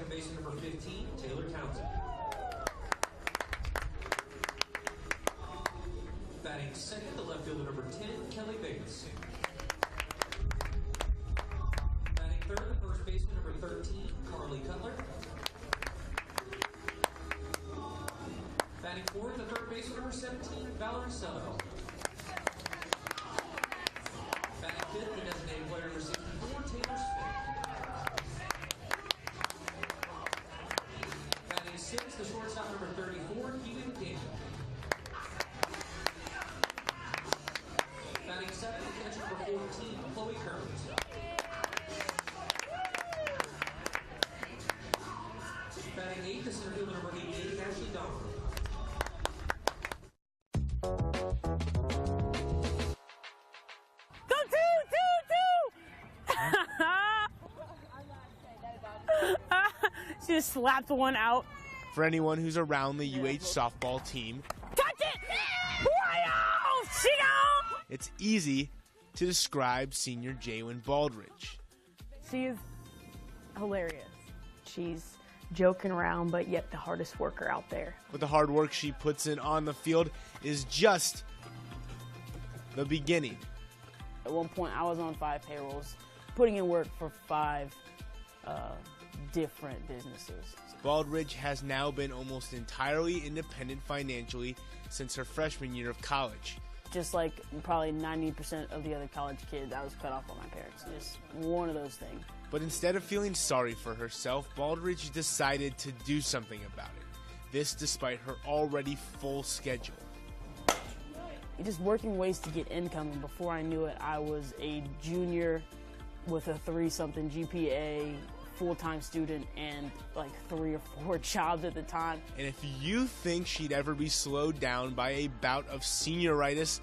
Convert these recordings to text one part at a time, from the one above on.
second baseman number 15, Taylor Townsend. Batting second, the left fielder number 10, Kelly Bates. Batting third, the first baseman number 13, Carly Cutler. Batting fourth, the third baseman number 17, Valerie Sutherland. Batting fifth, the designated player number 64, Taylor Smith. Batting sixth, the shortstop number 34, Keegan Campbell. Batting seventh, the catcher number 14, Chloe Kearns. Batting eighth, the center fielder number 88, Ashley Donner. She just slapped one out. For anyone who's around the UH softball team, Touch it! She go! it's easy to describe senior Jaywin Baldridge. She is hilarious. She's joking around, but yet the hardest worker out there. But the hard work she puts in on the field is just the beginning. At one point, I was on 5 payrolls, putting in work for 5 different businesses. Baldridge has now been almost entirely independent financially since her freshman year of college. Just like probably 90% of the other college kids, I was cut off by my parents. Just one of those things. But instead of feeling sorry for herself, Baldridge decided to do something about it. This despite her already full schedule. Just working ways to get income, and before I knew it, I was a junior with a 3-something GPA, full-time student, and like 3 or 4 jobs at the time. And if you think she'd ever be slowed down by a bout of senioritis,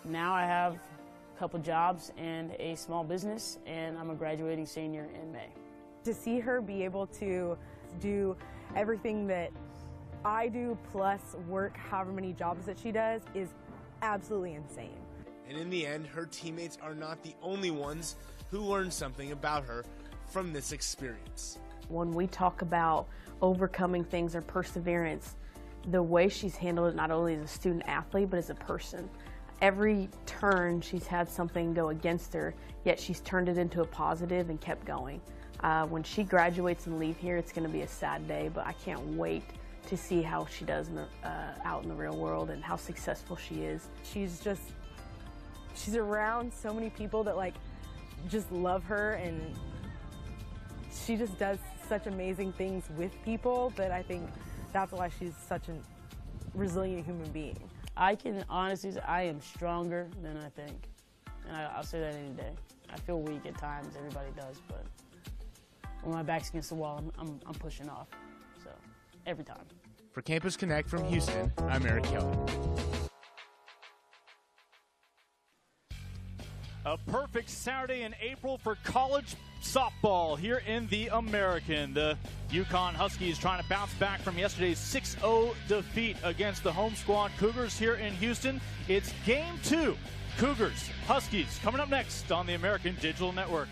now I have a couple jobs and a small business, and I'm a graduating senior in May. To see her be able to do everything that I do plus work however many jobs that she does is absolutely insane. and in the end, her teammates are not the only ones who learn something about her from this experience. When we talk about overcoming things or perseverance, the way she's handled it not only as a student athlete, but as a person. Every turn she's had something go against her, yet she's turned it into a positive and kept going. When she graduates and leaves here, it's going to be a sad day, but I can't wait to see how she does in the, out in the real world and how successful she is. She's around so many people that just love her, and she just does such amazing things with people that I think that's why she's such a resilient human being. I can honestly say I am stronger than I think, and I'll say that any day. I feel weak at times, everybody does, but when my back's against the wall, I'm pushing off, so every time. For Campus Connect from Houston, I'm Eric Kelly. A perfect Saturday in April for college softball here in the American. The UConn Huskies trying to bounce back from yesterday's 6-0 defeat against the home squad Cougars here in Houston. It's Game 2. Cougars, Huskies, coming up next on the American Digital Network.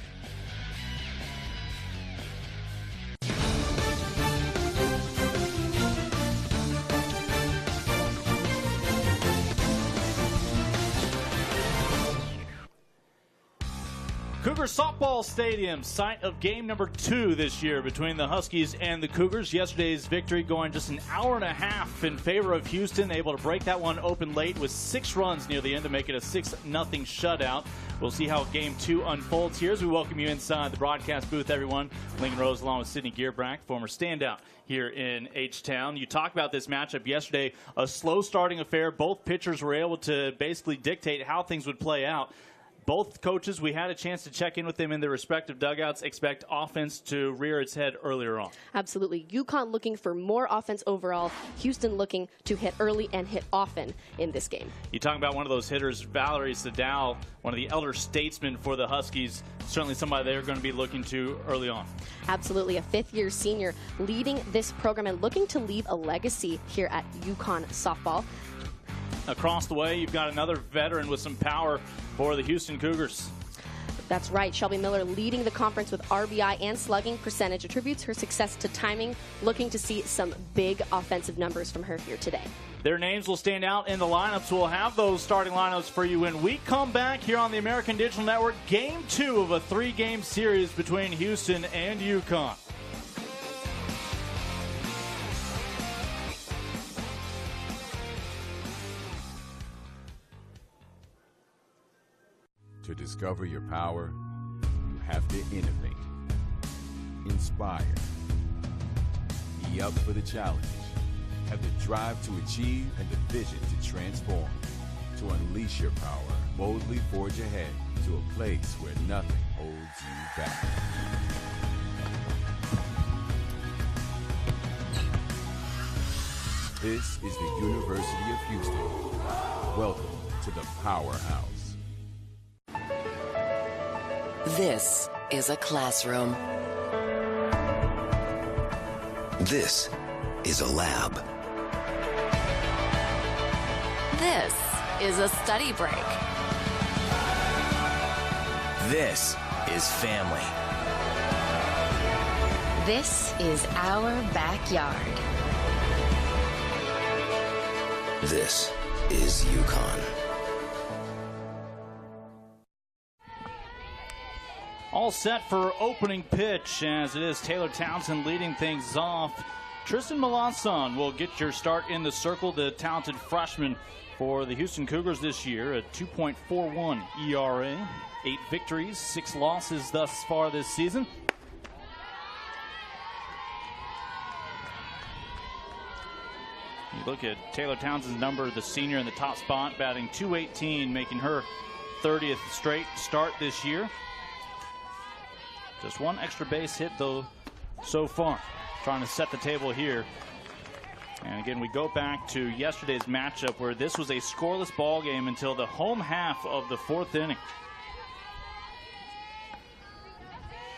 Cougar Softball Stadium, site of game number 2 this year between the Huskies and the Cougars. Yesterday's victory going just an hour and a half in favor of Houston, able to break that one open late with 6 runs near the end to make it a 6-0 shutout. We'll see how game 2 unfolds here as we welcome you inside the broadcast booth, everyone. Lincoln Rose along with Sidney Gearbrack, former standout here in H-Town. You talked about this matchup yesterday, a slow starting affair. Both pitchers were able to basically dictate how things would play out. Both coaches, we had a chance to check in with them in their respective dugouts, expect offense to rear its head earlier on. Absolutely. UConn looking for more offense overall. Houston looking to hit early and hit often in this game. You talk about one of those hitters, Valerie Sadal, one of the elder statesmen for the Huskies, certainly somebody they're going to be looking to early on. Absolutely. A fifth-year senior leading this program and looking to leave a legacy here at UConn softball. Across the way, you've got another veteran with some power for the Houston Cougars. That's right. Shelby Miller leading the conference with RBI and slugging percentage, attributes her success to timing, looking to see some big offensive numbers from her here today. Their names will stand out in the lineups. We'll have those starting lineups for you when we come back here on the American Digital Network. Game 2 of a 3-game series between Houston and UConn. To discover your power, you have to innovate, inspire, be up for the challenge, have the drive to achieve and the vision to transform. To unleash your power, boldly forge ahead to a place where nothing holds you back. This is the University of Houston. Welcome to the Powerhouse. This is a classroom. This is a lab. This is a study break. This is family. This is our backyard. This is UConn. All set for opening pitch, as it is Taylor Townsend leading things off. Tristan Melanson will get your start in the circle, the talented freshman for the Houston Cougars this year, a 2.41 ERA, 8 victories, 6 losses thus far this season. You look at Taylor Townsend's number, the senior in the top spot, batting .218, making her 30th straight start this year. Just one extra base hit, though, so far. Trying to set the table here. And again, we go back to yesterday's matchup where this was a scoreless ball game until the home half of the 4th inning.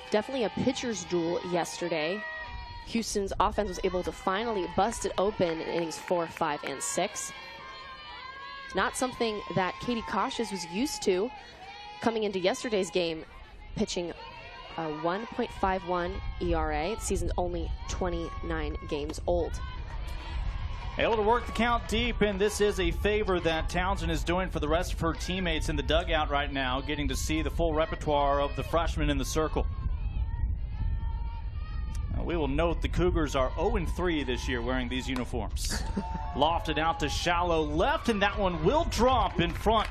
Definitely a pitcher's duel yesterday. Houston's offense was able to finally bust it open in innings 4, 5, and 6. Not something that Katie Cautious was used to coming into yesterday's game, pitching a 1.51 ERA. The season's only 29 games old. Able to work the count deep, and this is a favor that Townsend is doing for the rest of her teammates in the dugout right now, getting to see the full repertoire of the freshmen in the circle. Now, we will note the Cougars are 0-3 this year wearing these uniforms. Lofted out to shallow left, and that one will drop in front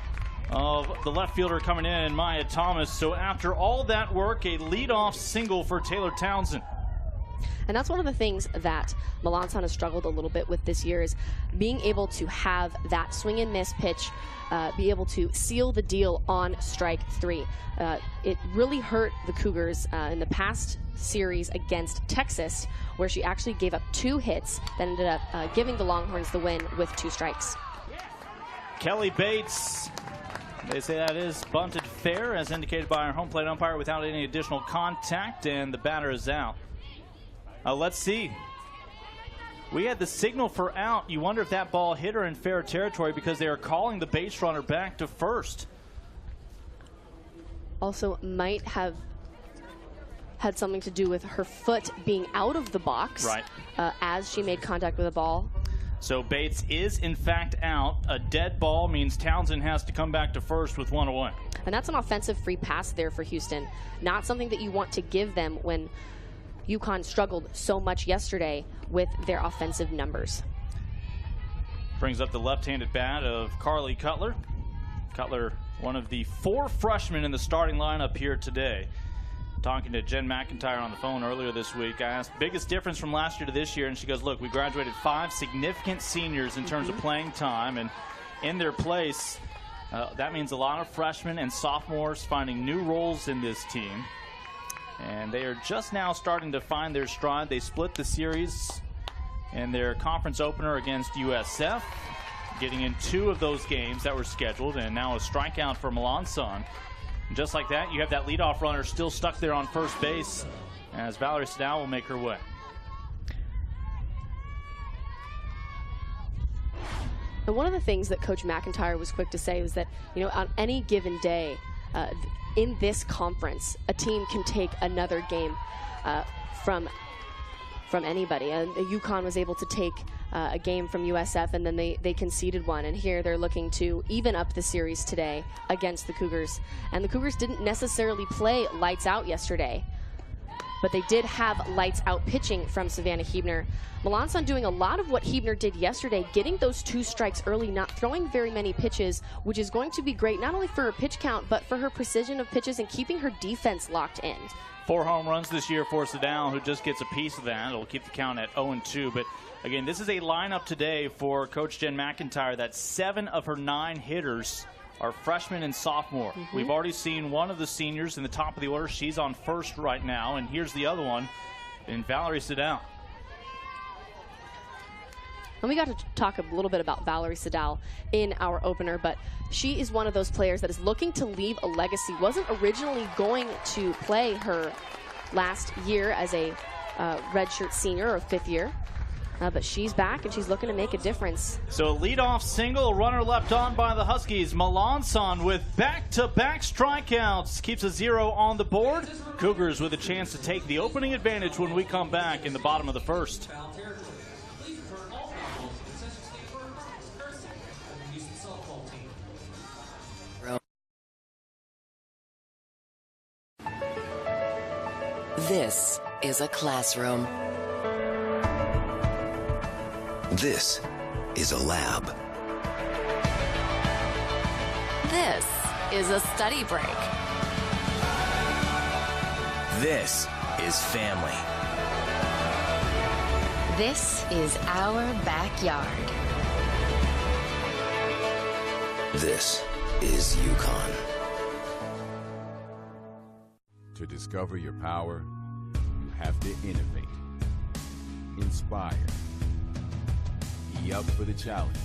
of the left fielder coming in, Maya Thomas. So after all that work, a leadoff single for Taylor Townsend. And that's one of the things that Melanson has struggled a little bit with this year, is being able to have that swing and miss pitch, be able to seal the deal on strike 3. It really hurt the Cougars in the past series against Texas, where she actually gave up 2 hits that ended up giving the Longhorns the win with 2 strikes. Kelly Bates, they say that is bunted fair, as indicated by our home plate umpire, without any additional contact, and the batter is out. Let's see. We had the signal for out. You wonder if that ball hit her in fair territory, because they are calling the base runner back to first. Also might have had something to do with her foot being out of the box, right, as she made contact with the ball. So Bates is in fact out. A dead ball means Townsend has to come back to first with 1 away. And that's an offensive free pass there for Houston. Not something that you want to give them when UConn struggled so much yesterday with their offensive numbers. Brings up the left-handed bat of Carly Cutler. Cutler, one of the 4 freshmen in the starting lineup here today. Talking to Jen McIntyre on the phone earlier this week, I asked biggest difference from last year to this year, and she goes, look, we graduated 5 significant seniors in terms of playing time, and in their place, that means a lot of freshmen and sophomores finding new roles in this team. And they are just now starting to find their stride. They split the series in their conference opener against USF, getting in 2 of those games that were scheduled, and now a strikeout for Melanson. And just like that, you have that leadoff runner still stuck there on first base, as Valerie Sadal will make her way. And one of the things that Coach McIntyre was quick to say was that, you know, on any given day, in this conference, a team can take another game from anybody. UConn was able to take a game from USF, and then they conceded one. And here they're looking to even up the series today against the Cougars. And the Cougars didn't necessarily play lights out yesterday, but they did have lights out pitching from Savannah Huebner. Melanson doing a lot of what Huebner did yesterday, getting those 2 strikes early, not throwing very many pitches, which is going to be great not only for her pitch count, but for her precision of pitches and keeping her defense locked in. 4 home runs this year for Sedal, who just gets a piece of that. It'll keep the count at 0-2. But again, this is a lineup today for Coach Jen McIntyre that 7 of her 9 hitters are freshmen and sophomore. We've already seen one of the seniors in the top of the order. She's on first right now, and here's the other one in Valerie Sedal. And we got to talk a little bit about Valerie Sedal in our opener, but she is one of those players that is looking to leave a legacy. Wasn't originally going to play her last year as a redshirt senior or 5th year. But she's back, and she's looking to make a difference. So a leadoff single, runner left on by the Huskies. Melanson with back-to-back strikeouts keeps a 0 on the board. Cougars with a chance to take the opening advantage when we come back in the bottom of the first. Please return all foul balls to the Central State First courtesy of the Houston softball team. This is a classroom. This is a lab. This is a study break. This is family. This is our backyard. This is UConn. To discover your power, you have to innovate, inspire, be up for the challenge.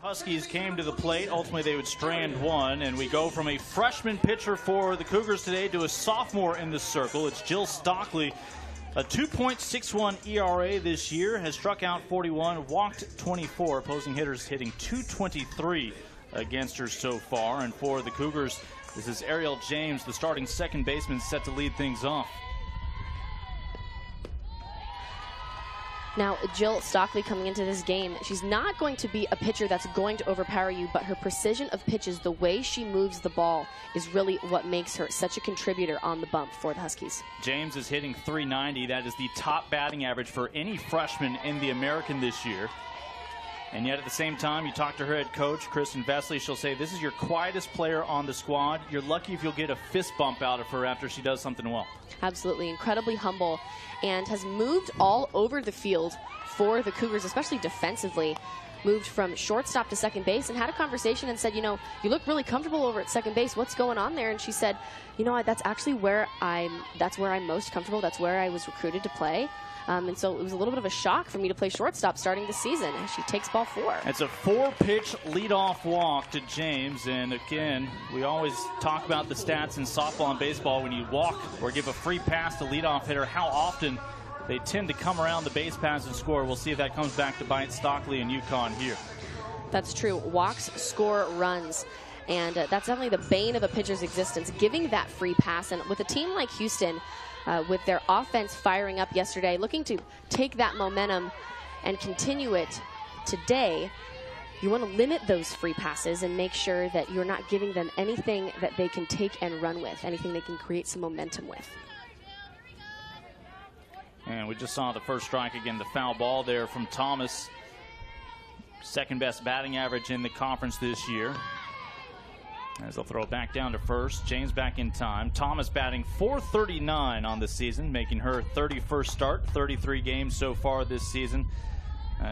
Huskies came to the plate. Ultimately, they would strand one, and we go from a freshman pitcher for the Cougars today to a sophomore in the circle. It's Jill Stockley, a 2.61 ERA this year, has struck out 41, walked 24. Opposing hitters hitting 223 against her so far. And for the Cougars, this is Ariel James, the starting second baseman, set to lead things off. Now, Jill Stockley coming into this game, she's not going to be a pitcher that's going to overpower you, but her precision of pitches, the way she moves the ball, is really what makes her such a contributor on the bump for the Huskies. James is hitting .390. That is the top batting average for any freshman in the American this year. And yet at the same time, you talk to her head coach, Kristen Vesley, she'll say, this is your quietest player on the squad. You're lucky if you'll get a fist bump out of her after she does something well. Absolutely, incredibly humble, and has moved all over the field for the Cougars, especially defensively. Moved from shortstop to second base and had a conversation and said, you know, you look really comfortable over at second base. What's going on there? And she said, you know, that's actually where I'm most comfortable. That's where I was recruited to play. And so it was a little bit of a shock for me to play shortstop starting this season. And she takes ball 4. It's a 4-pitch leadoff walk to James. And again, we always talk about the stats in softball and baseball. When you walk or give a free pass to leadoff hitter, how often they tend to come around the base paths and score. We'll see if that comes back to bite Stockley and UConn here. That's true. Walks, score, runs. And that's definitely the bane of a pitcher's existence, giving that free pass. And with a team like Houston, with their offense firing up yesterday, looking to take that momentum and continue it today, you want to limit those free passes and make sure that you're not giving them anything that they can take and run with, anything they can create some momentum with. And we just saw the first strike again, the foul ball there from Thomas. Second best batting average in the conference this year. As they'll throw it back down to first. James back in time. Thomas batting .439 on the season, making her 31st start, 33 games so far this season.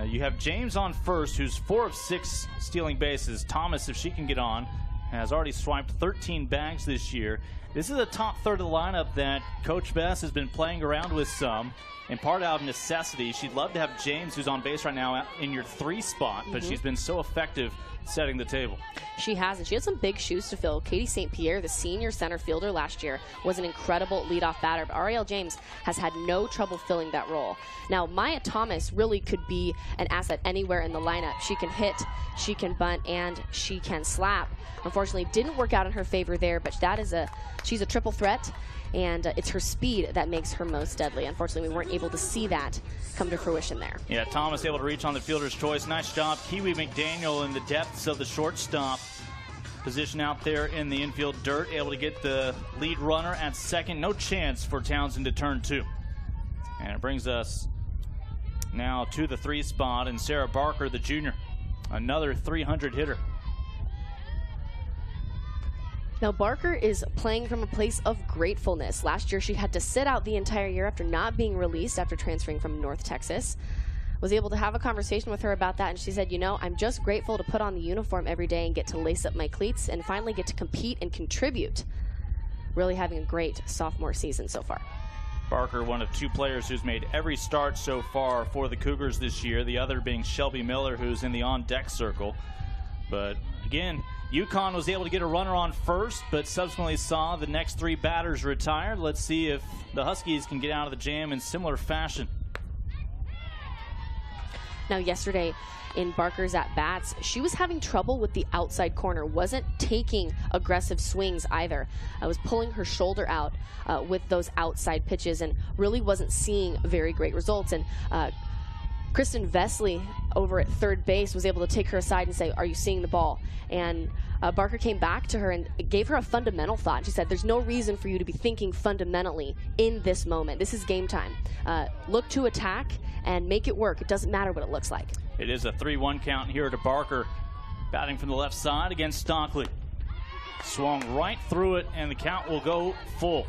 You have James on first, who's 4 of 6 stealing bases. Thomas, if she can get on, has already swiped 13 bags this year. This is a top third of the lineup that Coach Bess has been playing around with some, in part out of necessity. She'd love to have James, who's on base right now, in your 3 spot, but she's been so effective setting the table. She has, and she had some big shoes to fill. Katie St. Pierre, the senior center fielder last year, was an incredible leadoff batter, but Ariel James has had no trouble filling that role. Now, Maya Thomas really could be an asset anywhere in the lineup. She can hit, she can bunt, and she can slap. Unfortunately, didn't work out in her favor there, but she's a triple threat, and it's her speed that makes her most deadly. Unfortunately, we weren't able to see that come to fruition there. Yeah, Thomas able to reach on the fielder's choice. Nice job, Kiwi McDaniel, in the depths of the shortstop position out there in the infield dirt, able to get the lead runner at second. No chance for Townsend to turn 2. And it brings us now to the 3 spot, and Sarah Barker, the junior, another 300 hitter. Now, Barker is playing from a place of gratefulness. Last year, she had to sit out the entire year after not being released after transferring from North Texas. Was able to have a conversation with her about that, and she said, you know, I'm just grateful to put on the uniform every day and get to lace up my cleats and finally get to compete and contribute. Really having a great sophomore season so far. Barker, one of 2 players who's made every start so far for the Cougars this year, the other being Shelby Miller, who's in the on-deck circle. But again, UConn was able to get a runner on first, but subsequently saw the next 3 batters retired. Let's see if the Huskies can get out of the jam in similar fashion. Now, yesterday in Barker's at-bats, she was having trouble with the outside corner, wasn't taking aggressive swings either. Was pulling her shoulder out with those outside pitches and really wasn't seeing very great results. And Kristen Vesley over at third base was able to take her aside and say, are you seeing the ball? And Barker came back to her and gave her a fundamental thought. She said, there's no reason for you to be thinking fundamentally in this moment. This is game time. Look to attack and make it work. It doesn't matter what it looks like. It is a 3-1 count here to Barker, batting from the left side against Stockley. Swung right through it, and the count will go full.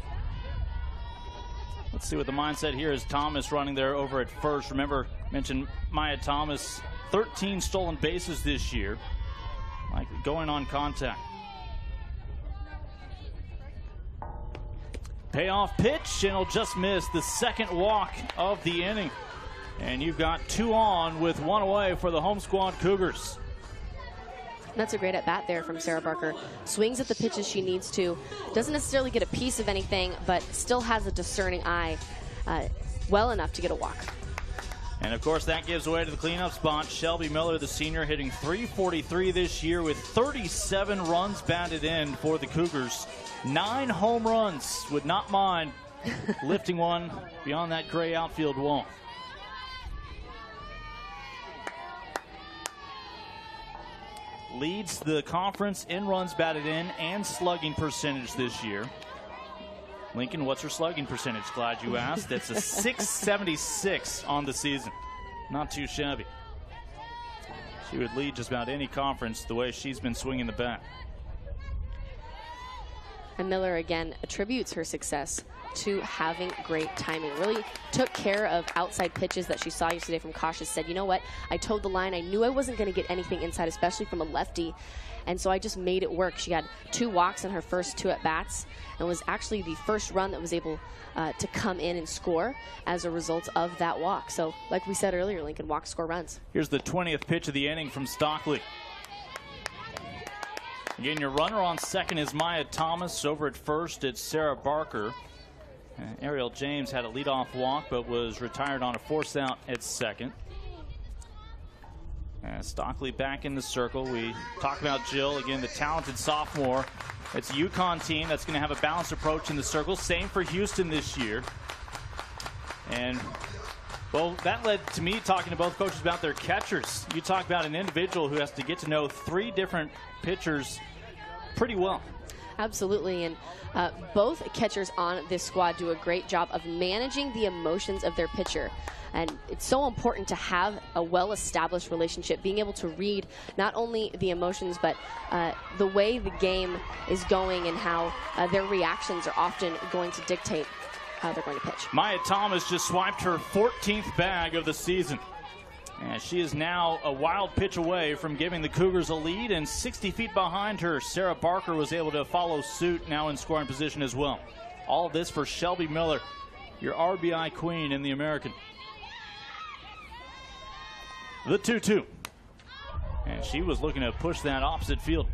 Let's see what the mindset here is. Thomas running there over at first. Remember, mentioned Maya Thomas, 13 stolen bases this year. Like going on contact. Payoff pitch, and it'll just miss the second walk of the inning. And you've got 2 on with 1 away for the home squad Cougars. That's a great at-bat there from Sarah Barker. Swings at the pitches she needs to. Doesn't necessarily get a piece of anything, but still has a discerning eye well enough to get a walk. And, of course, that gives way to the cleanup spot. Shelby Miller, the senior, hitting .343 this year with 37 runs batted in for the Cougars. 9 home runs. Would not mind lifting one beyond that gray outfield wall. Leads the conference in runs batted in and slugging percentage this year. Lincoln, what's her slugging percentage? Glad you asked. It's a .676 on the season. Not too shabby. She would lead just about any conference the way she's been swinging the bat. And Miller, again, attributes her success to having great timing. Really took care of outside pitches that she saw yesterday from Cautious. Said, you know what? I towed the line. I knew I wasn't going to get anything inside, especially from a lefty. And so I just made it work. She had 2 walks in her first 2 at-bats and was actually the first run that was able to come in and score as a result of that walk. So like we said earlier, Lincoln, walks score runs. Here's the 20th pitch of the inning from Stockley. Again, your runner on second is Maya Thomas. Over at first, it's Sarah Barker. Ariel James had a leadoff walk, but was retired on a force out at second. And Stockley back in the circle. We talk about Jill, again, the talented sophomore. It's a UConn team that's going to have a balanced approach in the circle. Same for Houston this year. And, well, that led to me talking to both coaches about their catchers. You talk about an individual who has to get to know 3 different pitchers pretty well. Absolutely, and both catchers on this squad do a great job of managing the emotions of their pitcher. And it's so important to have a well-established relationship, being able to read not only the emotions, but the way the game is going and how their reactions are often going to dictate how they're going to pitch. Maya Thomas just swiped her 14th bag of the season. And she is now a wild pitch away from giving the Cougars a lead, and 60 feet behind her, Sarah Barker was able to follow suit, now in scoring position as well. All of this for Shelby Miller, your RBI queen in the American. The 2-2. And she was looking to push that opposite field.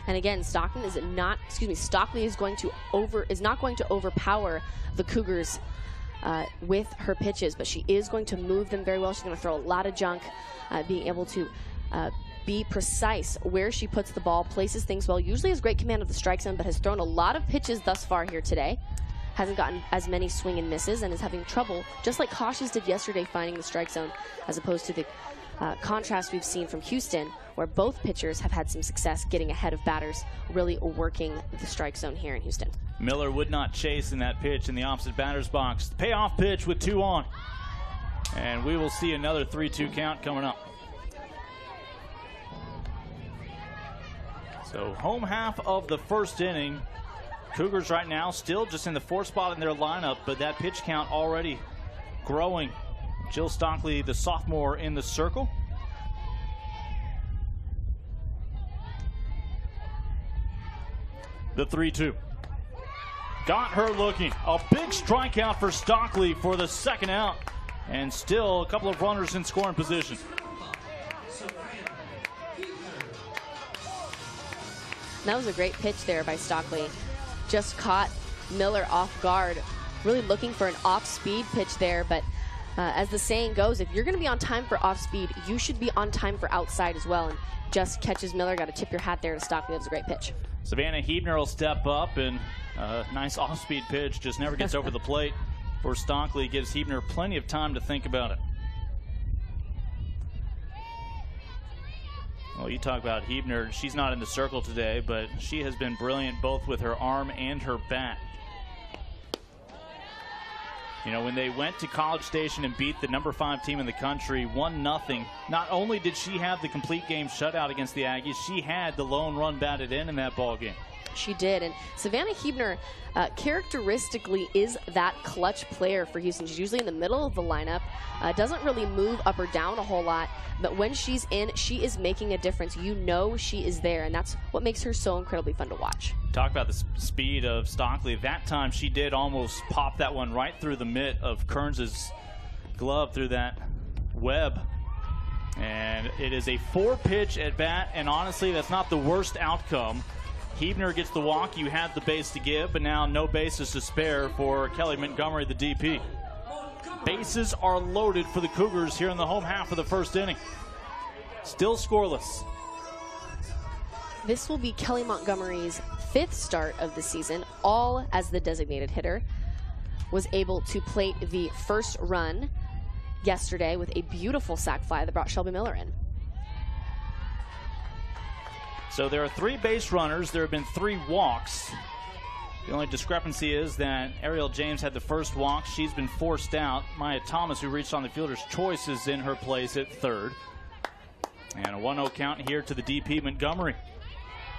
And again, Stockley is not going to overpower the Cougars with her pitches, but she is going to move them very well. She's going to throw a lot of junk, being able to be precise where she puts the ball, places things well, usually has great command of the strike zone, but has thrown a lot of pitches thus far here today. Hasn't gotten as many swing and misses and is having trouble, just like Cautious did yesterday, finding the strike zone, as opposed to the contrast we've seen from Houston, where both pitchers have had some success getting ahead of batters, really working the strike zone here in Houston. Miller would not chase in that pitch in the opposite batter's box. The payoff pitch with 2 on. And we will see another 3-2 count coming up. So home half of the first inning. Cougars right now still just in the 4th spot in their lineup, but that pitch count already growing. Jill Stockley, the sophomore, in the circle. The 3-2. Got her looking. A big strikeout for Stockley for the second out. And still a couple of runners in scoring position. That was a great pitch there by Stockley. Just caught Miller off guard. Really looking for an off-speed pitch there, but as the saying goes, if you're going to be on time for off-speed, you should be on time for outside as well. And just catches Miller. Got to tip your hat there to Stockley. That was a great pitch. Savannah Hebner will step up, and a nice off-speed pitch just never gets over the plate for Stockley. Gives Hebner plenty of time to think about it. Well, you talk about Hebner. She's not in the circle today, but she has been brilliant both with her arm and her bat. You know, when they went to College Station and beat the number 5 team in the country 1-0, not only did she have the complete game shutout against the Aggies, she had the lone run batted in that ball game. She did, and Savannah Hebner characteristically is that clutch player for Houston. She's usually in the middle of the lineup, doesn't really move up or down a whole lot, but when she's in, she is making a difference. You know she is there, and that's what makes her so incredibly fun to watch. Talk about the speed of Stockley. That time she did almost pop that one right through the mitt of Kearns' glove through that web. And it is a 4-pitch at bat, and honestly, that's not the worst outcome. Hebner gets the walk. You had the base to give, but now no bases to spare for Kelly Montgomery, the DP. Bases are loaded for the Cougars here in the home half of the first inning. Still scoreless. This will be Kelly Montgomery's 5th start of the season, all as the designated hitter. Was able to plate the first run yesterday with a beautiful sac fly that brought Shelby Miller in. So there are 3 base runners. There have been 3 walks. The only discrepancy is that Ariel James had the first walk. She's been forced out. Maya Thomas, who reached on the fielder's choice, is in her place at 3rd. And a 1-0 count here to the DP, Montgomery.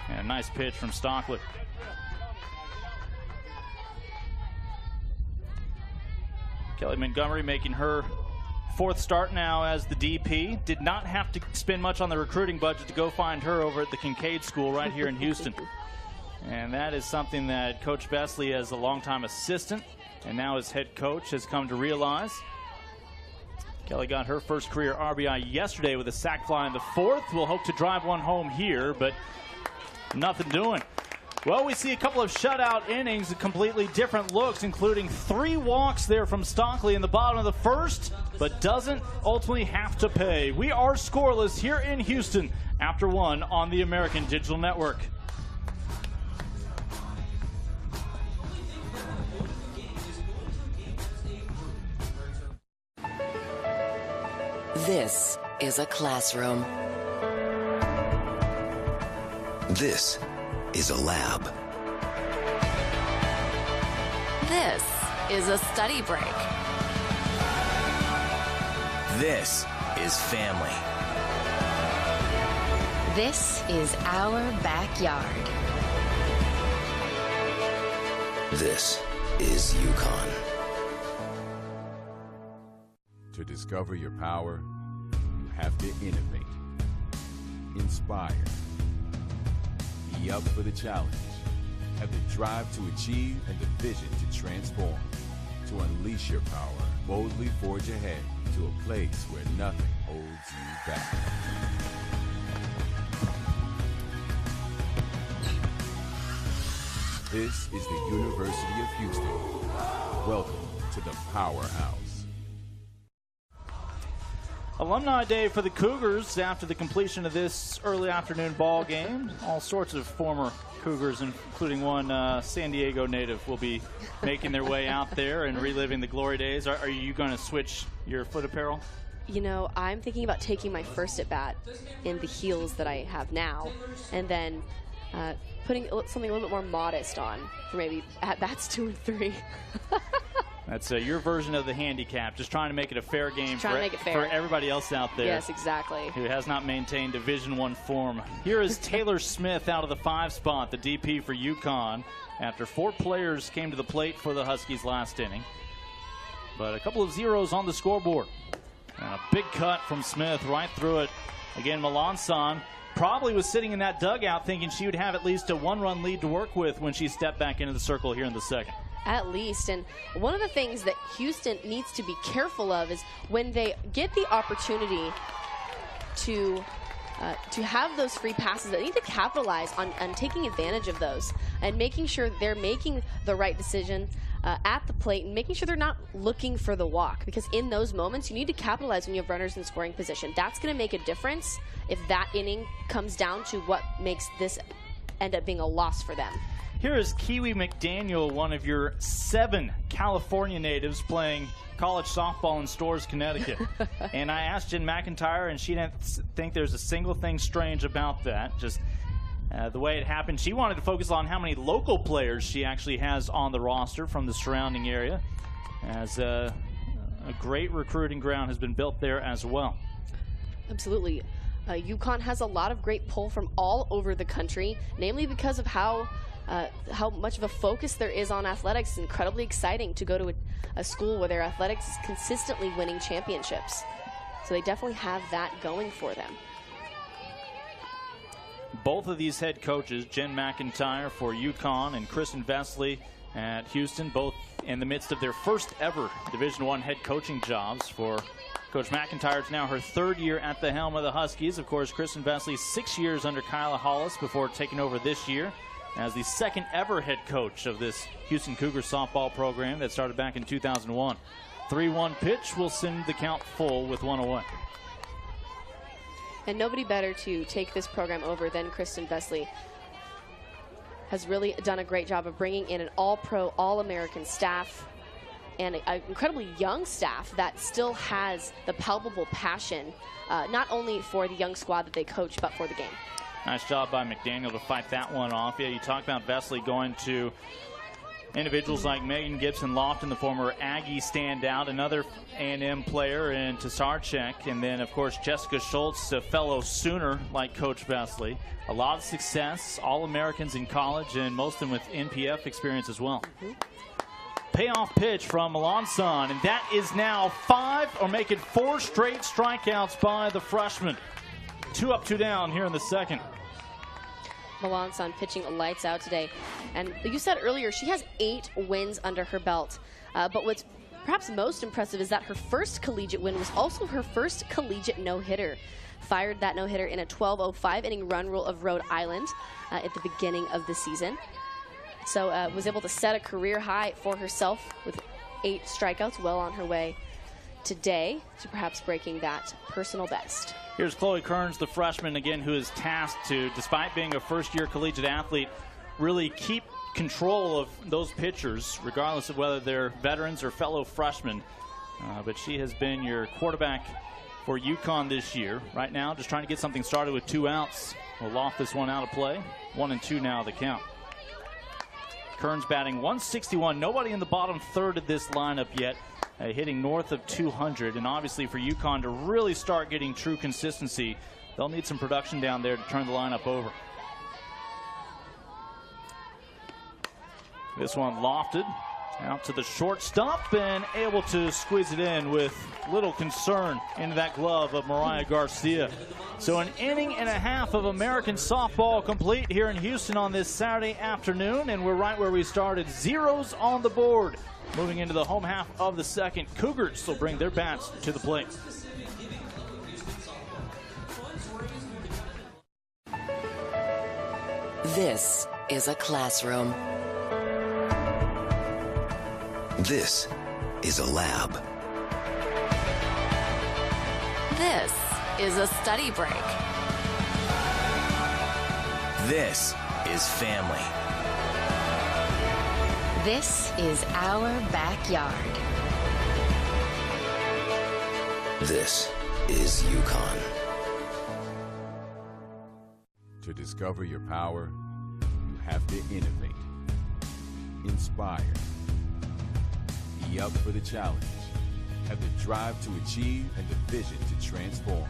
And a nice pitch from Stockley. Kelly Montgomery making her 4th start now as the DP. Did not have to spend much on the recruiting budget to go find her over at the Kincaid School right here in Houston. And that is something that Coach Besley, as a longtime assistant and now as head coach, has come to realize. Kelly got her first career RBI yesterday with a sac fly in the 4th. We'll hope to drive one home here, but nothing doing. Well, we see a couple of shutout innings, completely different looks, including 3 walks there from Stockley in the bottom of the 1st, but doesn't ultimately have to pay. We are scoreless here in Houston after 1 on the American Digital Network. This is a classroom. This is a lab. This is a study break. This is family. This is our backyard. This is UConn. To To discover your power, you have to innovate, inspire, be up for the challenge, have the drive to achieve and the vision to transform. To unleash your power, boldly forge ahead to a place where nothing holds you back. This is the University of Houston. Welcome to the Powerhouse. Alumni Day for the Cougars after the completion of this early afternoon ball game. All sorts of former Cougars, including one San Diego native, will be making their way out there and reliving the glory days. Are you going to switch your foot apparel? You know, I'm thinking about taking my first at bat in the heels that I have now, and then putting something a little bit more modest on for maybe at bats 2 and 3. That's your version of the handicap, just trying to make it a fair game for everybody else out there. Yes, exactly. Who has not maintained Division I form. Here is Taylor Smith out of the 5 spot, the DP for UConn, after 4 players came to the plate for the Huskies last inning. But a couple of zeros on the scoreboard. And a big cut from Smith right through it. Again, Melanson probably was sitting in that dugout thinking she would have at least a 1-run lead to work with when she stepped back into the circle here in the second. At least. And one of the things that Houston needs to be careful of is when they get the opportunity to have those free passes, they need to capitalize on taking advantage of those and making sure they're making the right decision at the plate and making sure they're not looking for the walk, because in those moments you need to capitalize when you have runners in scoring position. That's going to make a difference if that inning comes down to what makes this end up being a loss for them. Here is Kiwi McDaniel, one of your 7 California natives playing college softball in Storrs, Connecticut. And I asked Jen McIntyre, and she didn't think there's a single thing strange about that. Just the way it happened. She wanted to focus on how many local players she actually has on the roster from the surrounding area, as a great recruiting ground has been built there as well. Absolutely. UConn has a lot of great pull from all over the country, namely because of how much of a focus there is on athletics. It's incredibly exciting to go to a school where their athletics is consistently winning championships. So they definitely have that going for them. Both of these head coaches, Jen McIntyre for UConn and Kristen Vesley at Houston, both in the midst of their first ever Division I head coaching jobs. For Coach McIntyre, it's now her 3rd year at the helm of the Huskies. Of course, Kristen Vesley 6 years under Kyla Hollis before taking over this year as the 2nd ever head coach of this Houston Cougars softball program that started back in 2001. 3-1 pitch will send the count full with 1 away. And nobody better to take this program over than Kristen Vesley. Has really done a great job of bringing in an all-pro, all-American staff and an incredibly young staff that still has the palpable passion, not only for the young squad that they coach, but for the game. Nice job by McDaniel to fight that one off. Yeah, you talk about Vesley going to individuals like Megan Gibson-Lofton, the former Aggie standout, another A&M player, and Tasarchek, and then, of course, Jessica Schultz, a fellow Sooner like Coach Vesley. A lot of success, All-Americans in college, and most of them with NPF experience as well. Payoff pitch from Melanson, and that is now 5, or make it 4 straight strikeouts by the freshman. 2 up, 2 down here in the second. Melanson pitching lights out today. And you said earlier, she has 8 wins under her belt. But what's perhaps most impressive is that her first collegiate win was also her first collegiate no-hitter. Fired that no-hitter in a 12:05 inning run rule of Rhode Island at the beginning of the season. So was able to set a career high for herself with 8 strikeouts, well on her way today to perhaps breaking that personal best. Here's Chloe Kearns, the freshman, again, who is tasked to, despite being a first-year collegiate athlete, really keep control of those pitchers, regardless of whether they're veterans or fellow freshmen. But she has been your quarterback for UConn this year. Right now, just trying to get something started with 2 outs. We'll loft this one out of play. 1-2 now the count. Kearns batting .161. Nobody in the bottom third of this lineup yet. Hitting north of 200, and obviously for UConn to really start getting true consistency, they'll need some production down there to turn the lineup over. This one lofted, Out to the shortstop and able to squeeze it in with little concern into that glove of Mariah Garcia. So an inning and a half of American softball complete here in Houston on this Saturday afternoon, and we're right where we started. Zeros on the board. Moving into the home half of the second, Cougars will bring their bats to the plate. This is a classroom. This is a lab. This is a study break. This is family. This is our backyard. This is UConn. To discover your power, you have to innovate, inspire, be up for the challenge, have the drive to achieve and the vision to transform.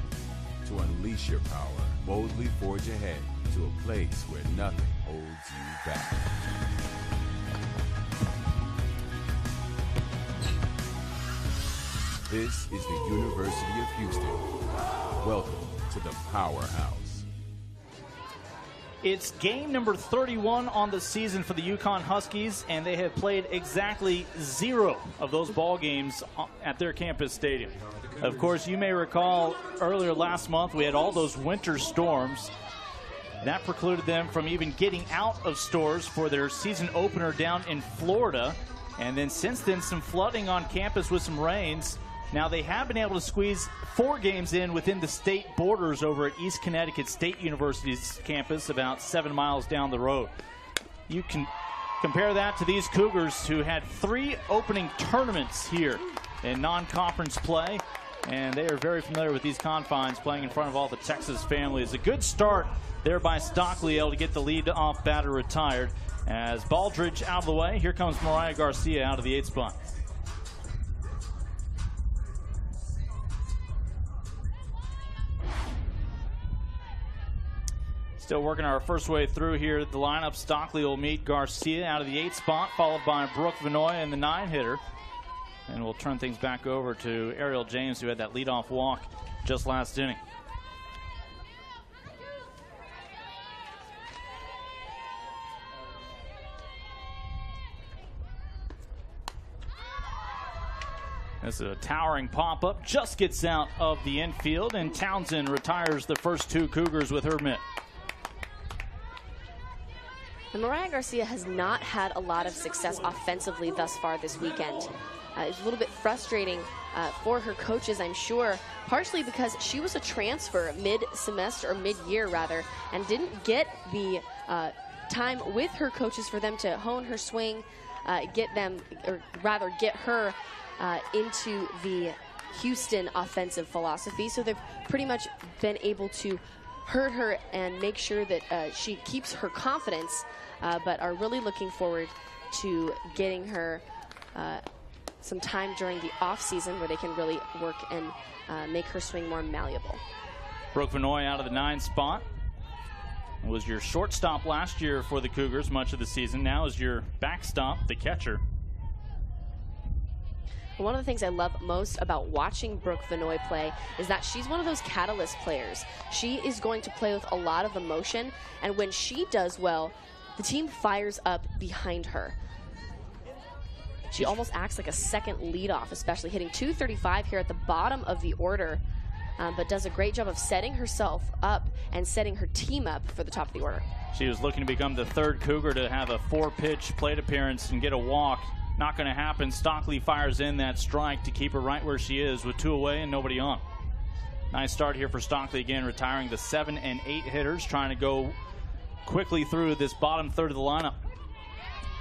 To unleash your power, boldly forge ahead to a place where nothing holds you back. This is the University of Houston. Welcome to the Powerhouse. It's game number 31 on the season for the UConn Huskies, and they have played exactly 0 of those ball games at their campus stadium. Of course, you may recall earlier last month we had all those winter storms. That precluded them from even getting out of stores for their season opener down in Florida. And then since then, some flooding on campus with some rains. Now, they have been able to squeeze 4 games in within the state borders over at East Connecticut State University's campus, about 7 miles down the road. You can compare that to these Cougars, who had 3 opening tournaments here in non-conference play, and they are very familiar with these confines, playing in front of all the Texas families. A good start there by Stockley, able to get the lead-off batter retired. As Baldridge out of the way, here comes Mariah Garcia out of the 8th spot. Still working our first way through here. The lineup, Stockley will meet Garcia out of the 8th spot, followed by Brooke Vanoy in the 9-hitter. And we'll turn things back over to Ariel James, who had that leadoff walk just last inning. This is a towering pop-up, just gets out of the infield, and Townsend retires the first 2 Cougars with her mitt. And Mariah Garcia has not had a lot of success offensively thus far this weekend. It's a little bit frustrating for her coaches, I'm sure, partially because she was a transfer mid-semester, or mid-year rather, and didn't get the time with her coaches for them to hone her swing, get her into the Houston offensive philosophy. So they've pretty much been able to hurt her and make sure that she keeps her confidence, but are really looking forward to getting her some time during the off season where they can really work and make her swing more malleable. Brooke Vanoy out of the 9 spot. Was your shortstop last year for the Cougars much of the season. Now is your backstop, the catcher. One of the things I love most about watching Brooke Vanoy play is that she's one of those catalyst players. She is going to play with a lot of emotion, and when she does well, the team fires up behind her. She almost acts like a second leadoff, especially hitting .235 here at the bottom of the order, but does a great job of setting herself up and setting her team up for the top of the order. She was looking to become the 3rd Cougar to have a 4-pitch plate appearance and get a walk. Not going to happen. Stockley fires in that strike to keep her right where she is with 2 away and nobody on. Nice start here for Stockley, again retiring the 7 and 8 hitters, trying to go quickly through this bottom third of the lineup.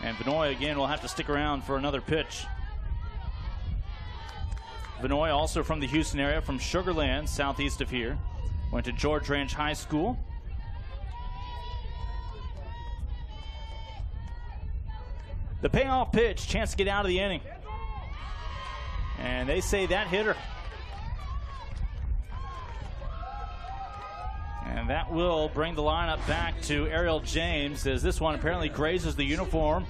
And Vanoy again will have to stick around for another pitch. Vanoy, also from the Houston area, from Sugar Land, southeast of here. Went to George Ranch High School. The payoff pitch, chance to get out of the inning. And they say that hit her. And that will bring the lineup back to Ariel James, as this one apparently grazes the uniform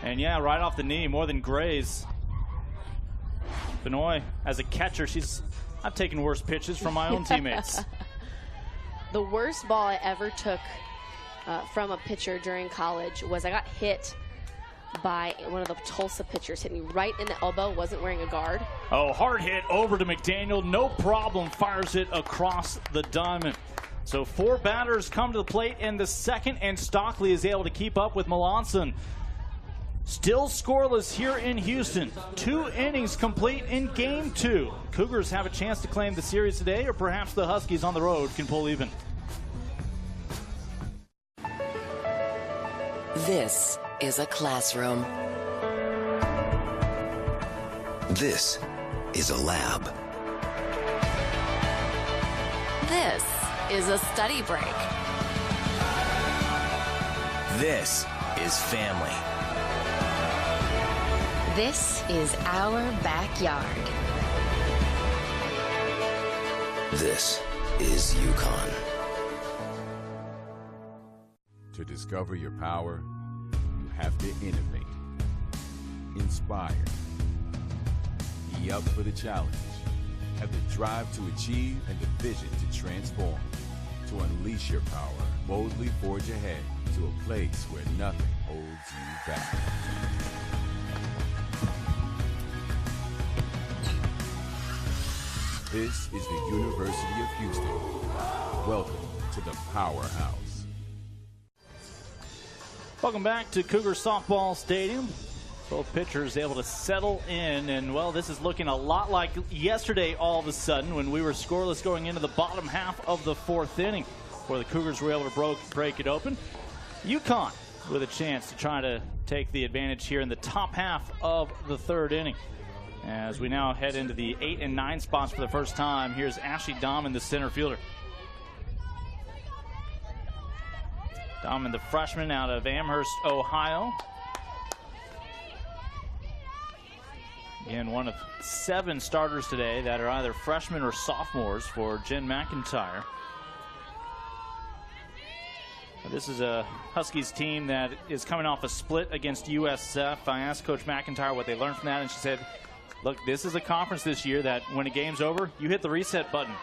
And yeah, right off the knee, more than graze. Benoit, as a catcher, I've taken worse pitches from my own teammates. The worst ball I ever took from a pitcher during college was I got hit by one of the Tulsa pitchers. Hit me right in the elbow, wasn't wearing a guard. Oh, hard hit over to McDaniel. No problem, fires it across the diamond. So 4 batters come to the plate in the second, and Stockley is able to keep up with Melanson. Still scoreless here in Houston. 2 innings complete in Game 2. Cougars have a chance to claim the series today, or perhaps the Huskies on the road can pull even. This is a classroom. This is a lab. This is a study break. This is family. This is our backyard. This is UConn. To discover your power, you have to innovate, inspire, be up for the challenge, have the drive to achieve and the vision to transform. To unleash your power, boldly forge ahead to a place where nothing holds you back. This is the University of Houston. Welcome to the Powerhouse. Welcome back to Cougar Softball Stadium. Both pitchers able to settle in, and well, this is looking a lot like yesterday all of a sudden when we were scoreless going into the bottom half of the 4th inning, where the Cougars were able to break it open. UConn with a chance to try to take the advantage here in the top half of the 3rd inning. As we now head into the 8 and 9 spots for the first time, here's Ashley Dahman, the center fielder. Dahman, the freshman out of Amherst, Ohio. Again, one of 7 starters today that are either freshmen or sophomores for Jen McIntyre. This is a Huskies team that is coming off a split against USF. I asked Coach McIntyre what they learned from that, and she said, look, this is a conference this year that when a game's over, you hit the reset button.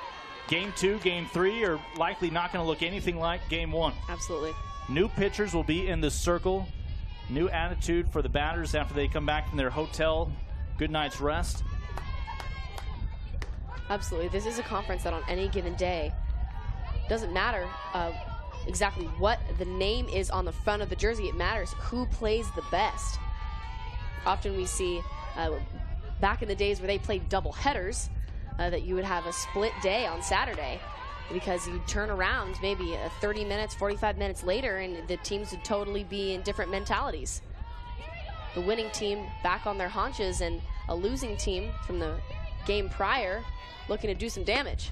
Game 2, Game 3 are likely not going to look anything like Game 1. Absolutely. New pitchers will be in the circle. New attitude for the batters after they come back from their hotel. Good night's rest. Absolutely. This is a conference that on any given day, doesn't matter exactly what the name is on the front of the jersey. It matters who plays the best. Often we see back in the days where they played double headers, that you would have a split day on Saturday because you'd turn around maybe 30 minutes, 45 minutes later, and the teams would totally be in different mentalities. The winning team back on their haunches and a losing team from the game prior looking to do some damage.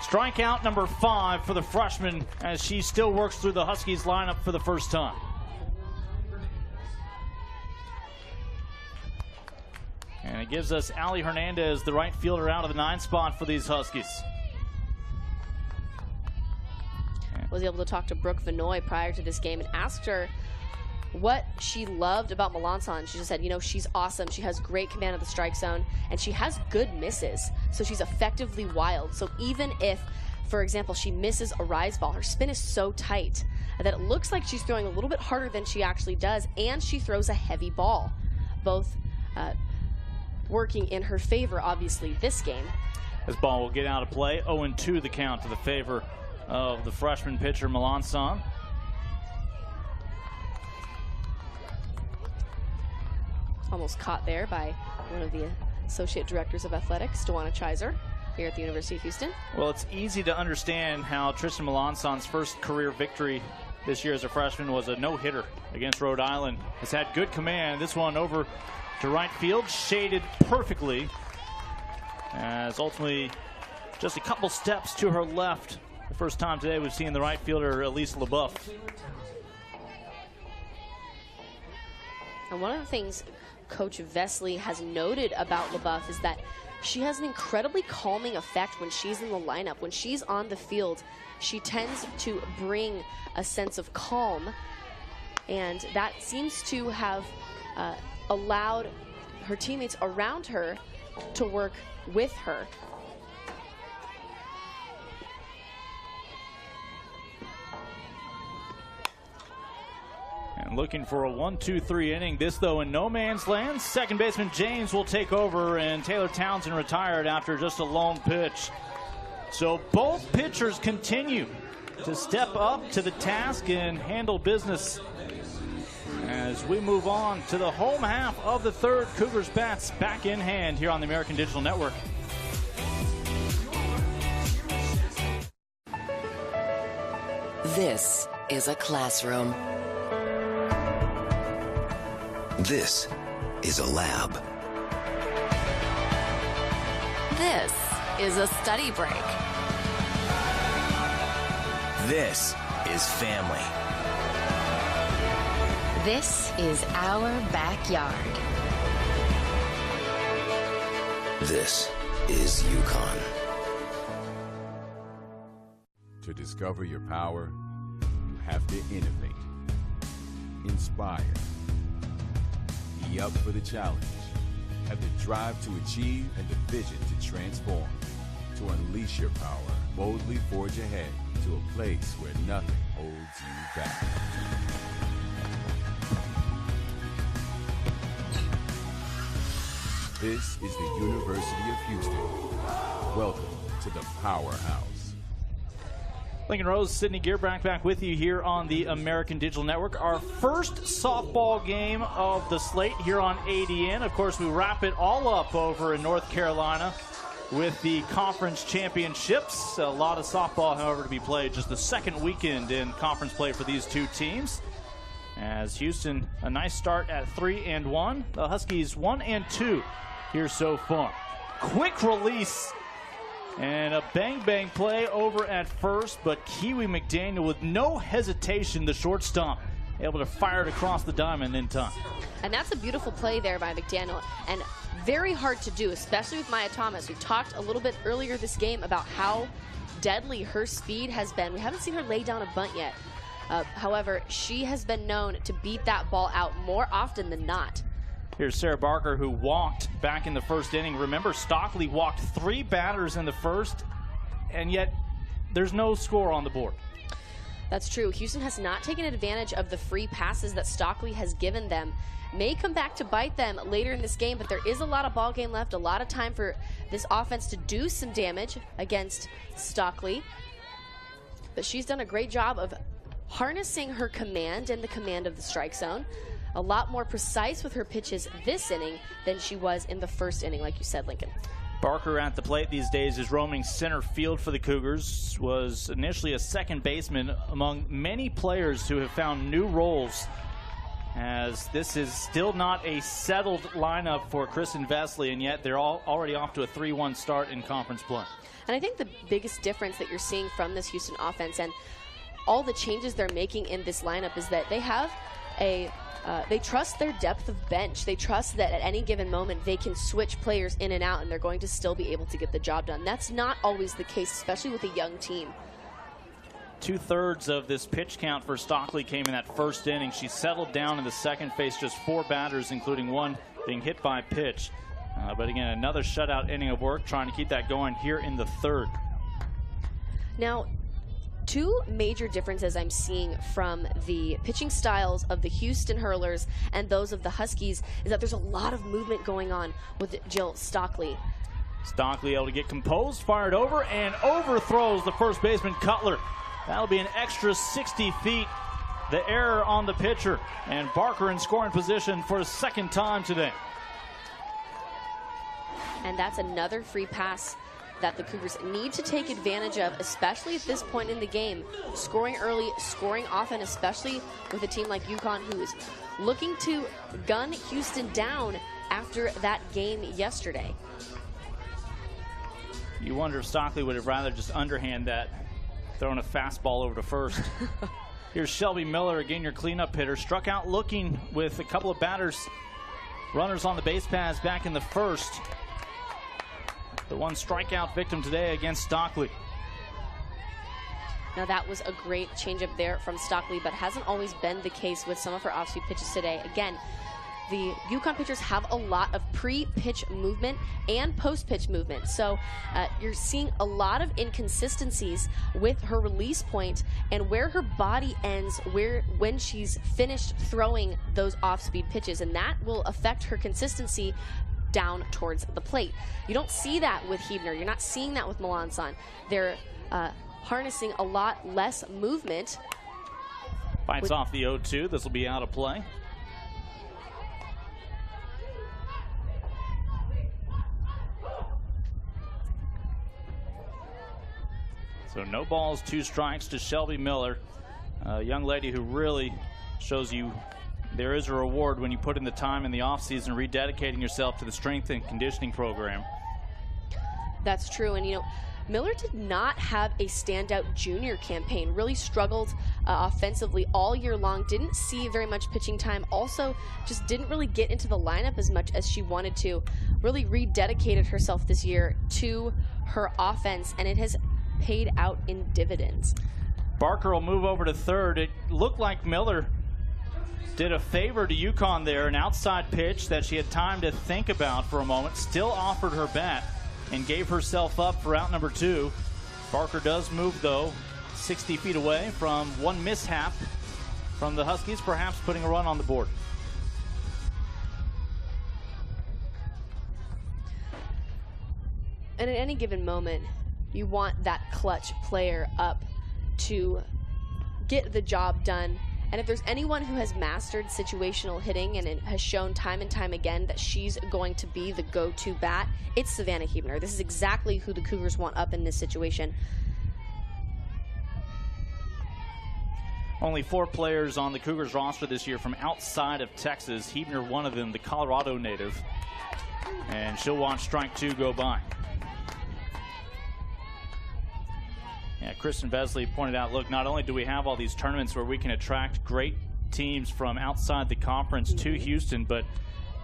Strikeout number 5 for the freshman as she still works through the Huskies lineup for the first time. And it gives us Ali Hernandez, the right fielder, out of the 9 spot for these Huskies. Was able to talk to Brooke Vinoy prior to this game and asked her what she loved about Melanson. She just said, you know, she's awesome. She has great command of the strike zone, and she has good misses. So she's effectively wild. So even if, for example, she misses a rise ball, her spin is so tight that it looks like she's throwing a little bit harder than she actually does, and she throws a heavy ball. Both working in her favor, obviously, this game. This ball will get out of play. 0-2 the count to the favor of the freshman pitcher, Melanson. Almost caught there by one of the associate directors of athletics, Dewana Chiser, here at the University of Houston. Well, it's easy to understand how Tristan Melanson's first career victory this year as a freshman was a no-hitter against Rhode Island. Has had good command. This one over to right field, shaded perfectly, as ultimately just a couple steps to her left. The first time today we've seen the right fielder, Elise LeBeouf. And one of the things Coach Vesley has noted about LeBeouf is that she has an incredibly calming effect when she's in the lineup. When she's on the field, she tends to bring a sense of calm, and that seems to have allowed her teammates around her to work with her. And looking for a 1-2-3 inning. This, though, in no man's land. Second baseman James will take over, and Taylor Townsend retired after just a lone pitch. So both pitchers continue to step up to the task and handle business as we move on to the home half of the third. Cougars bats back in hand here on the American Digital Network. This is a classroom. This is a lab. This is a study break. This is family. This is our backyard. This is UConn. To discover your power, you have to innovate, inspire, be up for the challenge, have the drive to achieve and the vision to transform. To unleash your power, boldly forge ahead to a place where nothing holds you back. This is the University of Houston. Welcome to the Powerhouse. Lincoln Rose, Sydney Gearbrack back with you here on the American Digital Network. Our first softball game of the slate here on ADN. Of course, we wrap it all up over in North Carolina with the conference championships. A lot of softball, however, to be played. Just the second weekend in conference play for these two teams. As Houston, a nice start at 3-1. The Huskies 1-2 here so far. Quick release and a bang-bang play over at first, but Kiwi McDaniel with no hesitation, the shortstop, able to fire it across the diamond in time. And that's a beautiful play there by McDaniel, and very hard to do, especially with Maya Thomas. We talked a little bit earlier this game about how deadly her speed has been. We haven't seen her lay down a bunt yet. However, she has been known to beat that ball out more often than not. Here's Sarah Barker, who walked back in the first inning. Remember, Stockley walked 3 batters in the first, and yet there's no score on the board. That's true. Houston has not taken advantage of the free passes that Stockley has given them. May come back to bite them later in this game, but there is a lot of ball game left, a lot of time for this offense to do some damage against Stockley. But she's done a great job of harnessing her command and the command of the strike zone. A lot more precise with her pitches this inning than she was in the first inning, like you said, Lincoln. Barker at the plate these days is roaming center field for the Cougars. Was initially a second baseman among many players who have found new roles, as this is still not a settled lineup for Kristen Vesley, and yet they're all already off to a 3-1 start in conference play. And I think the biggest difference that you're seeing from this Houston offense and all the changes they're making in this lineup is that they have they trust their depth of bench. They trust that at any given moment they can switch players in and out and they're going to still be able to get the job done. That's not always the case, especially with a young team. 2/3 of this pitch count for Stockley came in that first inning. She settled down in the second, faced just 4 batters, including one being hit by pitch. But again, another shutout inning of work, trying to keep that going here in the third. Now, 2 major differences I'm seeing from the pitching styles of the Houston Hurlers and those of the Huskies is that there's a lot of movement going on with Jill Stockley. Stockley able to get composed, fired over, and overthrows the first baseman Cutler. That'll be an extra 60 feet. The error on the pitcher, and Barker in scoring position for a second time today. And that's another free pass that the Cougars need to take advantage of, especially at this point in the game. Scoring early, scoring often, especially with a team like UConn, who is looking to gun Houston down after that game yesterday. You wonder if Stockley would have rather just underhand that, throwing a fastball over to first. Here's Shelby Miller, again your cleanup hitter. Struck out looking with a couple of batters. Runners on the base paths back in the first. The one strikeout victim today against Stockley. Now that was a great changeup there from Stockley, but hasn't always been the case with some of her off-speed pitches today. Again, the UConn pitchers have a lot of pre-pitch movement and post-pitch movement. So you're seeing a lot of inconsistencies with her release point and where her body ends when she's finished throwing those off-speed pitches, and that will affect her consistency down towards the plate. You don't see that with Huebner. You're not seeing that with Melanson. They're harnessing a lot less movement. Fights off the 0-2. This will be out of play. So no balls, 2 strikes to Shelby Miller, a young lady who really shows you there is a reward when you put in the time in the offseason, rededicating yourself to the strength and conditioning program. That's true, and you know, Miller did not have a standout junior campaign, really struggled offensively all year long, didn't see very much pitching time, also just didn't really get into the lineup as much as she wanted to, really rededicated herself this year to her offense, and it has paid out in dividends. Barker will move over to third. It looked like Miller did a favor to UConn there, an outside pitch that she had time to think about for a moment, still offered her bat and gave herself up for out number 2. Barker does move, though, 60 feet away from one mishap from the Huskies, perhaps putting a run on the board. And at any given moment, you want that clutch player up to get the job done. And if there's anyone who has mastered situational hitting and it has shown time and time again that she's going to be the go-to bat, it's Savannah Huebner. This is exactly who the Cougars want up in this situation. Only 4 players on the Cougars roster this year from outside of Texas. Huebner, one of them, the Colorado native. And she'll watch strike 2 go by. Yeah, Kristen Vesley pointed out, look, not only do we have all these tournaments where we can attract great teams from outside the conference to Houston, but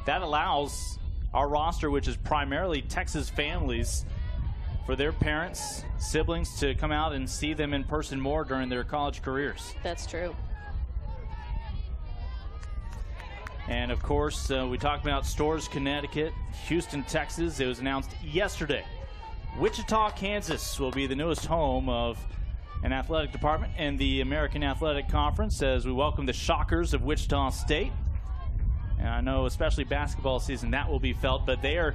that allows our roster, which is primarily Texas families, for their parents, siblings to come out and see them in person more during their college careers. That's true. And of course, we talked about Storrs, Connecticut, Houston, Texas. It was announced yesterday. Wichita, Kansas will be the newest home of an athletic department in the American Athletic Conference as we welcome the Shockers of Wichita State. And I know especially basketball season that will be felt, but they are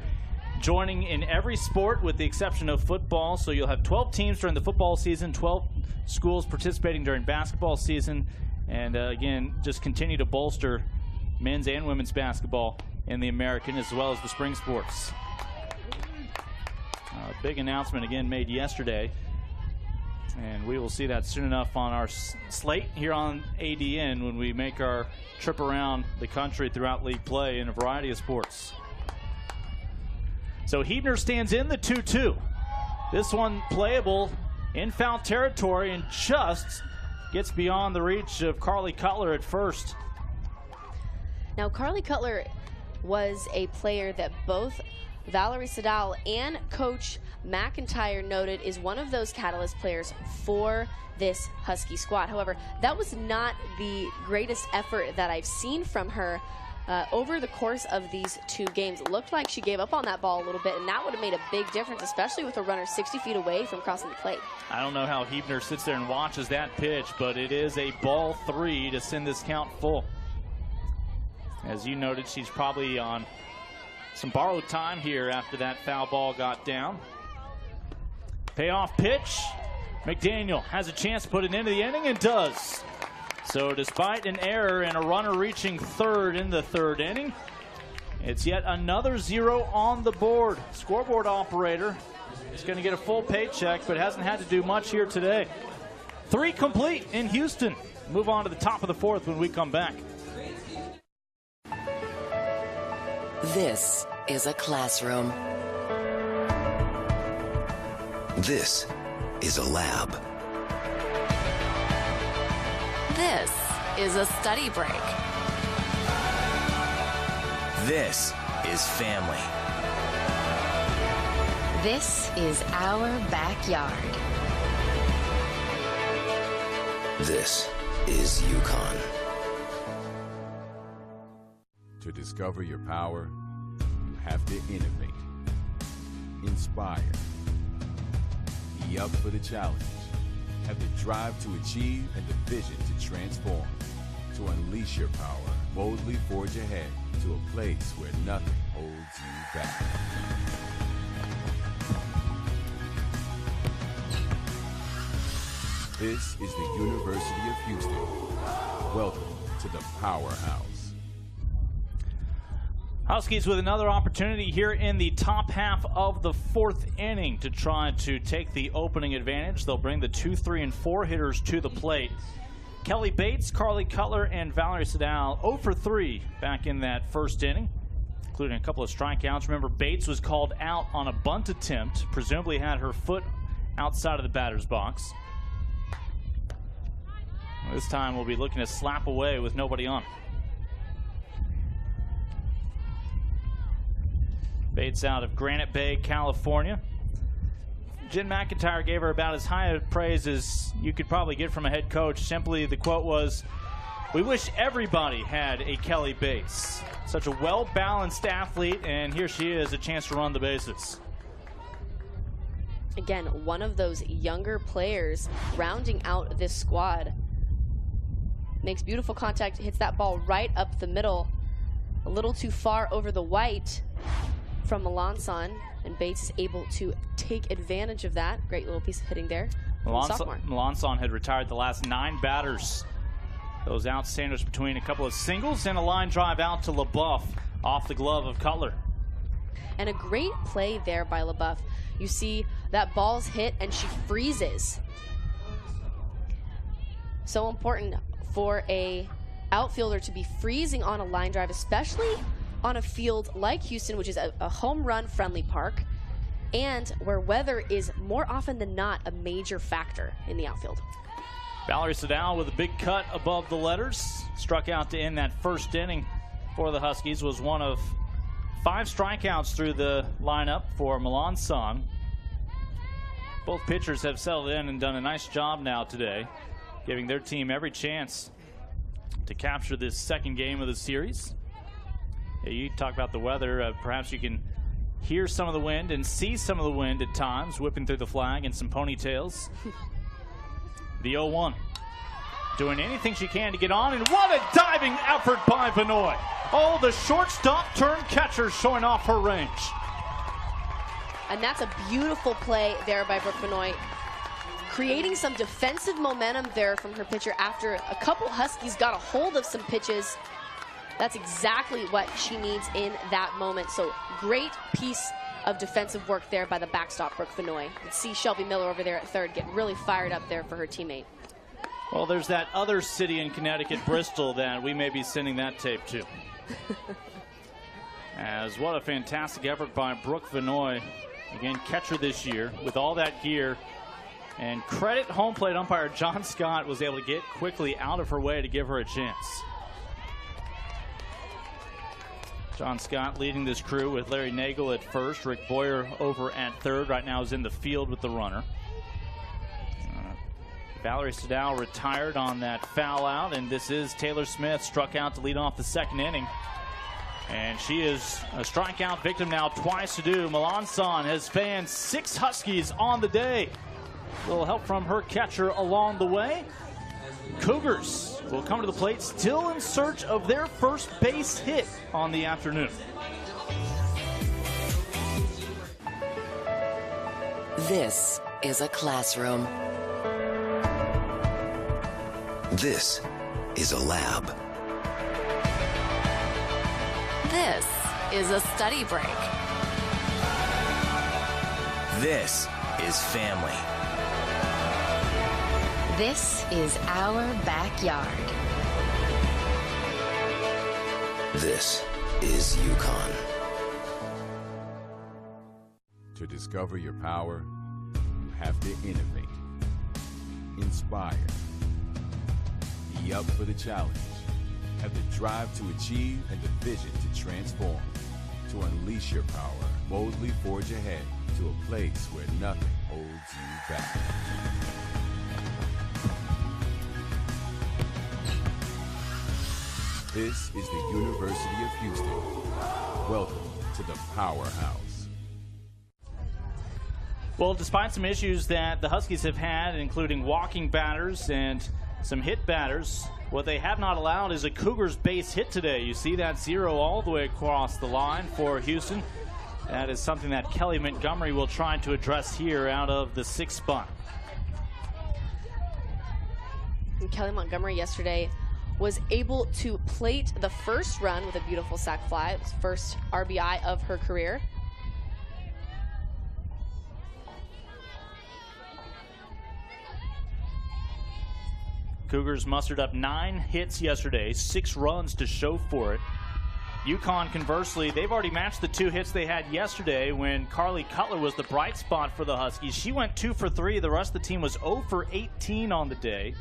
joining in every sport with the exception of football. So you'll have 12 teams during the football season, 12 schools participating during basketball season, and again, just continue to bolster men's and women's basketball in the American as well as the spring sports. Big announcement again made yesterday, and we will see that soon enough on our slate here on ADN when we make our trip around the country throughout league play in a variety of sports. So Huebner stands in the 2-2. This one playable in foul territory and just gets beyond the reach of Carly Cutler at first. Now, Carly Cutler was a player that both Valerie Sadal and Coach McIntyre noted is one of those catalyst players for this Husky squad. However, that was not the greatest effort that I've seen from her over the course of these 2 games. It looked like she gave up on that ball a little bit, and that would have made a big difference, especially with a runner 60 feet away from crossing the plate. I don't know how Huebner sits there and watches that pitch, but it is a ball 3 to send this count full. As you noted, she's probably on some borrowed time here after that foul ball got down. Payoff pitch. McDaniel has a chance to put it into the inning and does. So despite an error and a runner reaching third in the 3rd inning, it's yet another 0 on the board. Scoreboard operator is going to get a full paycheck, but hasn't had to do much here today. 3 complete in Houston. Move on to the top of the 4th when we come back. This is a classroom. This is a lab. This is a study break. This is family. This is our backyard. This is UConn. To discover your power, you have to innovate, inspire, be up for the challenge, have the drive to achieve and the vision to transform. To unleash your power, boldly forge ahead to a place where nothing holds you back. This is the University of Houston. Welcome to the Powerhouse. Huskies with another opportunity here in the top half of the fourth inning to try to take the opening advantage. They'll bring the 2, 3, and 4 hitters to the plate. Kelly Bates, Carly Cutler, and Valerie Sedal 0 for 3 back in that first inning, including a couple of strikeouts. Remember, Bates was called out on a bunt attempt, presumably had her foot outside of the batter's box. This time we'll be looking to slap away with nobody on. Bates out of Granite Bay, California. Jen McIntyre gave her about as high a praise as you could probably get from a head coach. Simply, the quote was, "We wish everybody had a Kelly Bates." Such a well-balanced athlete, and here she is, a chance to run the bases. Again, one of those younger players rounding out this squad. Makes beautiful contact, hits that ball right up the middle. A little too far over the white from Melanson, and Bates is able to take advantage of that. Great little piece of hitting there. Melanson had retired the last 9 batters. Those outs sandwiched between a couple of singles and a line drive out to LaBeouf off the glove of Cutler. And a great play there by LaBeouf. You see that ball's hit and she freezes. So important for a outfielder to be freezing on a line drive, especially on a field like Houston, which is a home run friendly park, and where weather is more often than not a major factor in the outfield. Valerie Sedal with a big cut above the letters. Struck out to end that first inning for the Huskies. Was one of 5 strikeouts through the lineup for Melanson. Both pitchers have settled in and done a nice job now today, giving their team every chance to capture this second game of the series. Yeah, you talk about the weather. Perhaps you can hear some of the wind and see some of the wind at times, whipping through the flag and some ponytails. The 0-1. Doing anything she can to get on, and what a diving effort by Vanoy. Oh, the shortstop turned catcher showing off her range. And that's a beautiful play there by Brooke Vanoy, creating some defensive momentum there from her pitcher after a couple Huskies got a hold of some pitches. That's exactly what she needs in that moment. So great piece of defensive work there by the backstop, Brooke Vanoy. You can see Shelby Miller over there at third getting really fired up there for her teammate. Well, there's that other city in Connecticut, Bristol, that we may be sending that tape to. As what a fantastic effort by Brooke Vanoy. Again, catcher this year with all that gear. And credit home plate umpire John Scott was able to get quickly out of her way to give her a chance. John Scott leading this crew with Larry Nagel at first. Rick Boyer over at third. Right now is in the field with the runner. Valerie Sedal retired on that foul out, and this is Taylor Smith, struck out to lead off the second inning. And she is a strikeout victim now twice to do. Melanson has fanned 6 Huskies on the day. A little help from her catcher along the way. Cougars will come to the plate still in search of their first base hit on the afternoon. This is a classroom. This is a lab. This is a study break. This is family. This is our backyard. This is UConn. To discover your power, you have to innovate, inspire, be up for the challenge, have the drive to achieve and the vision to transform. To unleash your power, boldly forge ahead to a place where nothing holds you back. This is the University of Houston. Welcome to the Powerhouse. Well, despite some issues that the Huskies have had, including walking batters and some hit batters, what they have not allowed is a Cougars base hit today. You see that 0 all the way across the line for Houston. That is something that Kelly Montgomery will try to address here out of the 6th spot. And Kelly Montgomery yesterday was able to plate the first run with a beautiful sac fly. It was first RBI of her career. Cougars mustered up 9 hits yesterday, 6 runs to show for it. UConn, conversely, they've already matched the 2 hits they had yesterday when Carly Cutler was the bright spot for the Huskies. She went 2 for 3. The rest of the team was 0 for 18 on the day.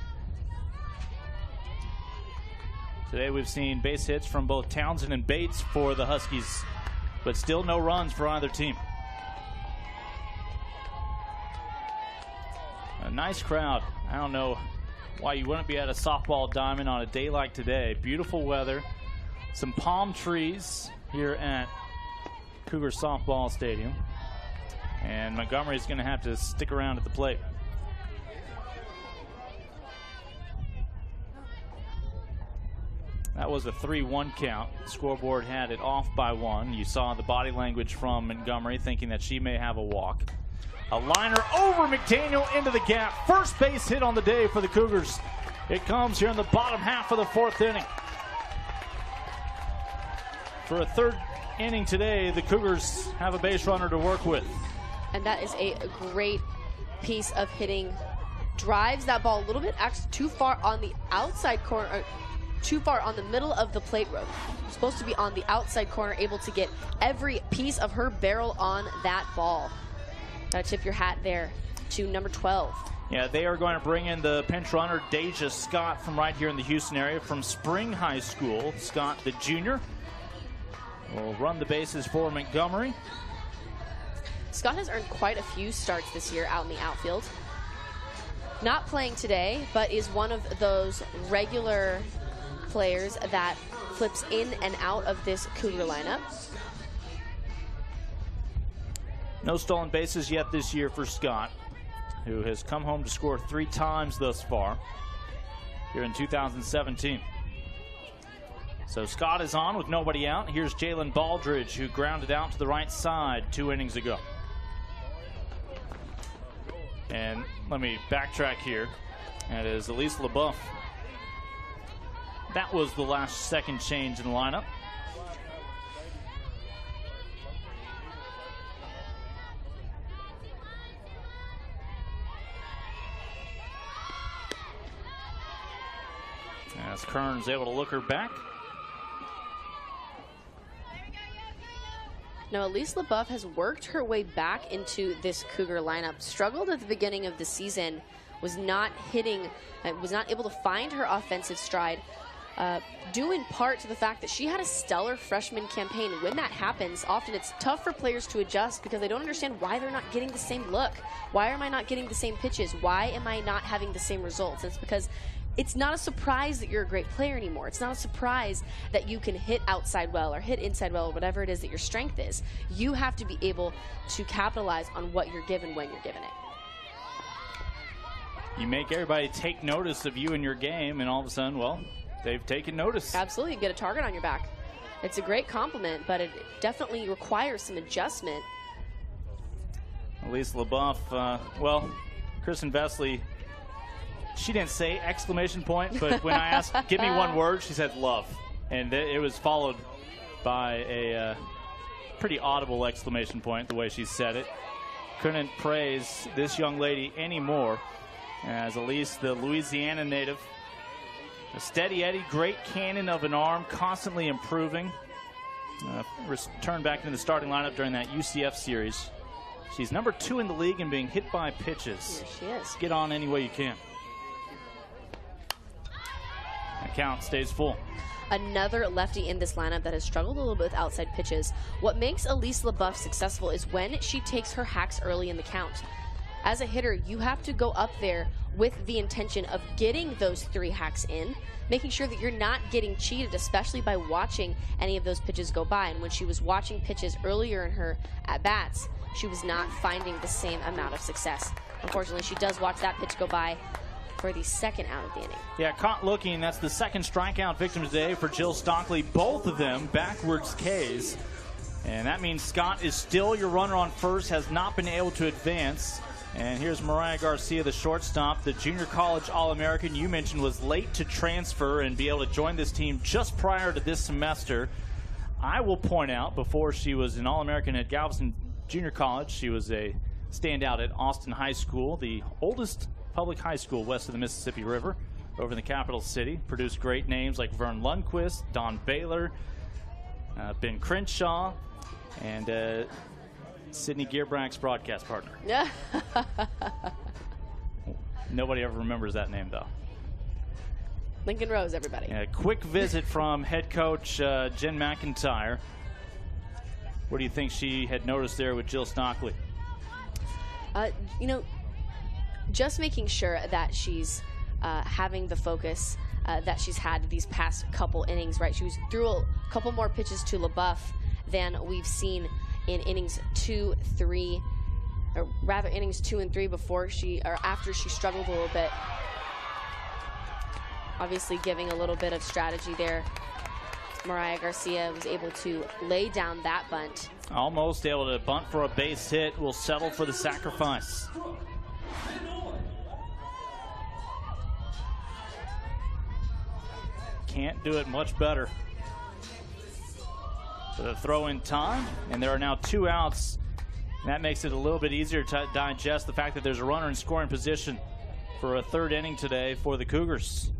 Today we've seen base hits from both Townsend and Bates for the Huskies, but still no runs for either team. A nice crowd. I don't know why you wouldn't be at a softball diamond on a day like today. Beautiful weather, some palm trees here at Cougar Softball Stadium, and Montgomery's going to have to stick around at the plate. That was a 3-1 count. The scoreboard had it off by 1. You saw the body language from Montgomery, thinking that she may have a walk. A liner over McDaniel into the gap. First base hit on the day for the Cougars. It comes here in the bottom half of the 4th inning. For a 3rd inning today, the Cougars have a base runner to work with. And that is a great piece of hitting. Drives that ball a little bit actually too far on the outside corner, too far on the middle of the plate road. Supposed to be on the outside corner, able to get every piece of her barrel on that ball. Gotta tip your hat there to number 12. Yeah, they are going to bring in the pinch runner, Deja Scott, from right here in the Houston area, from Spring High School. Scott, the junior, will run the bases for Montgomery. Scott has earned quite a few starts this year out in the outfield. Not playing today, but is one of those regular players that flips in and out of this Cougar lineup. No stolen bases yet this year for Scott, who has come home to score 3 times thus far here in 2017. So Scott is on with nobody out. Here's Jalen Baldridge, who grounded out to the right side 2 innings ago. And let me backtrack here. That is Elise LaBeouf. That was the last second change in the lineup. As Kern's able to look her back. Now, Elise LaBeouf has worked her way back into this Cougar lineup. Struggled at the beginning of the season, was not hitting, was not able to find her offensive stride, due in part to the fact that she had a stellar freshman campaign. When that happens, often it's tough for players to adjust because they don't understand why they're not getting the same look. Why am I not getting the same pitches? Why am I not having the same results? It's because it's not a surprise that you're a great player anymore. It's not a surprise that you can hit outside well or hit inside well or whatever it is that your strength is. You have to be able to capitalize on what you're given when you're given it. You make everybody take notice of you in your game, and all of a sudden, well, they've taken notice. Absolutely, you get a target on your back. It's a great compliment, but it definitely requires some adjustment. Elise LaBeouf, well, Kristen Vesley, she didn't say exclamation point, but when I asked, give me one word, she said love. And it was followed by a pretty audible exclamation point, the way she said it. Couldn't praise this young lady anymore, as Elise, the Louisiana native, a steady Eddie, great cannon of an arm, constantly improving. Returned back into the starting lineup during that UCF series. She's number 2 in the league in being hit by pitches. Yes, she is. Get on any way you can. That count stays full. Another lefty in this lineup that has struggled a little bit with outside pitches. What makes Elise LaBeouf successful is when she takes her hacks early in the count. As a hitter, you have to go up there with the intention of getting those 3 hacks in, making sure that you're not getting cheated, especially by watching any of those pitches go by. And when she was watching pitches earlier in her at-bats, she was not finding the same amount of success. Unfortunately, she does watch that pitch go by for the second out of the inning. Yeah, caught looking. That's the second strikeout victim today for Jill Stockley. Both of them backwards Ks. And that means Scott is still your runner on first, has not been able to advance. And here's Mariah Garcia, the shortstop, the junior college All-American you mentioned was late to transfer and be able to join this team just prior to this semester. I will point out, before she was an All-American at Galveston Junior College, she was a standout at Austin High School, the oldest public high school west of the Mississippi River, over in the capital city. Produced great names like Vern Lundquist, Don Baylor, Ben Crenshaw, and Sidney Gearbrack's broadcast partner. Yeah. Nobody ever remembers that name, though. Lincoln Rose, everybody. A quick visit from head coach Jen McIntyre. What do you think she had noticed there with Jill Stockley? You know, just making sure that she's having the focus that she's had these past couple innings, right? She was threw a couple more pitches to LaBeouf than we've seen in innings 2, 3, or rather innings 2 and 3 before she, or after she struggled a little bit. Obviously giving a little bit of strategy there. Mariah Garcia was able to lay down that bunt. Almost able to bunt for a base hit. Will settle for the sacrifice. Can't do it much better. For the throw in time, and there are now 2 outs. And that makes it a little bit easier to digest the fact that there's a runner in scoring position for a 3rd inning today for the Cougars.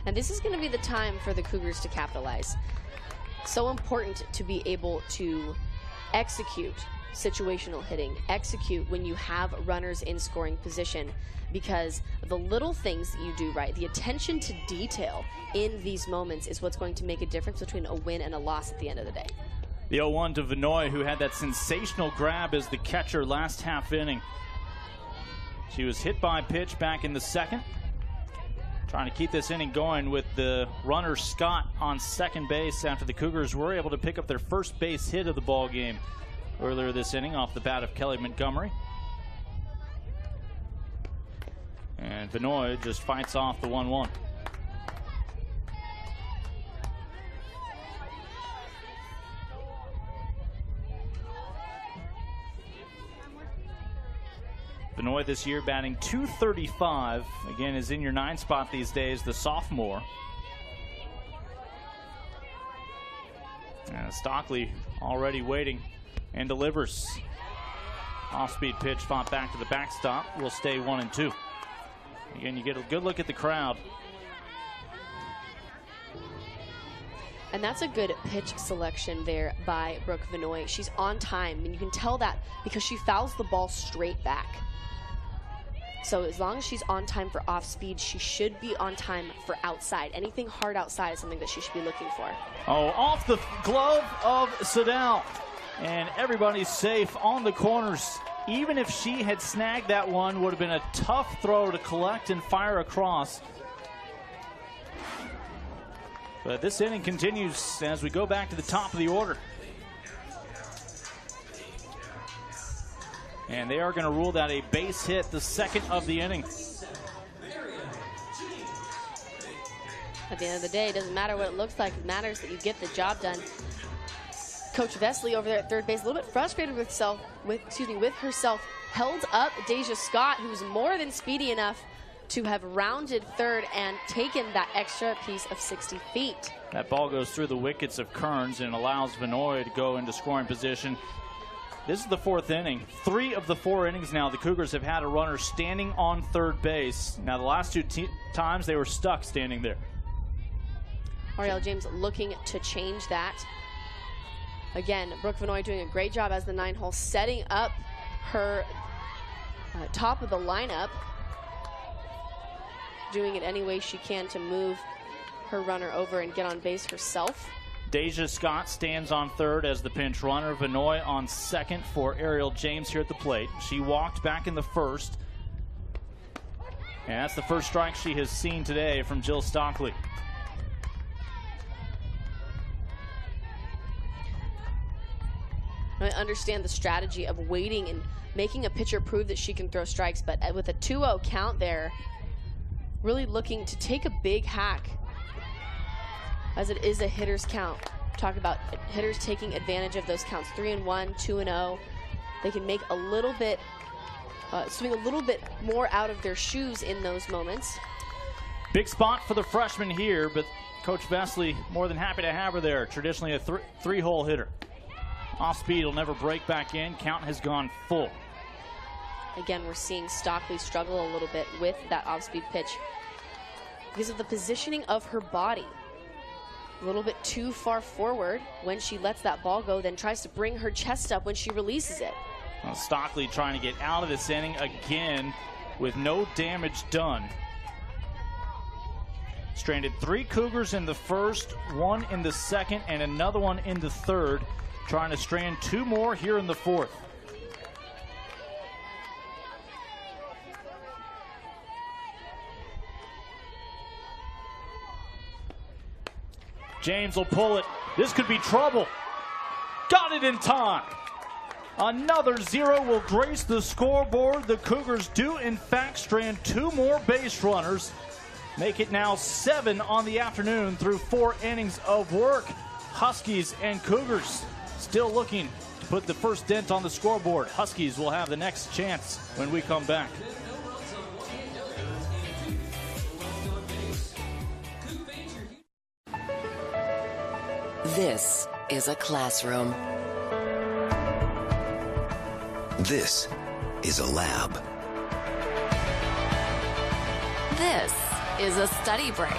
And this is going to be the time for the Cougars to capitalize. So important to be able to execute situational hitting, execute when you have runners in scoring position, because the little things that you do right, the attention to detail in these moments is what's going to make a difference between a win and a loss at the end of the day. The 0-1 to Vinoy, who had that sensational grab as the catcher last half inning. She was hit by a pitch back in the 2nd. Trying to keep this inning going with the runner Scott on second base after the Cougars were able to pick up their first base hit of the ball game earlier this inning off the bat of Kelly Montgomery. And Vinoy just fights off the 1-1. Vinoy this year batting .235. Again, is in your 9 spot these days, the sophomore. And Stockley already waiting and delivers. Off-speed pitch fought back to the backstop. Will stay 1-2. Again, you get a good look at the crowd. And that's a good pitch selection there by Brooke Vinoy. She's on time, and you can tell that because she fouls the ball straight back. So as long as she's on time for off speed, she should be on time for outside. Anything hard outside is something that she should be looking for. Oh, off the glove of Sadal. And everybody's safe on the corners. Even if she had snagged that one, would have been a tough throw to collect and fire across. But this inning continues as we go back to the top of the order. And they are going to rule that a base hit, the 2nd of the inning. At the end of the day, it doesn't matter what it looks like. It matters that you get the job done. Coach Vesley over there at third base, a little bit frustrated with herself, held up Deja Scott, who's more than speedy enough to have rounded third and taken that extra piece of 60 feet. That ball goes through the wickets of Kearns and allows Vinoy to go into scoring position. This is the 4th inning. 3 of the 4 innings now, the Cougars have had a runner standing on third base. Now, the last 2 times they were stuck standing there. Arielle James looking to change that. Again, Brooke Vinoy doing a great job as the 9-hole, setting up her top of the lineup, doing it any way she can to move her runner over and get on base herself. Deja Scott stands on third as the pinch runner. Vinoy on second for Arielle James here at the plate. She walked back in the 1st. And that's the first strike she has seen today from Jill Stockley. I understand the strategy of waiting and making a pitcher prove that she can throw strikes, but with a 2-0 count there, really looking to take a big hack, as it is a hitter's count. Talk about hitters taking advantage of those counts, 3-1, 2-0. They can make a little bit, swing a little bit more out of their shoes in those moments. Big spot for the freshman here, but Coach Vesely more than happy to have her there. Traditionally a three-hole hitter. Off speed will never break back in. Count has gone full. Again, we're seeing Stockley struggle a little bit with that off-speed pitch because of the positioning of her body. A little bit too far forward when she lets that ball go, then tries to bring her chest up when she releases it. Well, Stockley trying to get out of this inning again with no damage done. Stranded 3 Cougars in the first, 1 in the second, and another one in the third. Trying to strand 2 more here in the fourth. James will pull it. This could be trouble. Got it in time. Another 0 will grace the scoreboard. The Cougars do, in fact, strand 2 more base runners. Make it now 7 on the afternoon through 4 innings of work. Huskies and Cougars still looking to put the first dent on the scoreboard. Huskies will have the next chance when we come back. This is a classroom. This is a lab. This is a study break.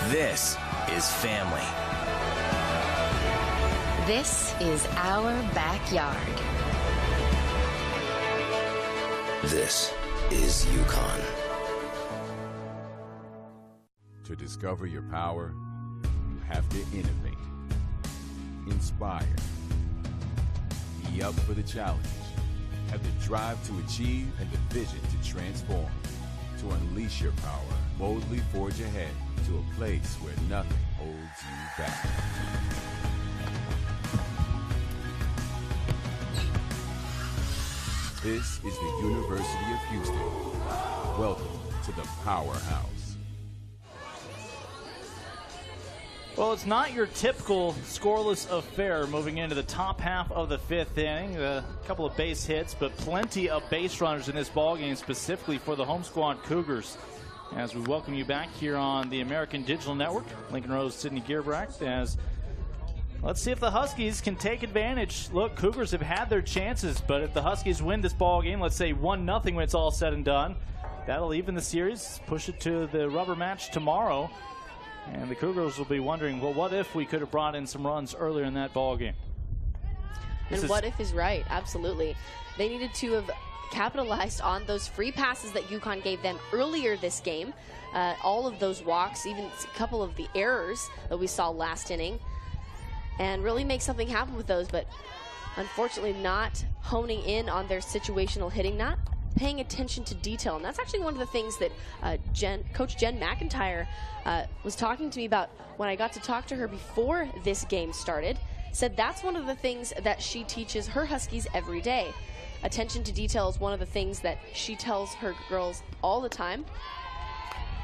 This is family. This is our backyard. This is UConn. To discover your power, you have to innovate, inspire, be up for the challenge, have the drive to achieve and the vision to transform. To unleash your power, boldly forge ahead to a place where nothing holds you back. This is the University of Houston. Welcome to the Powerhouse. Well, it's not your typical scoreless affair moving into the top half of the 5th inning. A couple of base hits, but plenty of base runners in this ballgame, specifically for the home squad Cougars. As we welcome you back here on the American Digital Network, Lincoln Rose, Sydney Gearbrecht, as let's see if the Huskies can take advantage. Look, Cougars have had their chances, but if the Huskies win this ballgame, let's say 1-0 when it's all said and done, that'll even the series, push it to the rubber match tomorrow. And the Cougars will be wondering, well, what if we could have brought in some runs earlier in that ball game? And what if is right, absolutely. They needed to have capitalized on those free passes that UConn gave them earlier this game. All of those walks, even a couple of the errors that we saw last inning, and really make something happen with those, but unfortunately not honing in on their situational hitting, not paying attention to detail. And that's actually one of the things that Coach Jen McIntyre was talking to me about when I got to talk to her before this game started. Said that's one of the things that she teaches her Huskies every day. Attention to detail is one of the things that she tells her girls all the time.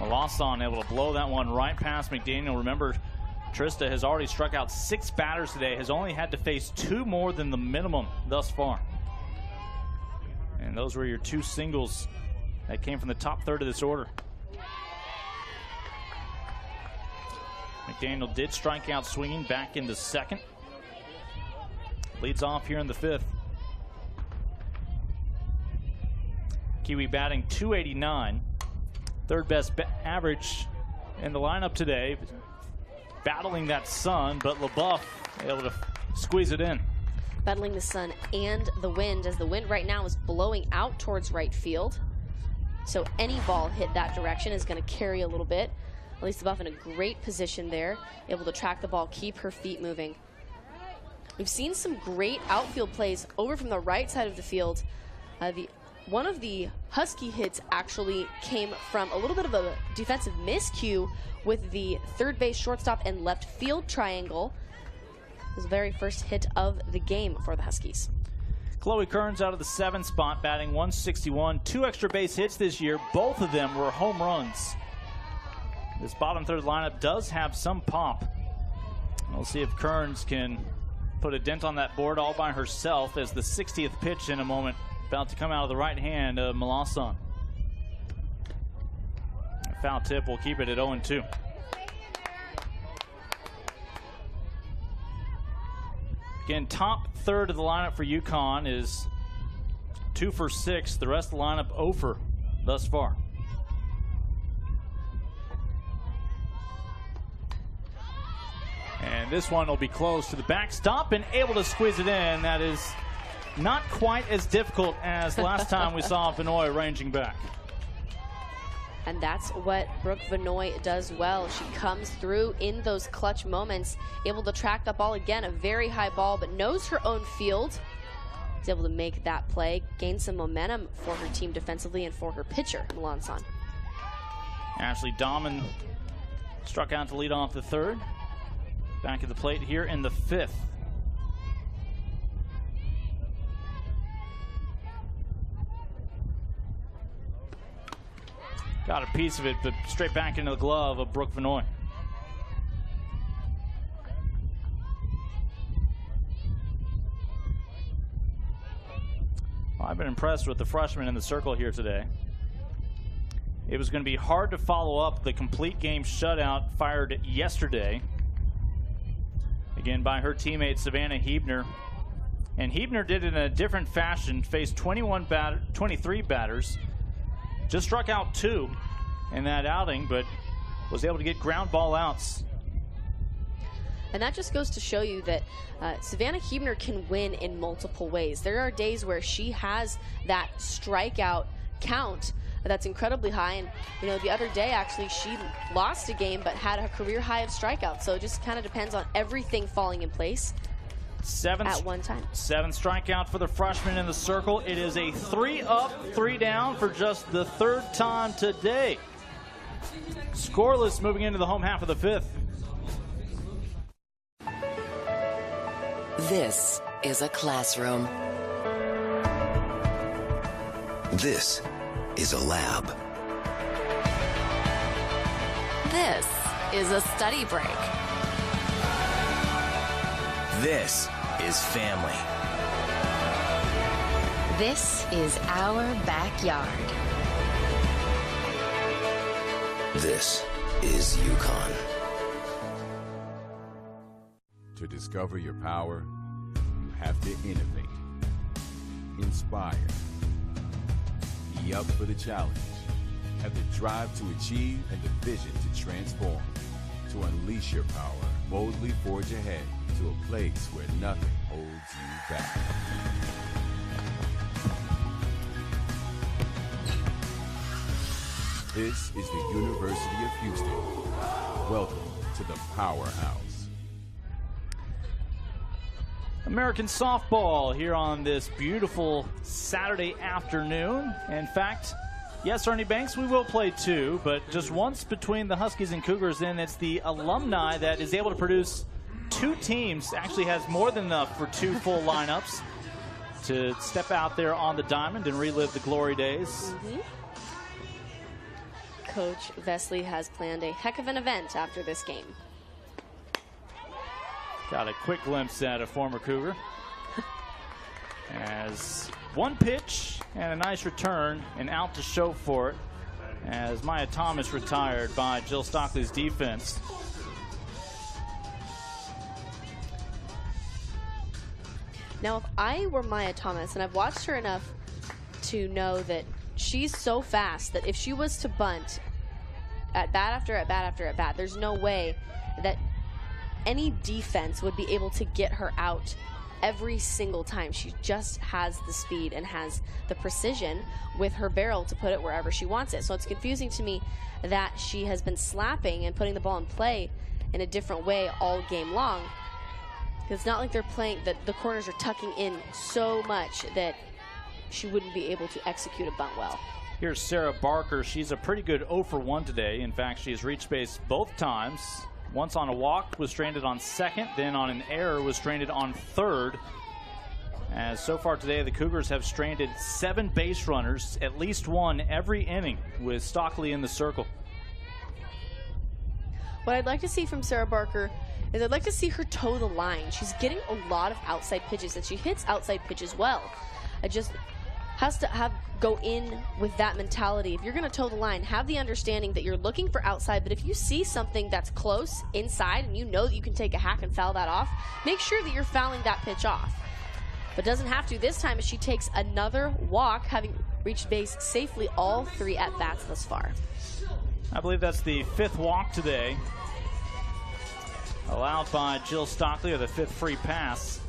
Lawson able to blow that one right past McDaniel. Remember, Trista has already struck out 6 batters today, has only had to face 2 more than the minimum thus far. And those were your 2 singles that came from the top third of this order. McDaniel did strike out swinging back in the 2nd. Leads off here in the 5th. Kiwi batting .289. Third best average in the lineup today. Battling that sun, but LaBeouf able to squeeze it in. Battling the sun and the wind, as the wind right now is blowing out towards right field. So any ball hit that direction is going to carry a little bit. Elise LaBeouf in a great position there, able to track the ball, keep her feet moving. We've seen some great outfield plays over from the right side of the field. The one of the Husky hits actually came from a little bit of a defensive miscue with the third base, shortstop, and left field triangle. It was the very first hit of the game for the Huskies. Chloe Kearns out of the 7th spot, batting 161. 2 extra base hits this year. Both of them were home runs. This bottom third lineup does have some pop. We'll see if Kearns can put a dent on that board all by herself as the 60th pitch in a moment about to come out of the right hand of Melanson. A foul tip will keep it at 0-2. Again, top third of the lineup for UConn is 2 for 6. The rest of the lineup 0 for thus far. And this one will be close to the backstop and able to squeeze it in. That is not quite as difficult as last time we saw Vanoy ranging back. And that's what Brooke Vanoy does well. She comes through in those clutch moments, able to track that ball again, a very high ball, but knows her own field. Is able to make that play, gain some momentum for her team defensively and for her pitcher, Melanson. Ashley Dahman struck out to lead off the 3rd. Back at the plate here in the 5th. Got a piece of it, but straight back into the glove of Brooke Vanoy. Well, I've been impressed with the freshman in the circle here today. It was going to be hard to follow up the complete game shutout fired yesterday. Again, by her teammate Savannah Hebner. And Hebner did it in a different fashion, faced 23 batters. Just struck out 2 in that outing, but was able to get ground ball outs. And that just goes to show you that Savannah Hebner can win in multiple ways. There are days where she has that strikeout count that's incredibly high. And, you know, the other day, actually, she lost a game but had a career high of strikeouts. So it just kind of depends on everything falling in place at one time. 7th strikeout for the freshman in the circle. It is a 3 up, 3 down for just the 3rd time today. Scoreless moving into the home half of the 5th. This is a classroom. This is a lab. This is a study break. This is family. This is our backyard. This is UConn. To discover your power, you have to innovate, inspire, be up for the challenge, have the drive to achieve and the vision to transform. To unleash your power, boldly forge ahead to a place where nothing holds you back. This is the University of Houston. Welcome to the Powerhouse. American softball here on this beautiful Saturday afternoon. In fact, yes, Ernie Banks, we will play 2, but just once between the Huskies and Cougars. Then it's the alumni that is able to produce 2 teams, actually has more than enough for 2 full lineups to step out there on the diamond and relive the glory days. Coach Vesley has planned a heck of an event after this game. Got a quick glimpse at a former Cougar. As one pitch and a nice return and out to show for it as Maya Thomas retired by Jill Stockley's defense. Now, if I were Maya Thomas, and I've watched her enough to know that she's so fast that if she was to bunt at bat after at bat after at bat, there's no way that any defense would be able to get her out every single time. She just has the speed and has the precision with her barrel to put it wherever she wants it. So it's confusing to me that she has been slapping and putting the ball in play in a different way all game long. It's not like they're playing, that the corners are tucking in so much that she wouldn't be able to execute a bunt well. Here's Sarah Barker. She's a pretty good 0 for 1 today. In fact, she has reached base both times. Once on a walk, was stranded on second, then on an error, was stranded on third. As so far today, the Cougars have stranded 7 base runners, at least one every inning, with Stockley in the circle. What I'd like to see from Sarah Barker is I'd like to see her toe the line. She's getting a lot of outside pitches, and she hits outside pitches well. I just has to go in with that mentality. If you're going to toe the line, have the understanding that you're looking for outside, but if you see something that's close inside and you know that you can take a hack and foul that off, make sure that you're fouling that pitch off. But doesn't have to this time as she takes another walk, having reached base safely all 3 at-bats thus far. I believe that's the 5th walk today, allowed by Jill Stockley, or the 5th free pass.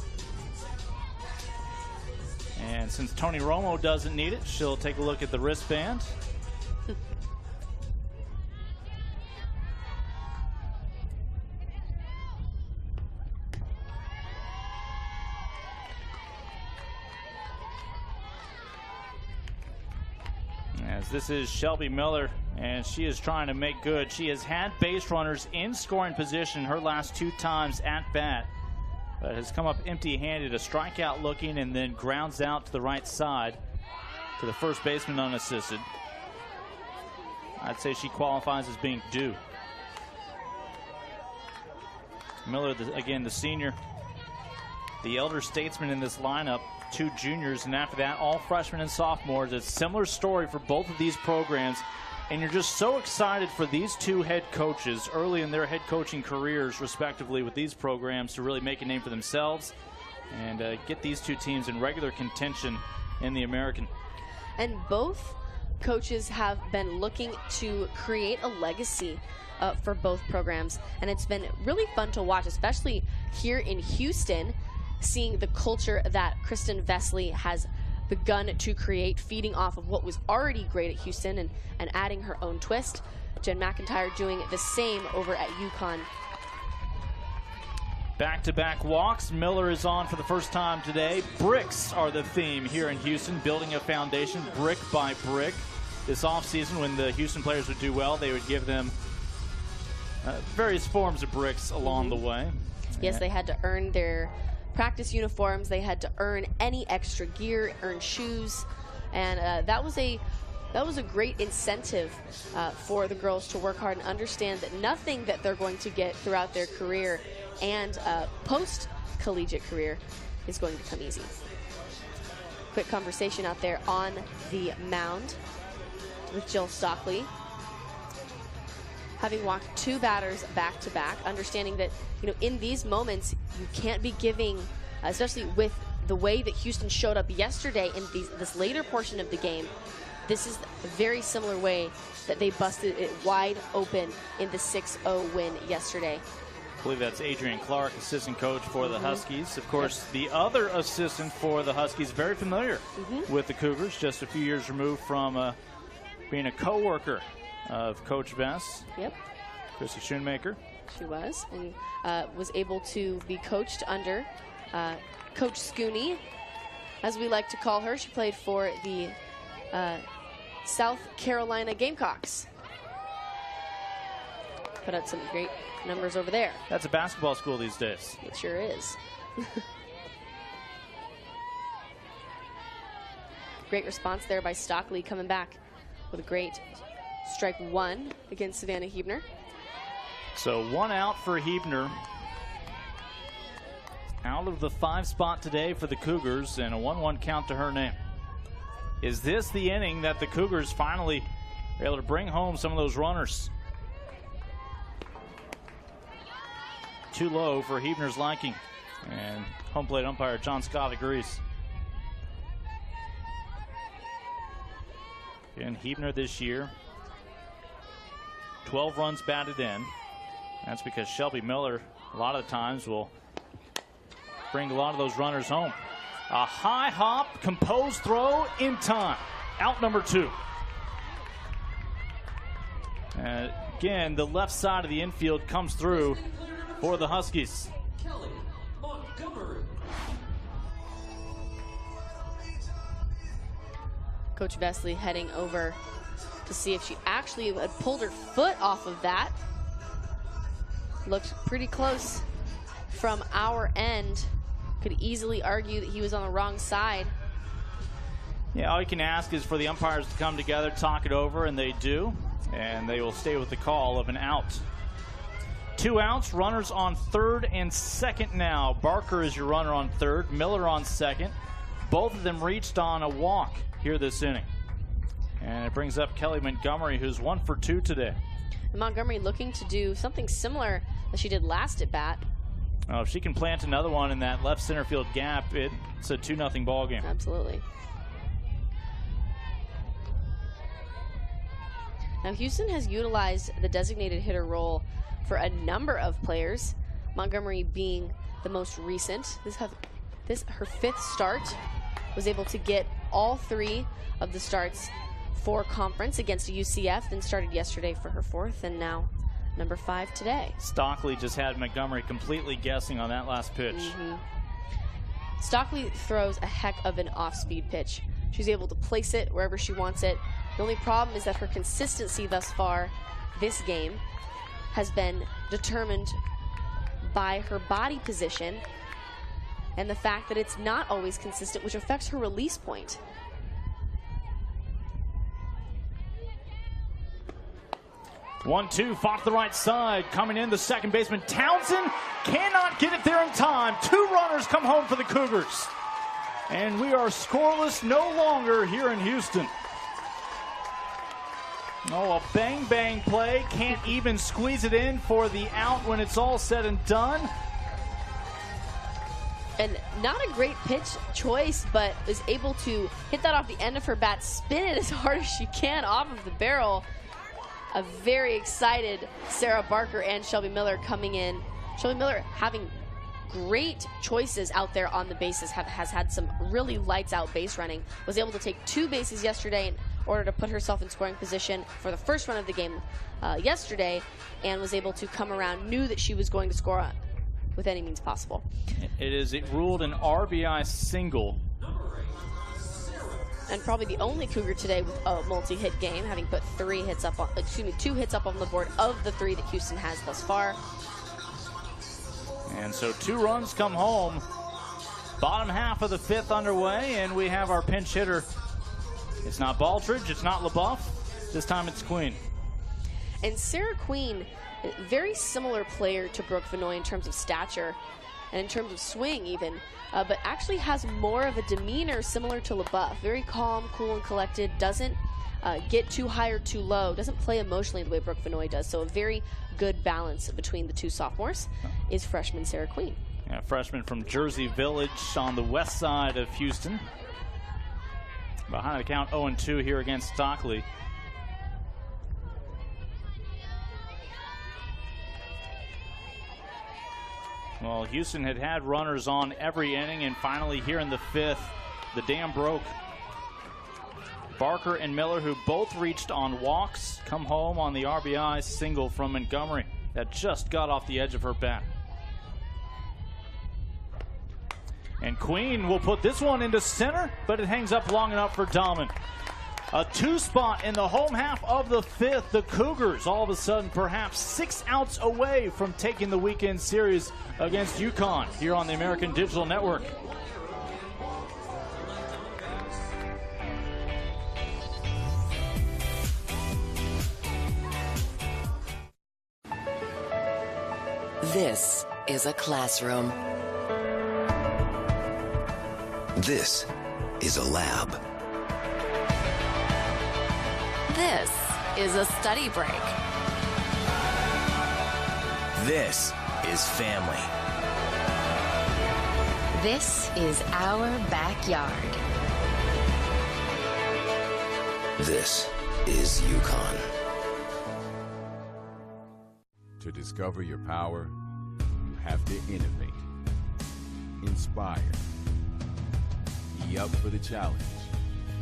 And since Tony Romo doesn't need it, she'll take a look at the wristband. As this is Shelby Miller, and she is trying to make good. She has had base runners in scoring position her last 2 times at bat, but has come up empty-handed, a strikeout looking, and then grounds out to the right side to the first baseman unassisted. I'd say she qualifies as being due. Miller, again, the senior, the elder statesman in this lineup. 2 juniors, and after that, all freshmen and sophomores. It's a similar story for both of these programs, and you're just so excited for these 2 head coaches early in their head coaching careers, respectively, with these programs to really make a name for themselves and get these 2 teams in regular contention in the American. And both coaches have been looking to create a legacy for both programs, and it's been really fun to watch, especially here in Houston, seeing the culture that Kristen Vesley has begun to create, feeding off of what was already great at Houston and adding her own twist. Jen McIntyre doing the same over at UConn. Back-to-back walks. Miller is on for the first time today. Bricks are the theme here in Houston, building a foundation brick by brick. This offseason, when the Houston players would do well, they would give them various forms of bricks along the way. Yes, they had to earn their practice uniforms, they had to earn any extra gear, earn shoes, and that was a great incentive for the girls to work hard and understand that nothing that they're going to get throughout their career and post-collegiate career is going to come easy. Quick conversation out there on the mound with Jill Stockley. Having walked 2 batters back-to-back, understanding that, in these moments, you can't be giving, especially with the way that Houston showed up yesterday in this later portion of the game, this is a very similar way that they busted it wide open in the 6-0 win yesterday. I believe that's Adrian Clark, assistant coach for the Huskies. Of course, the other assistant for the Huskies, very familiar with the Cougars, just a few years removed from being a co-worker of Coach Vess. Yep. Chrissy Schoonmaker. She was, and was able to be coached under Coach Scooney, as we like to call her. She played for the South Carolina Gamecocks. Put out some great numbers over there. That's a basketball school these days. It sure is. Great response there by Stockley, coming back with a great strike 1 against Savannah Hebner. So 1 out for Hebner. Out of the 5 spot today for the Cougars, and a 1-1 count to her name. Is this the inning that the Cougars finally are able to bring home some of those runners? Too low for Hebner's liking, and home plate umpire John Scott agrees. And Hebner this year, 12 runs batted in. That's because Shelby Miller, a lot of the times, will bring a lot of those runners home. A high hop, composed throw in time. Out number 2. And again, the left side of the infield comes through for the Huskies. Kelly Montgomery. Coach Vesley heading over to see if she actually had pulled her foot off of that. Looked pretty close from our end. Could easily argue that he was on the wrong side. Yeah, all you can ask is for the umpires to come together, talk it over, and they do. And they will stay with the call of an out. 2 outs, runners on third and second now. Barker is your runner on third, Miller on second. Both of them reached on a walk here this inning. And it brings up Kelly Montgomery, who's 1 for 2 today. And Montgomery looking to do something similar that she did last at bat. Oh, if she can plant another one in that left center field gap, it's a 2-0 ball game. Absolutely. Now, Houston has utilized the designated hitter role for a number of players, Montgomery being the most recent. Her 5th start, was able to get all 3 of the starts for conference against UCF, then started yesterday for her 4th, and now number 5 today. Stockley just had Montgomery completely guessing on that last pitch. Stockley throws a heck of an off-speed pitch. She's able to place it wherever she wants it. The only problem is that her consistency thus far this game has been determined by her body position and the fact that it's not always consistent, which affects her release point. One-two, fought to the right side. Coming in, the second baseman, Townsend, cannot get it there in time. 2 runners come home for the Cougars. And we are scoreless no longer here in Houston. Oh, a bang-bang play. Can't even squeeze it in for the out when it's all said and done. And not a great pitch choice, but is able to hit that off the end of her bat, spin it as hard as she can off of the barrel. A very excited Sarah Barker and Shelby Miller coming in. Shelby Miller having great choices out there on the bases, has had some really lights out base running. Was able to take 2 bases yesterday in order to put herself in scoring position for the first run of the game yesterday, and was able to come around, knew that she was going to score with any means possible. It ruled an RBI single. And probably the only Cougar today with a multi-hit game, having put 2 hits up on the board of the 3 that Houston has thus far. And so 2 runs come home. Bottom half of the 5th underway, and we have our pinch hitter. It's not Baldridge, it's not LaBeouf. This time it's Queen. And Sarah Queen, very similar player to Brooke Vanoy in terms of stature and in terms of swing even, but actually has more of a demeanor similar to LaBeouf. Very calm, cool, and collected, doesn't get too high or too low, doesn't play emotionally the way Brooke Vanoy does. So a very good balance between the 2 sophomores is freshman Sarah Queen. Yeah, freshman from Jersey Village on the west side of Houston. Behind the count 0-2 here against Stockley. Well, Houston had runners on every inning, and finally here in the 5th, the dam broke. Barker and Miller, who both reached on walks, come home on the RBI single from Montgomery that just got off the edge of her bat. And Queen will put this one into center, but it hangs up long enough for Dahlman. A 2 spot in the home half of the 5th. The Cougars all of a sudden perhaps 6 outs away from taking the weekend series against UConn here on the American Digital Network. This is a classroom. This is a lab. This is a study break. This is family. This is our backyard. This is UConn. To discover your power, you have to innovate, inspire, be up for the challenge,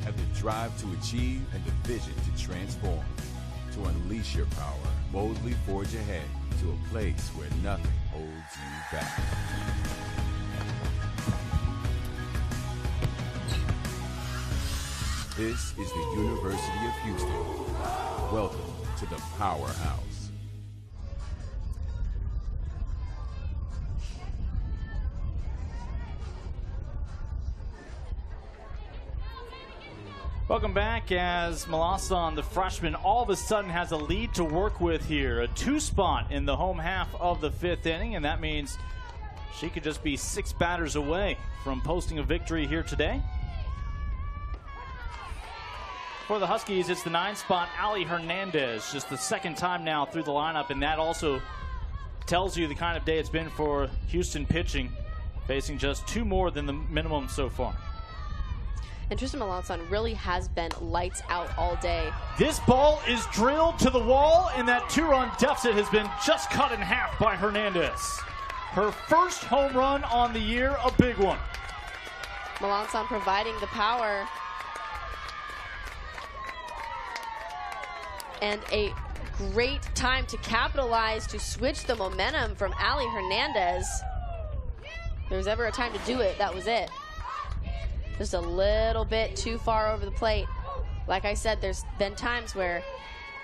have the drive to achieve and the vision to transform. To unleash your power, boldly forge ahead to a place where nothing holds you back. This is the University of Houston. Welcome to the Powerhouse. Welcome back as Melanson, the freshman, all of a sudden has a lead to work with here. A 2-spot in the home half of the 5th inning, and that means she could just be 6 batters away from posting a victory here today. For the Huskies, it's the 9-spot, Ali Hernandez, just the 2nd time now through the lineup, and that also tells you the kind of day it's been for Houston pitching, facing just 2 more than the minimum so far. And Tristan Melanson really has been lights out all day. This ball is drilled to the wall, and that 2-run deficit has been just cut in half by Hernandez. Her first home run on the year, a big one. Melanson providing the power. And a great time to capitalize, to switch the momentum from Ali Hernandez. If there was ever a time to do it, that was it. Just a little bit too far over the plate. Like I said, there's been times where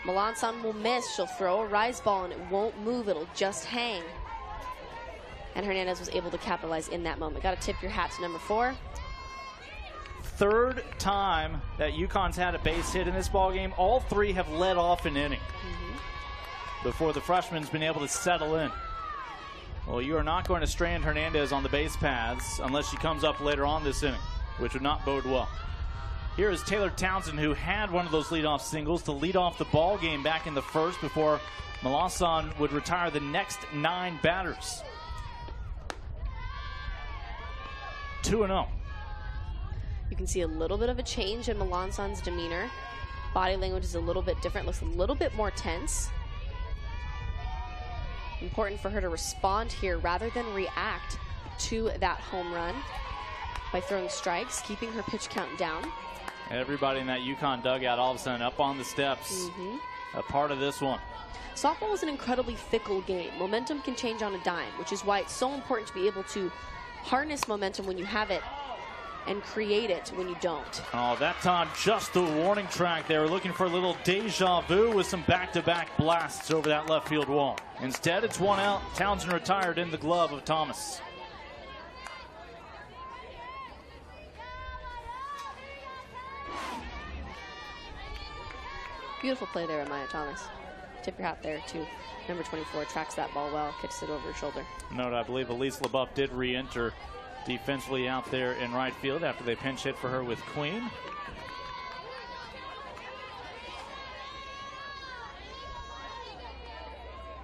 Melanson will miss. She'll throw a rise ball and it won't move. It'll just hang. And Hernandez was able to capitalize in that moment. Got to tip your hat to number 4. 3rd time that UConn's had a base hit in this ballgame. All 3 have led off an inning before the freshman's been able to settle in. Well, you are not going to strand Hernandez on the base paths unless she comes up later on this inning, which would not bode well. Here is Taylor Townsend, who had one of those leadoff singles to lead off the ball game back in the 1st before Melanson would retire the next 9 batters. 2-0. You can see a little bit of a change in Melanson's demeanor. Body language is a little bit different, looks a little bit more tense. Important for her to respond here rather than react to that home run by throwing strikes, keeping her pitch count down. Everybody in that UConn dugout all of a sudden up on the steps, a part of this one. Softball is an incredibly fickle game. Momentum can change on a dime, which is why it's so important to be able to harness momentum when you have it and create it when you don't. Oh, that time just the warning track. They were looking for a little deja vu with some back-to-back blasts over that left field wall. Instead, it's 1 out. Townsend retired in the glove of Thomas. Beautiful play there by Maya Thomas. Tip your hat there to number 24. Tracks that ball well, kicks it over her shoulder. Note, I believe Elise LeBuff did re-enter defensively out there in right field after they pinch hit for her with Queen.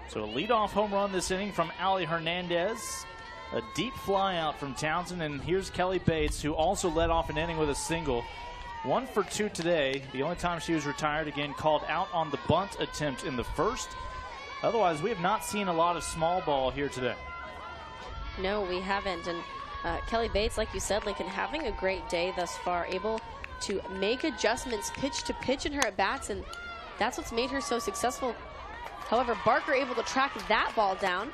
So a leadoff home run this inning from Ali Hernandez. A deep fly out from Townsend, and here's Kelly Bates, who also led off an inning with a single. 1 for 2 today. The only time she was retired, again called out on the bunt attempt in the 1st. Otherwise, we have not seen a lot of small ball here today. No, we haven't. And Kelly Bates, like you said, Lincoln, having a great day thus far, able to make adjustments pitch to pitch in her at-bats, and that's what's made her so successful. However, Barker able to track that ball down.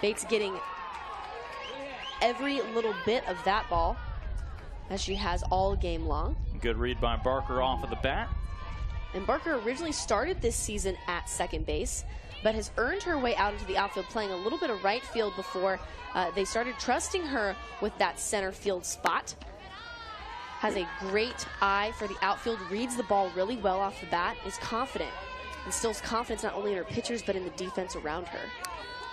Bates getting every little bit of that ball, as she has all game long. Good read by Barker off of the bat. And Barker originally started this season at second base, but has earned her way out into the outfield, playing a little bit of right field before they started trusting her with that center field spot. Has a great eye for the outfield, reads the ball really well off the bat, is confident, instills confidence not only in her pitchers but in the defense around her.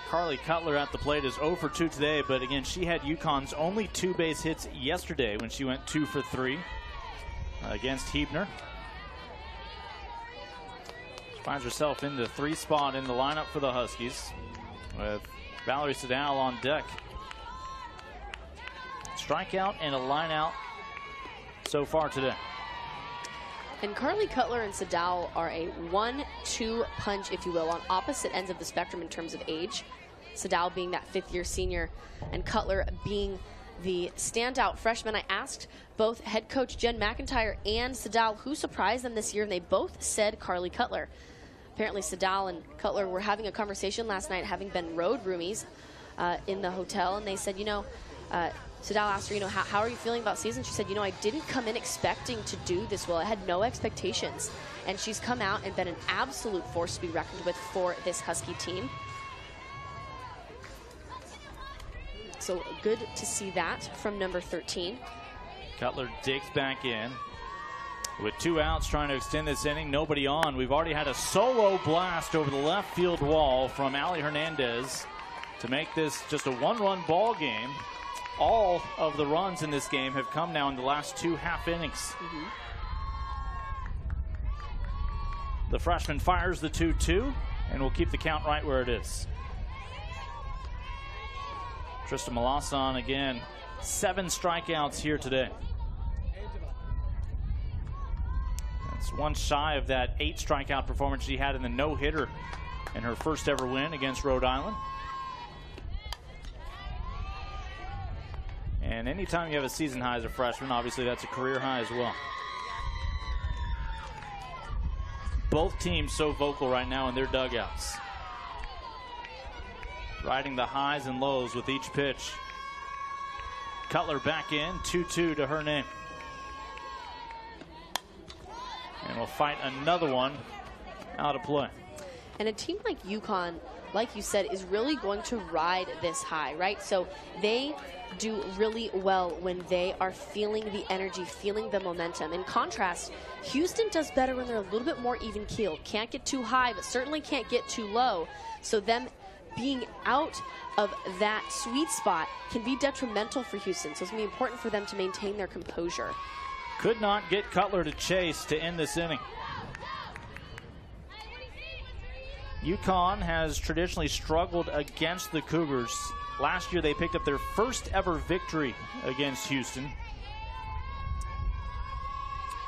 Carly Cutler at the plate is 0 for 2 today, but again, she had UConn's only 2 base hits yesterday when she went 2 for 3 against Huebner. Finds herself in the 3 spot in the lineup for the Huskies with Valerie Sadal on deck. Strikeout and a line out so far today. And Carly Cutler and Sadal are a 1-2 punch, if you will, on opposite ends of the spectrum in terms of age. Sadal being that 5th-year senior and Cutler being the standout freshman. I asked both head coach Jen McIntyre and Sadal who surprised them this year, and they both said Carly Cutler. Apparently Sadal and Cutler were having a conversation last night, having been road roomies in the hotel, and they said, you know, Sadal asked her, how are you feeling about season? She said, I didn't come in expecting to do this well. I had no expectations. And she's come out and been an absolute force to be reckoned with for this Husky team. So good to see that from number 13. Cutler digs back in. With 2 outs, trying to extend this inning, nobody on. We've already had a solo blast over the left field wall from Ali Hernandez to make this just a 1-run ball game. All of the runs in this game have come now in the last 2 half innings. The freshman fires the 2-2 and will keep the count right where it is. Tristan Malasan again, 7 strikeouts here today. That's one shy of that 8 strikeout performance she had in the no-hitter in her first ever win against Rhode Island. And anytime you have a season high as a freshman, obviously that's a career high as well. Both teams so vocal right now in their dugouts, riding the highs and lows with each pitch. Cutler back in, 2-2 to her name. And we'll fight another one out of play. And a team like UConn, like you said, is really going to ride this high, right? So they do really well when they are feeling the energy, feeling the momentum. In contrast, Houston does better when they're a little bit more even keeled. Can't get too high, but certainly can't get too low. So them being out of that sweet spot can be detrimental for Houston. So it's going to be important for them to maintain their composure. Could not get Cutler to chase to end this inning. UConn has traditionally struggled against the Cougars. Last year they picked up their first ever victory against Houston.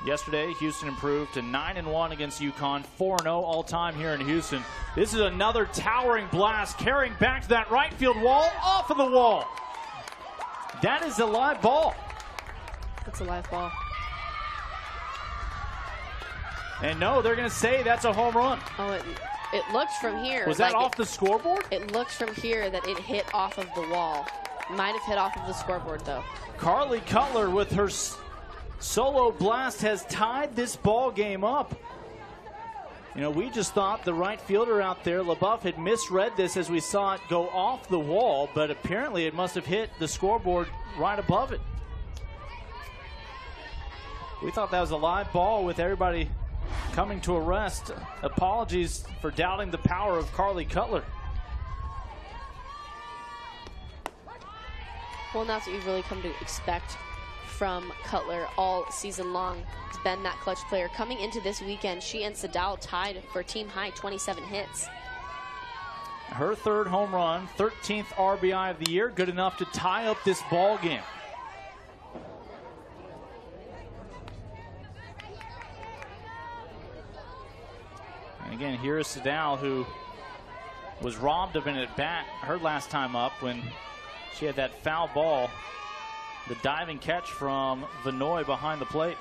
Yesterday, Houston improved to 9-1 against UConn, 4-0 all-time here in Houston. This is another towering blast, carrying back to that right field wall, off of the wall. That is a live ball. That's a live ball. And no, they're going to say that's a home run. Oh, it looked from here. Was that off the scoreboard? It looked from here that it hit off of the wall. Might have hit off of the scoreboard, though. Carly Cutler with her solo blast has tied this ball game up. We just thought the right fielder out there, LaBeouf, had misread this as we saw it go off the wall, but apparently it must have hit the scoreboard right above it. We thought that was a live ball with everybody coming to a rest. Apologies for doubting the power of Carly Cutler. Well, and that's what you've really come to expect from Cutler all season long. It's been that clutch player. Coming into this weekend, she and Sadal tied for team high 27 hits. Her third home run, 13th RBI of the year, good enough to tie up this ball game. And again, here is Sadal, who was robbed of an at-bat her last time up when she had that foul ball, the diving catch from Vinoy behind the plate.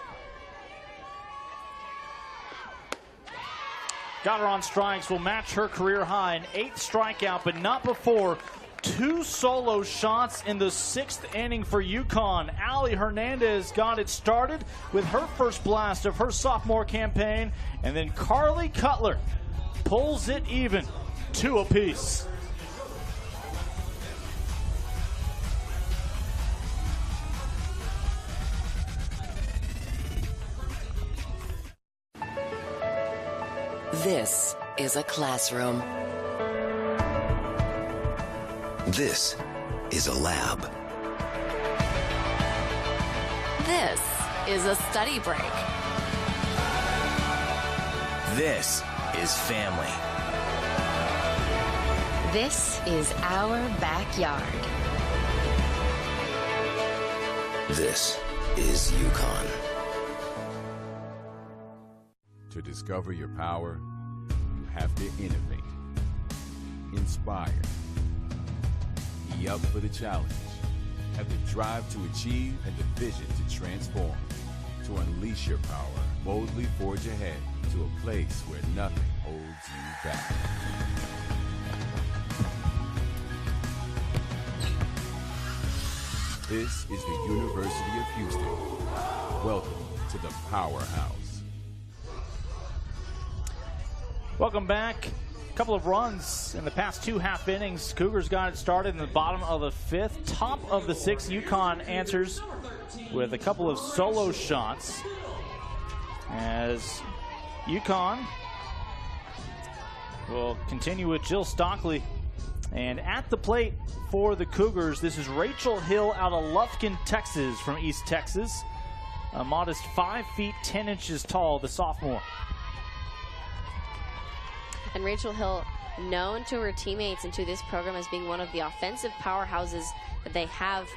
Got her on strikes, will match her career high, an 8th strikeout, but not before 2 solo shots in the 6th inning for UConn. Ali Hernandez got it started with her first blast of her sophomore campaign, and then Carly Cutler pulls it even, 2 apiece. This is a classroom. This is a lab. This is a study break. This is family. This is our backyard. This is UConn. To discover your power, you have to innovate, inspire, be up for the challenge, have the drive to achieve and the vision to transform. To unleash your power, boldly forge ahead to a place where nothing holds you back. This is the University of Houston. Welcome to the Powerhouse. Welcome back. A couple of runs in the past 2 half innings. Cougars got it started in the bottom of the 5th. Top of the 6th, UConn answers with a couple of solo shots as UConn will continue with Jill Stockley. And at the plate for the Cougars, this is Rachel Hill out of Lufkin, Texas, from East Texas. A modest 5 feet 10 inches tall, the sophomore. And Rachel Hill, known to her teammates and to this program as being one of the offensive powerhouses that they have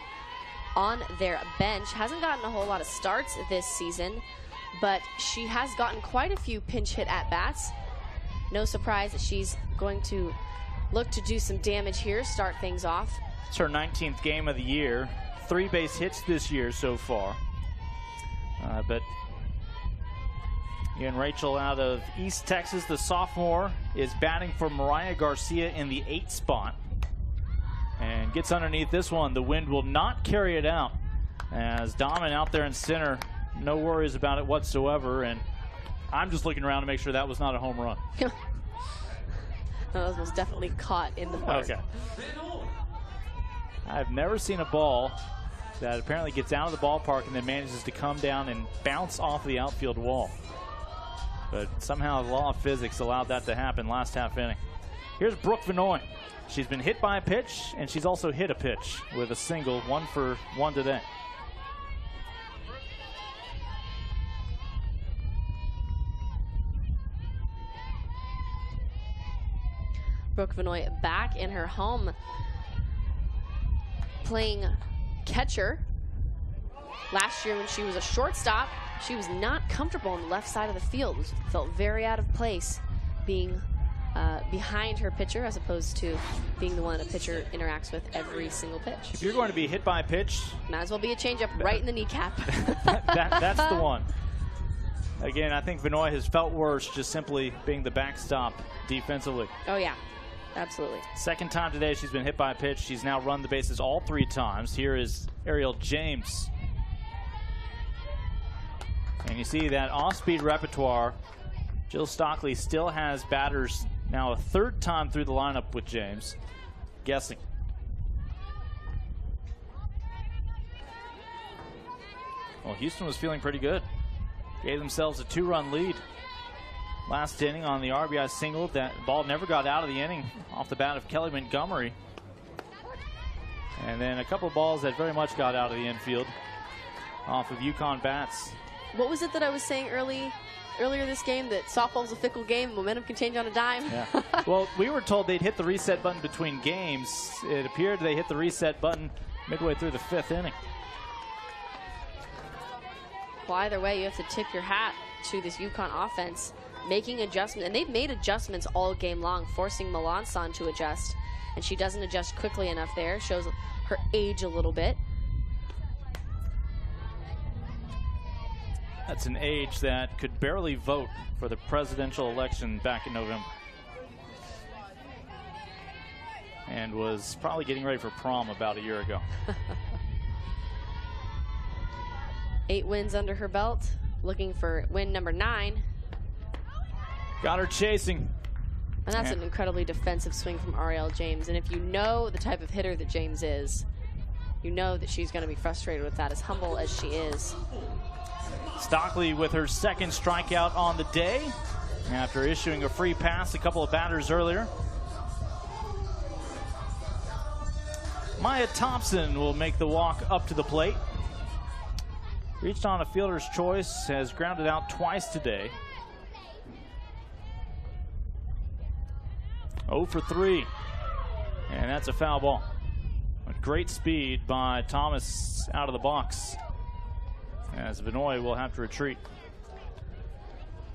on their bench. Hasn't gotten a whole lot of starts this season, but she has gotten quite a few pinch hit at-bats. No surprise that she's going to look to do some damage here, start things off. It's her 19th game of the year. 3 base hits this year so far. But again, Rachel out of East Texas, the sophomore, is batting for Mariah Garcia in the 8th spot. And gets underneath this one. The wind will not carry it out. As Dahmen out there in center, no worries about it whatsoever. And I'm just looking around to make sure that was not a home run. No, that was definitely caught in the park. Okay. I've never seen a ball that apparently gets out of the ballpark and then manages to come down and bounce off the outfield wall. But somehow the law of physics allowed that to happen last half inning. Here's Brooke Vinoy. She's been hit by a pitch, and she's also hit a pitch with a single, 1 for 1 today. Brooke Vinoy back in her home playing catcher. Last year when she was a shortstop, she was not comfortable on the left side of the field. Felt very out of place being behind her pitcher as opposed to being the one a pitcher interacts with every single pitch. If you're going to be hit by a pitch, might as well be a changeup right in the kneecap. that's the one. Again, I think Vinoy has felt worse just simply being the backstop defensively. Oh, yeah. Absolutely. Second time today she's been hit by a pitch. She's now run the bases all 3 times. Here is Ariel James. And you see that off-speed repertoire. Jill Stockley still has batters now a 3rd time through the lineup with James. Guessing. Well, Houston was feeling pretty good. Gave themselves a 2-run lead last inning on the RBI single. That ball never got out of the inning off the bat of Kelly Montgomery. And then a couple of balls that very much got out of the infield off of UConn bats. What was it that I was saying earlier this game, that softball's a fickle game, momentum can change on a dime? Yeah. Well, we were told they'd hit the reset button between games. It appeared they hit the reset button midway through the 5th inning. Well, either way, you have to tip your hat to this UConn offense, making adjustments, and they've made adjustments all game long, forcing Melanson to adjust, and she doesn't adjust quickly enough there. Shows her age a little bit. That's an age that could barely vote for the presidential election back in November. And was probably getting ready for prom about a year ago. 8 wins under her belt, looking for win number 9. Got her chasing. And that's an incredibly defensive swing from Ariel James. And if you know the type of hitter that James is, you know that she's going to be frustrated with that, as humble as she is. Stockley with her 2nd strikeout on the day after issuing a free pass a couple of batters earlier. Maya Thompson will make the walk up to the plate. Reached on a fielder's choice, has grounded out twice today. 0 for 3, and that's a foul ball. With great speed by Thomas out of the box, as Vinoy will have to retreat.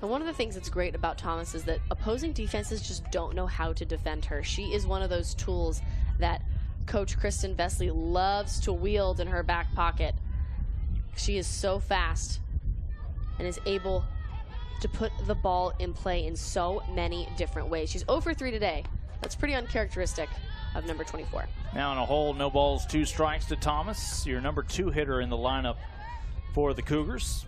And one of the things that's great about Thomas is that opposing defenses just don't know how to defend her. She is one of those tools that Coach Kristen Vesley loves to wield in her back pocket. She is so fast and is able to put the ball in play in so many different ways. She's 0 for 3 today. That's pretty uncharacteristic of number 24. Now in a hole, no balls, 2 strikes to Thomas, your number 2 hitter in the lineup for the Cougars.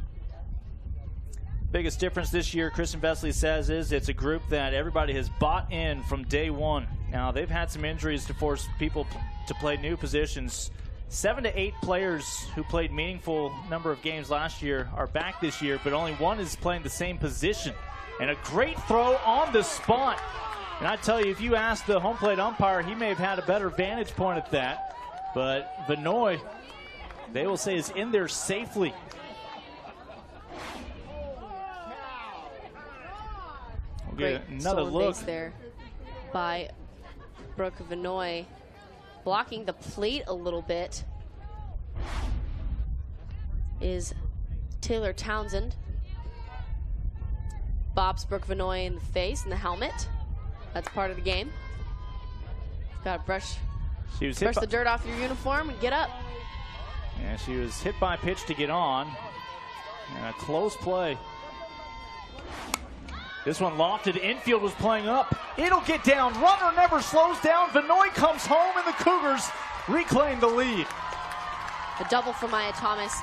Biggest difference this year, Kristen Vesley says, is it's a group that everybody has bought in from day one. Now, they've had some injuries to force people to play new positions. 7 to 8 players who played meaningful number of games last year are back this year, but only 1 is playing the same position. And a great throw on the spot. And I tell you, if you ask the home plate umpire, he may have had a better vantage point at that. But Vinoy, they will say, is in there safely. Great another stolen look base there by Brooke Vinoy, blocking the plate a little bit is Taylor Townsend. Bobs Brooke Vinoy in the face, in the helmet. That's part of the game. Got to brush the dirt off your uniform and get up. Yeah, she was hit by a pitch to get on. And a close play. This one lofted. Infield was playing up. It'll get down. Runner never slows down. Vinoy comes home, and the Cougars reclaim the lead. A double for Maya Thomas.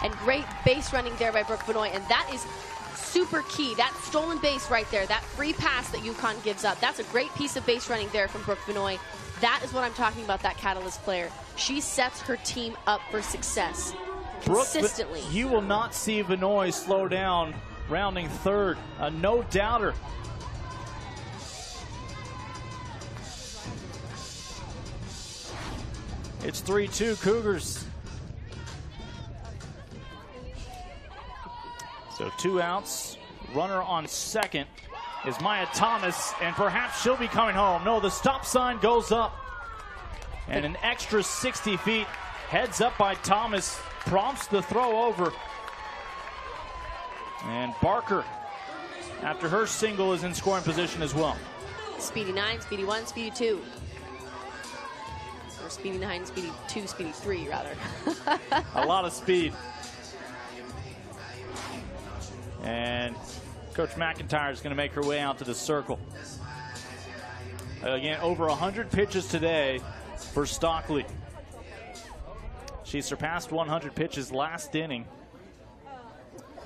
And great base running there by Brooke Vinoy. And that is super key. That stolen base right there, that free pass that UConn gives up, that's a great piece of base running there from Brooke Vinoy. That is what I'm talking about, that catalyst player. She sets her team up for success consistently. Brooke, you will not see Vinoy slow down. Rounding third, a no-doubter. It's 3-2 Cougars. So 2 outs. Runner on second is Maya Thomas, and perhaps she'll be coming home. No, the stop sign goes up. And an extra 60 feet. Heads up by Thomas. Prompts the throw over. And Barker, after her single, is in scoring position as well. Speedy 9, Speedy 1, Speedy 2. Or Speedy 9, Speedy 2, Speedy 3, rather. A lot of speed. And Coach McIntyre is going to make her way out to the circle. Again, over 100 pitches today for Stockley. She surpassed 100 pitches last inning.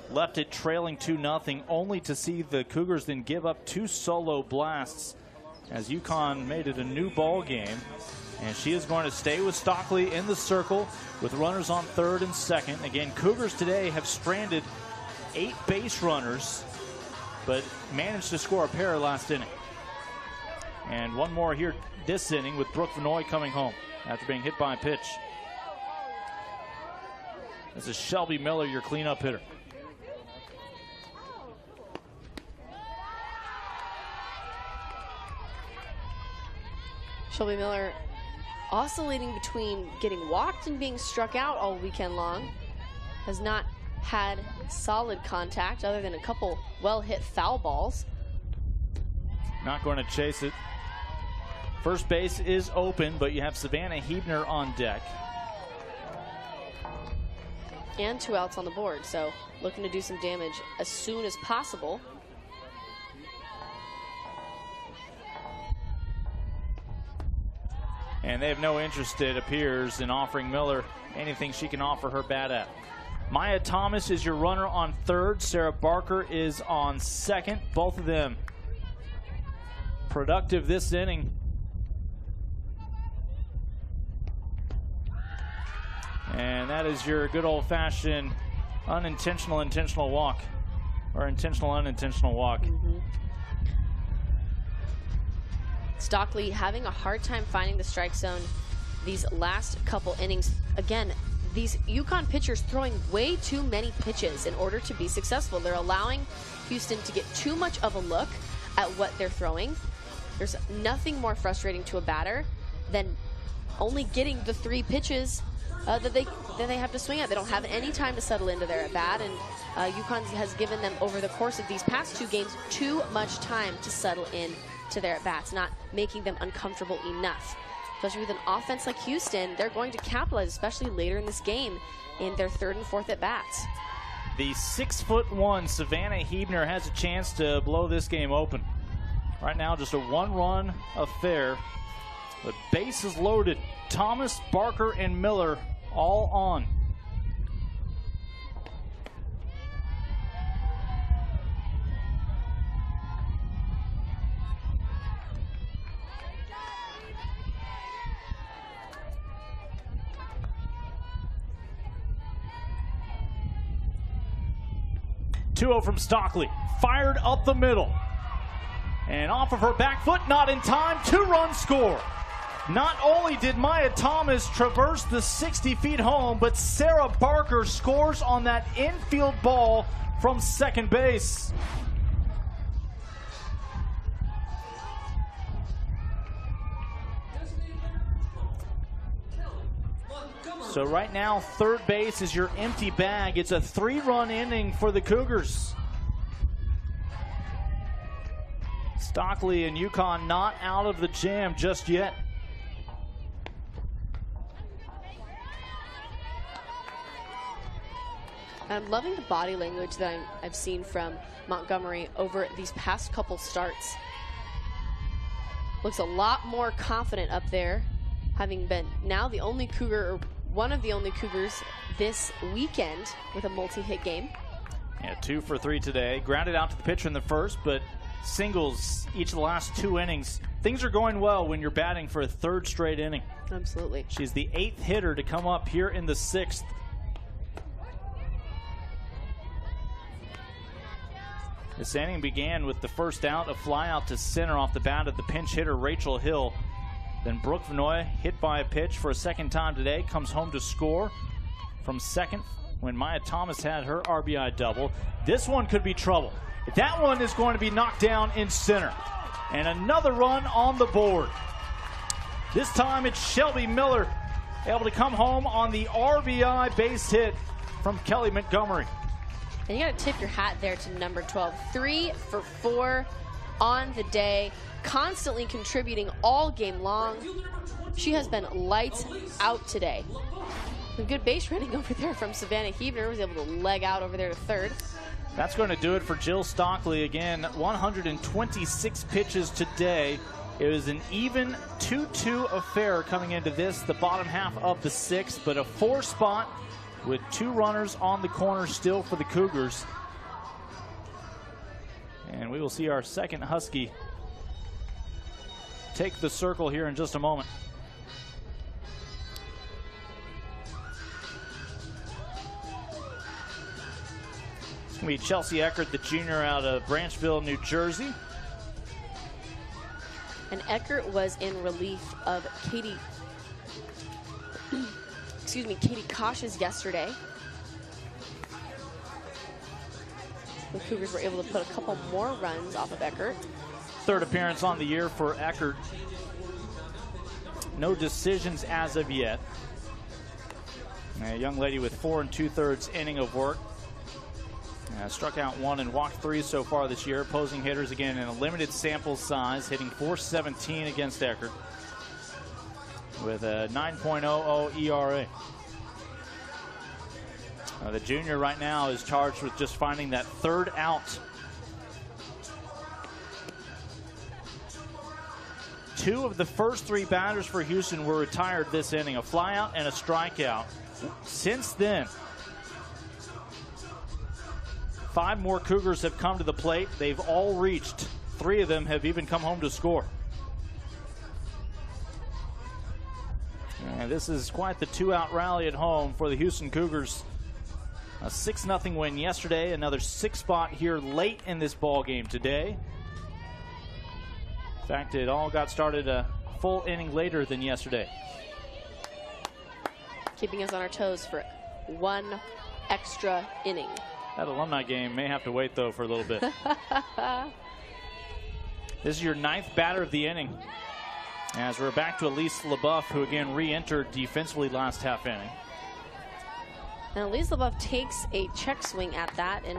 Left it trailing 2-0, only to see the Cougars then give up 2 solo blasts as UConn made it a new ball game. And she is going to stay with Stockley in the circle with runners on third and second. Again, Cougars today have stranded 8 base runners, but managed to score a pair last inning. And one more here this inning with Brooke Vinoy coming home after being hit by a pitch. This is Shelby Miller, your cleanup hitter. Shelby Miller oscillating between getting walked and being struck out all weekend long. Has not had solid contact other than a couple well-hit foul balls. Not going to chase it. First base is open, but you have Savannah Hebner on deck. And 2 outs on the board, so looking to do some damage as soon as possible. And they have no interest, it appears, in offering Miller anything she can offer her bat at. Maya Thomas is your runner on third. Sarah Barker is on second. Both of them productive this inning. And that is your good old-fashioned unintentional intentional walk, or intentional unintentional walk. Stockley having a hard time finding the strike zone these last couple innings. Again, these UConn pitchers throwing way too many pitches in order to be successful. They're allowing Houston to get too much of a look at what they're throwing. There's nothing more frustrating to a batter than only getting the 3 pitches that they have to swing at. They don't have any time to settle into their at-bat, and UConn has given them, over the course of these past 2 games, too much time to settle in to their at-bats, not making them uncomfortable enough. Especially with an offense like Houston, they're going to capitalize, especially later in this game, in their 3rd and 4th at-bats. The 6'1" Savannah Hebner has a chance to blow this game open. Right now, just a 1-run affair The base is loaded. Thomas, Barker, and Miller all on. From Stockley, fired up the middle. And off of her back foot, not in time, 2-run score. Not only did Maya Thomas traverse the 60 feet home, but Sarah Barker scores on that infield ball from second base. So right now, third base is your empty bag. It's a 3-run inning for the Cougars. Stockley and UConn not out of the jam just yet. I'm loving the body language that I've seen from Montgomery over these past couple starts. Looks a lot more confident up there, having been now the only Cougar, or one of the only Cougars this weekend with a multi-hit game. Yeah, 2 for 3 today. Grounded out to the pitcher in the first, but singles each of the last 2 innings. Things are going well when you're batting for a 3rd straight inning. Absolutely. She's the 8th hitter to come up here in the 6th. This inning began with the first out, a fly out to center off the bat of the pinch hitter Rachel Hill. Then Brooke Vanoy, hit by a pitch for a second time today, comes home to score from second when Maya Thomas had her RBI double. This one could be trouble. That one is going to be knocked down in center. And another run on the board. This time it's Shelby Miller able to come home on the RBI base hit from Kelly Montgomery. And you got to tip your hat there to number 12. 3 for 4 on the day, constantly contributing all game long. She has been lights out today. Some good base running over there from Savannah Heavner, was able to leg out over there to third. That's going to do it for Jill Stockley. Again, 126 pitches today. It was an even 2-2 affair coming into this, the bottom half of the 6th, but a 4 spot with 2 runners on the corner still for the Cougars. And we will see our second Husky take the circle here in just a moment. It's going to be Chelsea Eckert, the junior out of Branchville, New Jersey. And Eckert was in relief of Katie Kosh's yesterday. The Cougars were able to put a couple more runs off of Eckert. 3rd appearance on the year for Eckert. No decisions as of yet. A young lady with 4 2/3 inning of work. Struck out 1 and walked 3 so far this year. Opposing hitters again in a limited sample size, hitting .417 against Eckert with a 9.00 ERA. The junior right now is charged with just finding that 3rd out. 2 of the first 3 batters for Houston were retired this inning, a flyout and a strikeout. Since then, 5 more Cougars have come to the plate. They've all reached. 3 of them have even come home to score. And this is quite the 2-out rally at home for the Houston Cougars. A 6-0 win yesterday, another 6 spot here late in this ball game today. In fact, it all got started a full inning later than yesterday. Keeping us on our toes for 1 extra inning. That alumni game may have to wait, though, for a little bit. This is your 9th batter of the inning. As we're back to Elise LaBeouf, who again re-entered defensively last half inning. And Elise LaBeouf takes a check swing at that, and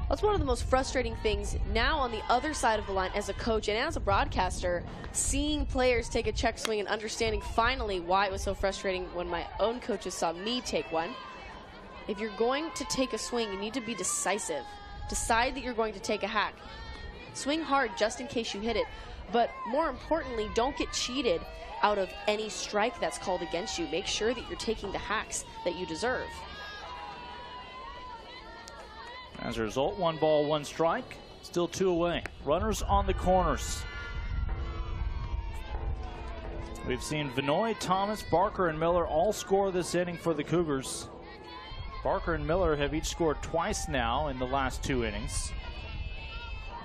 that's one of the most frustrating things now on the other side of the line as a coach and as a broadcaster, seeing players take a check swing and understanding finally why it was so frustrating when my own coaches saw me take one. If you're going to take a swing, you need to be decisive. Decide that you're going to take a hack. Swing hard just in case you hit it. but more importantly, don't get cheated out of any strike that's called against you. Make sure that you're taking the hacks that you deserve. As a result, 1 ball, 1 strike. Still 2 away. Runners on the corners. We've seen Vinoy, Thomas, Barker, and Miller all score this inning for the Cougars. Barker and Miller have each scored twice now in the last 2 innings.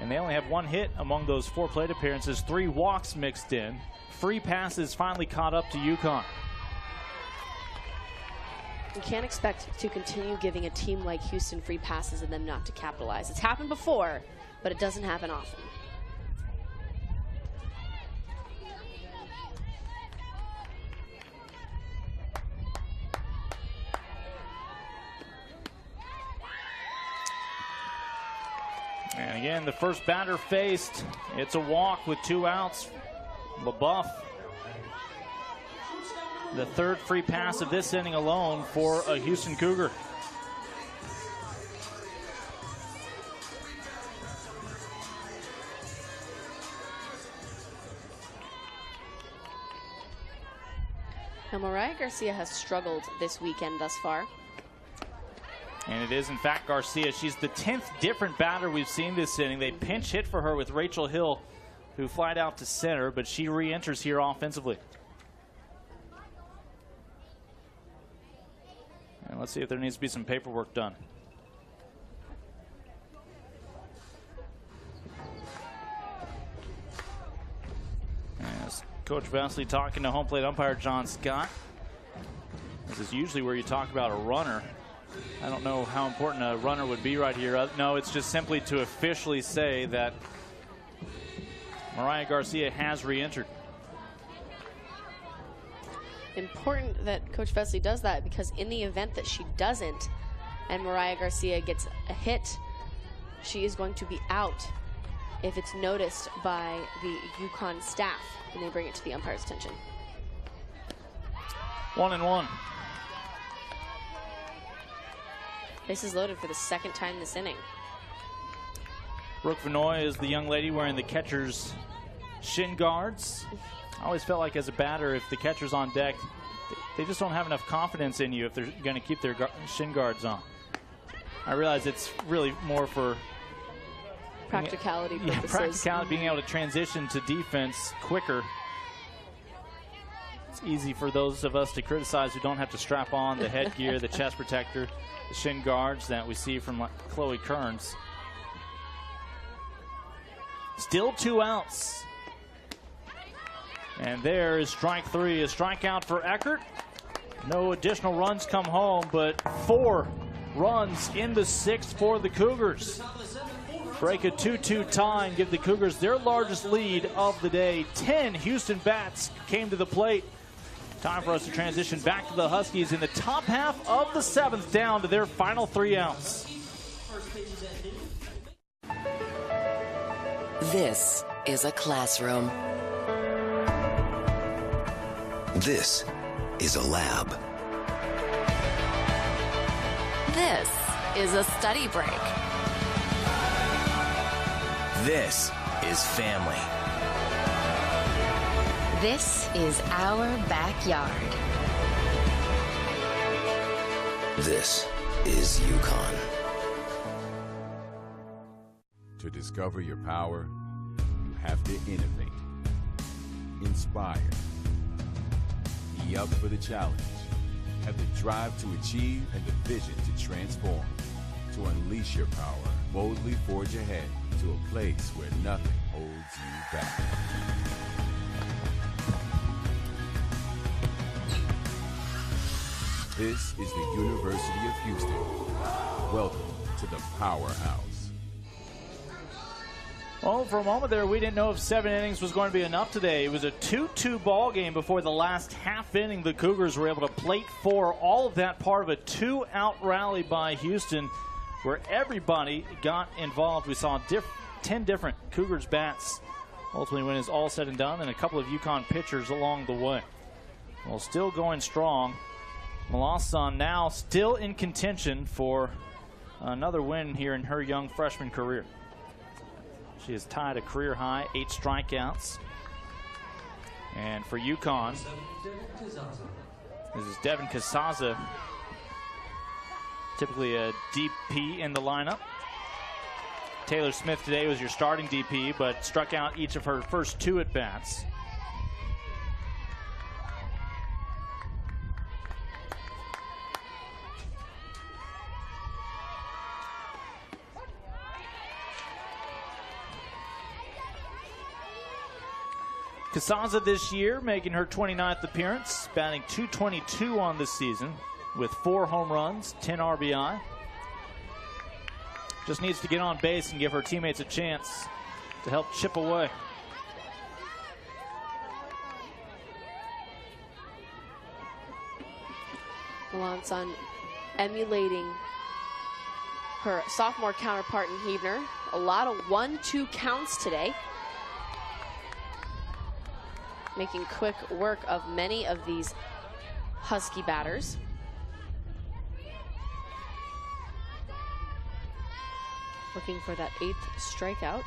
And they only have 1 hit among those 4 plate appearances, 3 walks mixed in. Free passes finally caught up to UConn. You can't expect to continue giving a team like Houston free passes and them not to capitalize. It's happened before, but it doesn't happen often. And again, the first batter faced. It's a walk with 2 outs. LaBeouf, the 3rd free pass of this inning alone for a Houston Cougar. Now, Mariah Garcia has struggled this weekend thus far. And it is, in fact, Garcia. She's the 10th different batter we've seen this inning. They pinch hit for her with Rachel Hill, who flied out to center, but she re-enters here offensively. And let's see if there needs to be some paperwork done. As Coach Vesely talking to home plate umpire John Scott. This is usually where you talk about a runner. I don't know how important a runner would be right here. No, it's just simply to officially say that Mariah Garcia has re-entered. Important that Coach Vesely does that, because in the event that she doesn't and Mariah Garcia gets a hit, she is going to be out if it's noticed by the UConn staff and they bring it to the umpire's attention. 1-1. Bases loaded for the 2nd time this inning. Brooke Vinoy is the young lady wearing the catcher's shin guards. I always felt like as a batter, if the catcher's on deck, they just don't have enough confidence in you if they're going to keep their shin guards on. I realize it's really more for practicality purposes. Yeah, practicality, being able to transition to defense quicker. It's easy for those of us to criticize who don't have to strap on the headgear, the chest protector, the shin guards that we see from Chloe Kearns. Still 2 outs. And there is strike 3, a strikeout for Eckert. No additional runs come home, but 4 runs in the 6th for the Cougars. Break a 2-2 tie and give the Cougars their largest lead of the day. 10 Houston bats came to the plate. Time for us to transition back to the Huskies in the top half of the 7th, down to their final 3 outs. This is a classroom. This is a lab. This is a study break. This is family. This is our backyard. This is UConn. To discover your power, you have to innovate, inspire, be up for the challenge, have the drive to achieve and the vision to transform. To unleash your power, boldly forge ahead to a place where nothing holds you back. This is the University of Houston. Welcome to the Powerhouse. Well, for a moment there, we didn't know if 7 innings was going to be enough today. It was a 2-2 ball game before the last half inning. The Cougars were able to plate 4. All of that part of a 2-out rally by Houston, where everybody got involved. We saw 10 different Cougars bats ultimately when it's all said and done, and a couple of UConn pitchers along the way. Well, still going strong. Melanson now still in contention for another win here in her young freshman career. She has tied a career high, 8 strikeouts. And for UConn, this is Devin Casaza, typically a DP in the lineup. Taylor Smith today was your starting DP, but struck out each of her first 2 at-bats. Casaza this year making her 29th appearance, batting .222 on this season with 4 home runs, 10 RBI. Just needs to get on base and give her teammates a chance to help chip away. Melanson emulating her sophomore counterpart in Huebner. A lot of 1-2 counts today. Making quick work of many of these Husky batters. Looking for that 8th strikeout.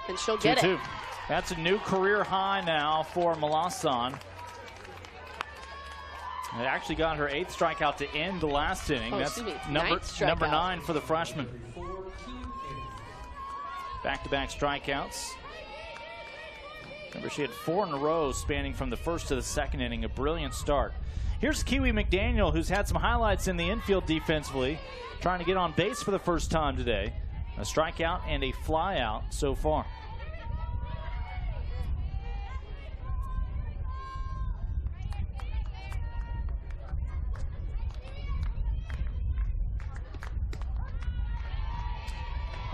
And she'll get it. That's a new career high now for Melanson. It actually got her 8th strikeout to end the last inning. That's number 9 for the freshman. Back-to-back strikeouts. Remember, she had 4 in a row spanning from the first to the second inning. A brilliant start. Here's Kiwi McDaniel, who's had some highlights in the infield defensively, trying to get on base for the first time today. A strikeout and a fly out so far.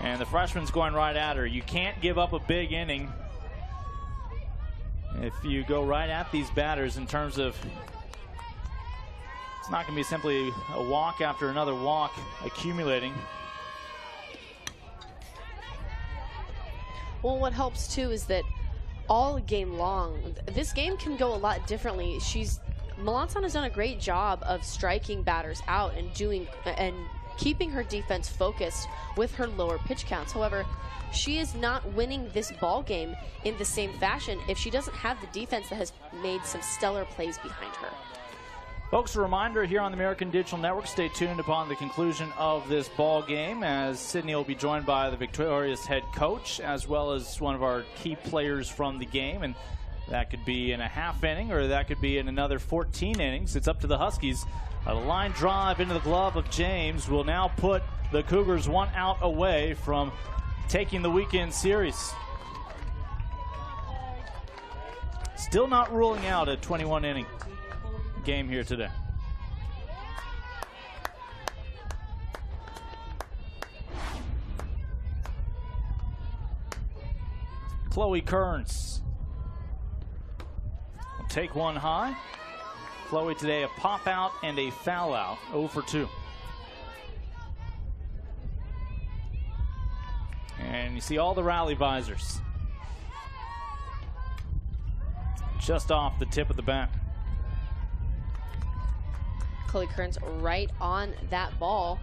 And the freshman's going right at her. You can't give up a big inning if you go right at these batters in terms of, it's not going to be simply a walk after another walk accumulating. Well, what helps too is that all game long, this game can go a lot differently. Melanson has done a great job of striking batters out and keeping her defense focused with her lower pitch counts. However, she is not winning this ball game in the same fashion if she doesn't have the defense that has made some stellar plays behind her. Folks, a reminder here on the American Digital Network, stay tuned upon the conclusion of this ball game as Sydney will be joined by the victorious head coach as well as one of our key players from the game. And that could be in a half inning or that could be in another 14 innings. It's up to the Huskies. A line drive into the glove of James will now put the Cougars 1 out away from taking the weekend series. Still not ruling out a 21-inning game here today. Chloe Kearns will take one high. Chloe today a pop out and a foul out, 0 for 2. And you see all the rally visors just off the tip of the bat. Chloe Kearns right on that ball.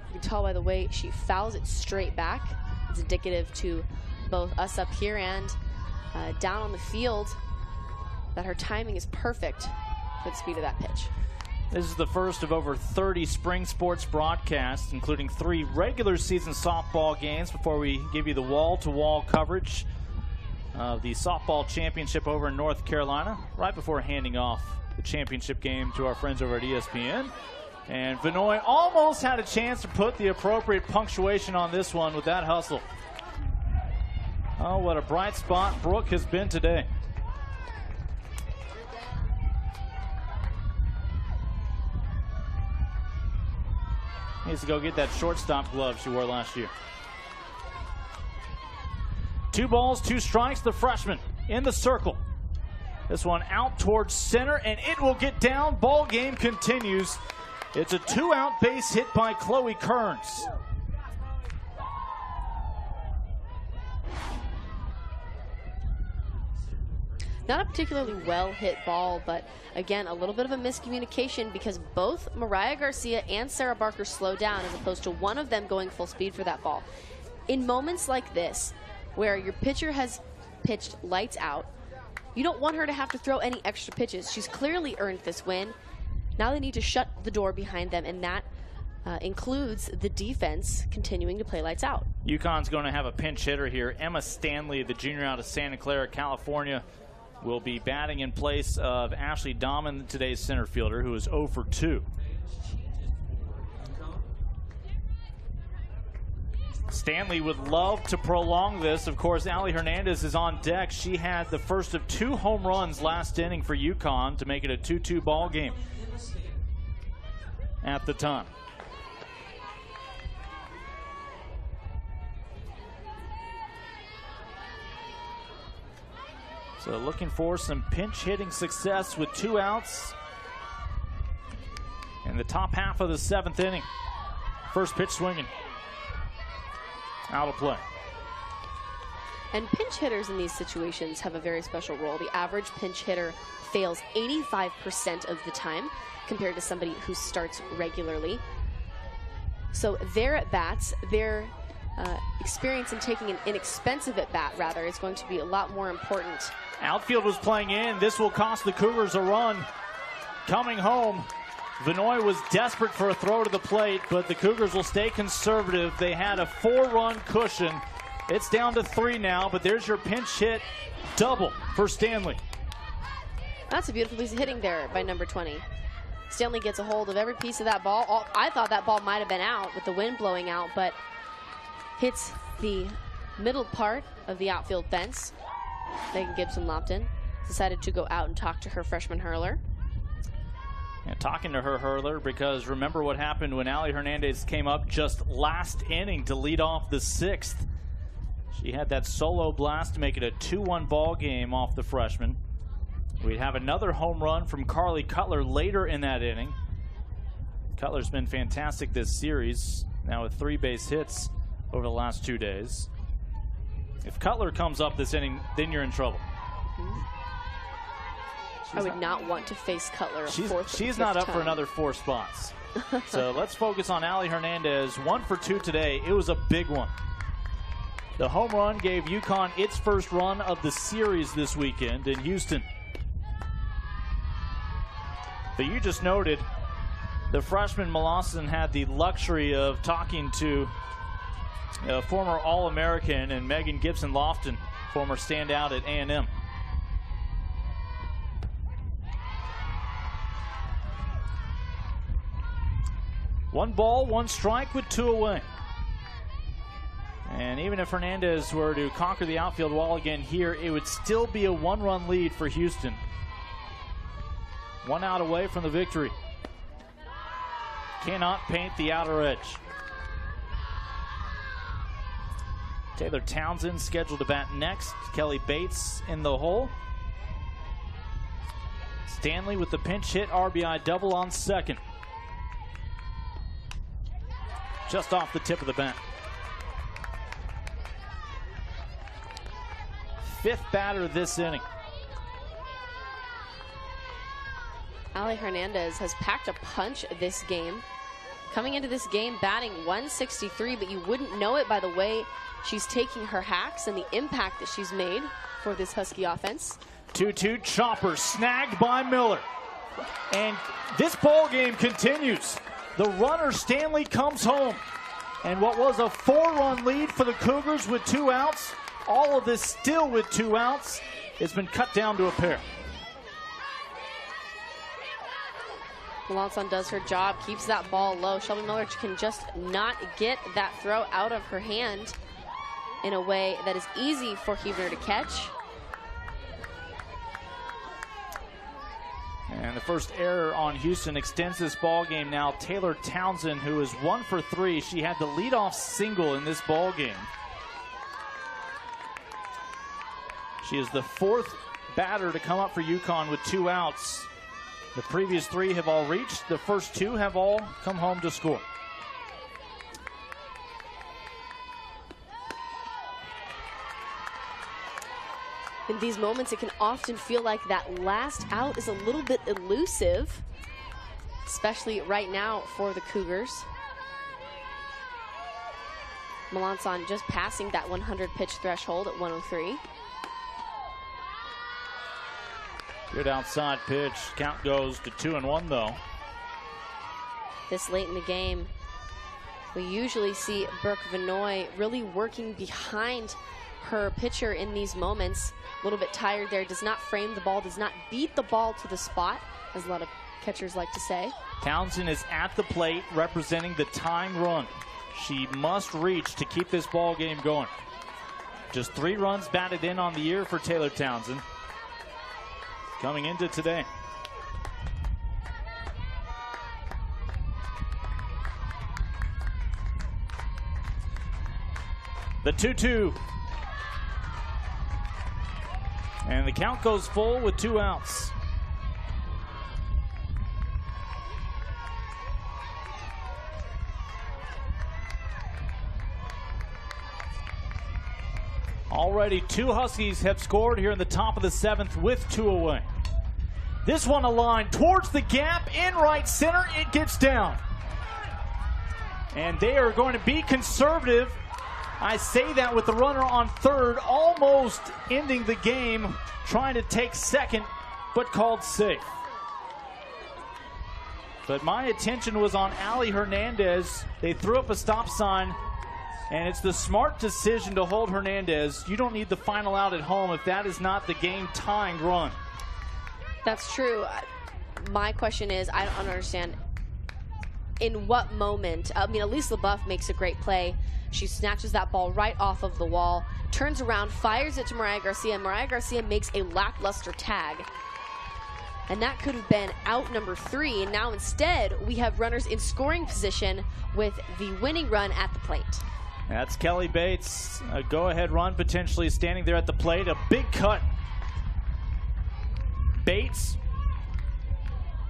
You can tell by the way she fouls it straight back. It's indicative to both us up here and down on the field that her timing is perfect for the speed of that pitch. This is the first of over 30 spring sports broadcasts, including 3 regular season softball games before we give you the wall-to-wall coverage of the softball championship over in North Carolina, right before handing off the championship game to our friends over at ESPN. And Vinoy almost had a chance to put the appropriate punctuation on this one with that hustle. Oh, what a bright spot Brooke has been today. Needs to go get that shortstop glove she wore last year. 2 balls, 2 strikes, the freshman in the circle. This one out towards center, and it will get down. Ball game continues. It's a 2-out base hit by Chloe Kearns. Not a particularly well hit ball, but again, a little bit of a miscommunication because both Mariah Garcia and Sarah Barker slowed down as opposed to one of them going full speed for that ball. in moments like this, where your pitcher has pitched lights out, you don't want her to have to throw any extra pitches. She's clearly earned this win. Now they need to shut the door behind them, and that includes the defense continuing to play lights out. UConn's going to have a pinch hitter here. Emma Stanley, the junior out of Santa Clara, California, will be batting in place of Ashley Dahman, today's center fielder, who is 0 for 2. Stanley would love to prolong this. Of course, Allie Hernandez is on deck. She had the first of 2 home runs last inning for UConn to make it a 2-2 ball game at the time. So looking for some pinch hitting success with 2 outs in the top half of the 7th inning. First pitch swinging. Out of play. And pinch hitters in these situations have a very special role. The average pinch hitter fails 85% of the time compared to somebody who starts regularly. So their at-bats, their experience in taking an inexpensive at-bat, rather, is going to be a lot more important. Outfield was playing in. This will cost the Cougars a run. Coming home, Vinoy was desperate for a throw to the plate, but the Cougars will stay conservative. They had a 4-run cushion. It's down to 3 now, but there's your pinch hit double for Stanley. That's a beautiful piece of hitting there by number 20. Stanley gets a hold of every piece of that ball. I thought that ball might have been out with the wind blowing out, but hits the middle part of the outfield fence. Megan Gibson-Lopton decided to go out and talk to her freshman hurler. And talking to her hurler, because remember what happened when Allie Hernandez came up just last inning to lead off the 6th. She had that solo blast to make it a 2-1 ball game off the freshman. We'd have another home run from Carly Cutler later in that inning. Cutler's been fantastic this series, now with 3 base hits over the last 2 days. If Cutler comes up this inning, then you're in trouble. I would not want to face Cutler. She's not up for another 4 spots. So let's focus on Allie Hernandez. 1 for 2 today. It was a big one. The home run gave UConn its first run of the series this weekend in Houston. But you just noted the freshman Molassen had the luxury of talking to a former All-American and Megan Gibson-Lofton, former standout at A&M. One ball, 1 strike with 2 away. And even if Hernandez were to conquer the outfield wall again here, it would still be a 1-run lead for Houston. 1 out away from the victory. Cannot paint the outer edge. Taylor Townsend scheduled to bat next. Kelly Bates in the hole. Stanley with the pinch hit RBI double on second. Just off the tip of the bat. 5th batter this inning. Allie Hernandez has packed a punch this game. Coming into this game batting 163, but you wouldn't know it by the way she's taking her hacks and the impact that she's made for this Husky offense. 2-2 chopper snagged by Miller. And this ball game continues. The runner Stanley comes home. And what was a 4-run lead for the Cougars with 2 outs, all of this still with 2 outs, it's been cut down to a pair. Melanson does her job, keeps that ball low. Shelby Miller can just not get that throw out of her hand in a way that is easy for Huebner to catch. And the first error on Houston extends this ball game now. Taylor Townsend, who is 1 for 3. She had the leadoff single in this ball game. She is the 4th batter to come up for UConn with 2 outs. The previous 3 have all reached. The first 2 have all come home to score. In these moments, it can often feel like that last out is a little bit elusive, especially right now for the Cougars. Melanson just passing that 100 pitch threshold at 103. Good outside pitch. Count goes to 2-1 though. This late in the game, we usually see Brooke Vanoy really working behind her pitcher in these moments. A little bit tired there, does not frame the ball, does not beat the ball to the spot, as a lot of catchers like to say. Townsend is at the plate representing the tying run. She must reach to keep this ball game going. Just 3 runs batted in on the year for Taylor Townsend. Coming into today. The 2-2. And the count goes full with 2 outs. Already 2 Huskies have scored here in the top of the 7th with 2 away. This one a line towards the gap in right center. It gets down. And they are going to be conservative. I say that with the runner on third, almost ending the game, trying to take second, but called safe. But my attention was on Ali Hernandez. They threw up a stop sign, and it's the smart decision to hold Hernandez. You don't need the final out at home if that is not the game-tying run. That's true. My question is, I don't understand in what moment. I mean, Elise LaBeouf makes a great play. She snatches that ball right off of the wall, turns around, fires it to Mariah Garcia, and Mariah Garcia makes a lackluster tag. And that could have been out number 3. And now instead, we have runners in scoring position with the winning run at the plate. That's Kelly Bates. A go-ahead run potentially standing there at the plate. A big cut. Bates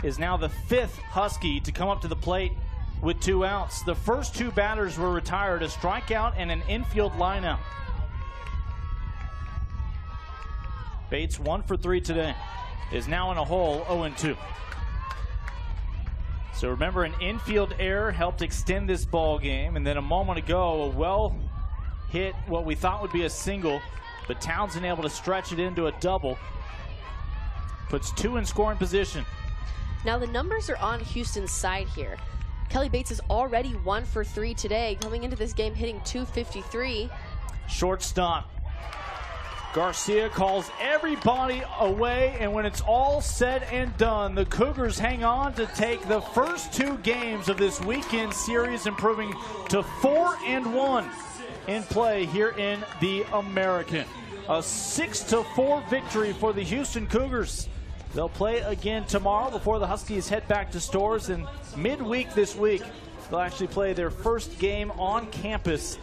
is now the 5th Husky to come up to the plate with 2 outs. The first 2 batters were retired, a strikeout and an infield lineout. Bates 1 for 3 today, is now in a hole 0-2. So remember, an infield error helped extend this ball game, and then a moment ago, a well hit what we thought would be a single, but Townsend able to stretch it into a double. Puts 2 in scoring position. Now the numbers are on Houston's side here. Kelly Bates is already 1 for 3 today, coming into this game hitting .253. Shortstop Garcia calls everybody away, and when it's all said and done, the Cougars hang on to take the first 2 games of this weekend series, improving to 4-1 in play here in the American. A 6-4 victory for the Houston Cougars. They'll play again tomorrow before the Huskies head back to Storrs, and midweek this week, they'll actually play their first game on campus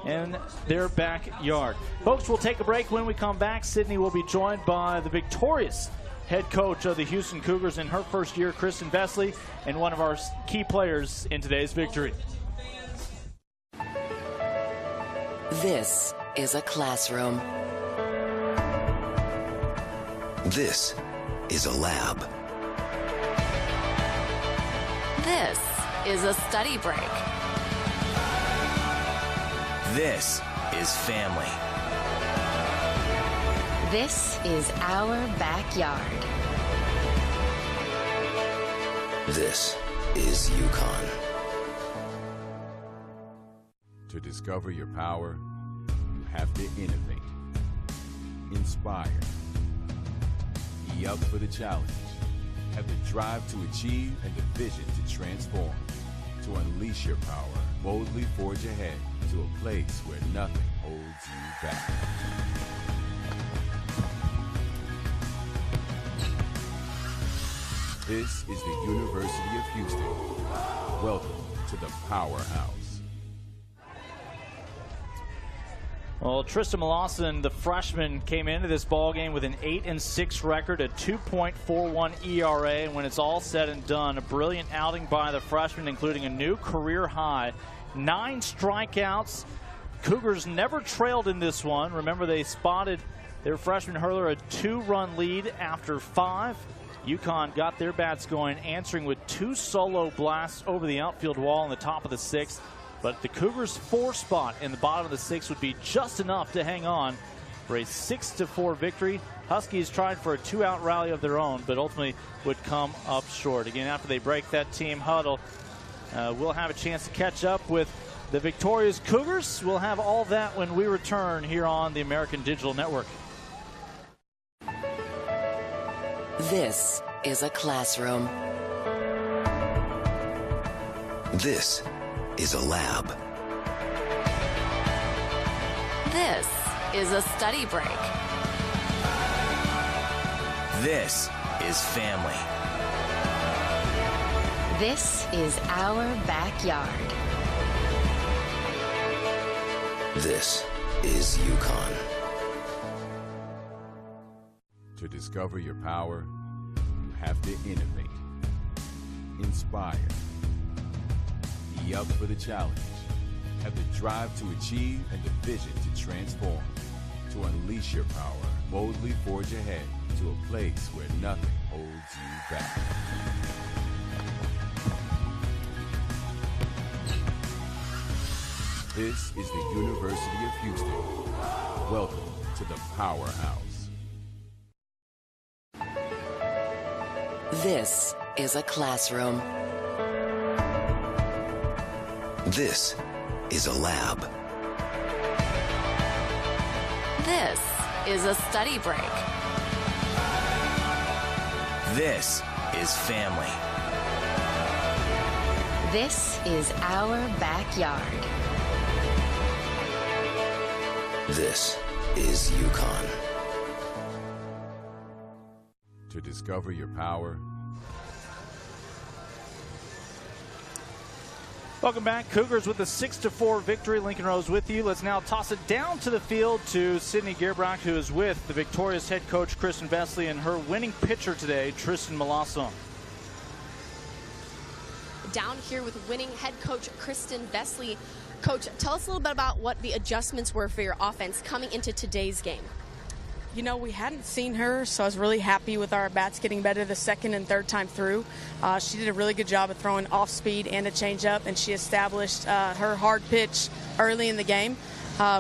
in their backyard. Folks, we'll take a break. When we come back, Sydney will be joined by the victorious head coach of the Houston Cougars in her first year, Kristen Vesley, and one of our key players in today's victory. This is a classroom. This is a lab. This is a study break. This is family. This is our backyard. This is UConn. To discover your power, you have to innovate, inspire, be up for the challenge, have the drive to achieve and the vision to transform. To unleash your power, boldly forge ahead to a place where nothing holds you back. This is the University of Houston. Welcome to the Powerhouse. Well, Tristan Lawson, the freshman, came into this ballgame with an 8-6 record, a 2.41 ERA, and when it's all said and done, a brilliant outing by the freshman, including a new career high, 9 strikeouts. Cougars never trailed in this one. Remember, they spotted their freshman hurler a 2-run lead after 5. UConn got their bats going, answering with 2 solo blasts over the outfield wall in the top of the 6th. But the Cougars' 4 spot in the bottom of the 6 would be just enough to hang on for a 6-4 victory. Huskies tried for a 2-out rally of their own, but ultimately would come up short. Again, after they break that team huddle, we'll have a chance to catch up with the victorious Cougars. We'll have all that when we return here on the American Digital Network. This is a classroom. This is a lab. This is a study break. This is family. This is our backyard. This is UConn. To discover your power, you have to innovate, inspire, be up for the challenge, have the drive to achieve and the vision to transform. To unleash your power, boldly forge ahead to a place where nothing holds you back. This is the University of Houston. Welcome to the Powerhouse. This is a classroom. This is a lab. This is a study break. This is family. This is our backyard. This is UConn. To discover your power, Welcome back. Cougars with a 6-4 victory. Lincoln Rose with you. Let's now toss it down to the field to Sydney Gearbrock, who is with the victorious head coach Kristen Vesley and her winning pitcher today, Tristan Malasson. Down here with winning head coach Kristen Vesley. Coach, tell us a little bit about what the adjustments were for your offense coming into today's game. You know, we hadn't seen her, so I was really happy with our bats getting better the second and third time through. She did a really good job of throwing off speed and a changeup, and she established her hard pitch early in the game.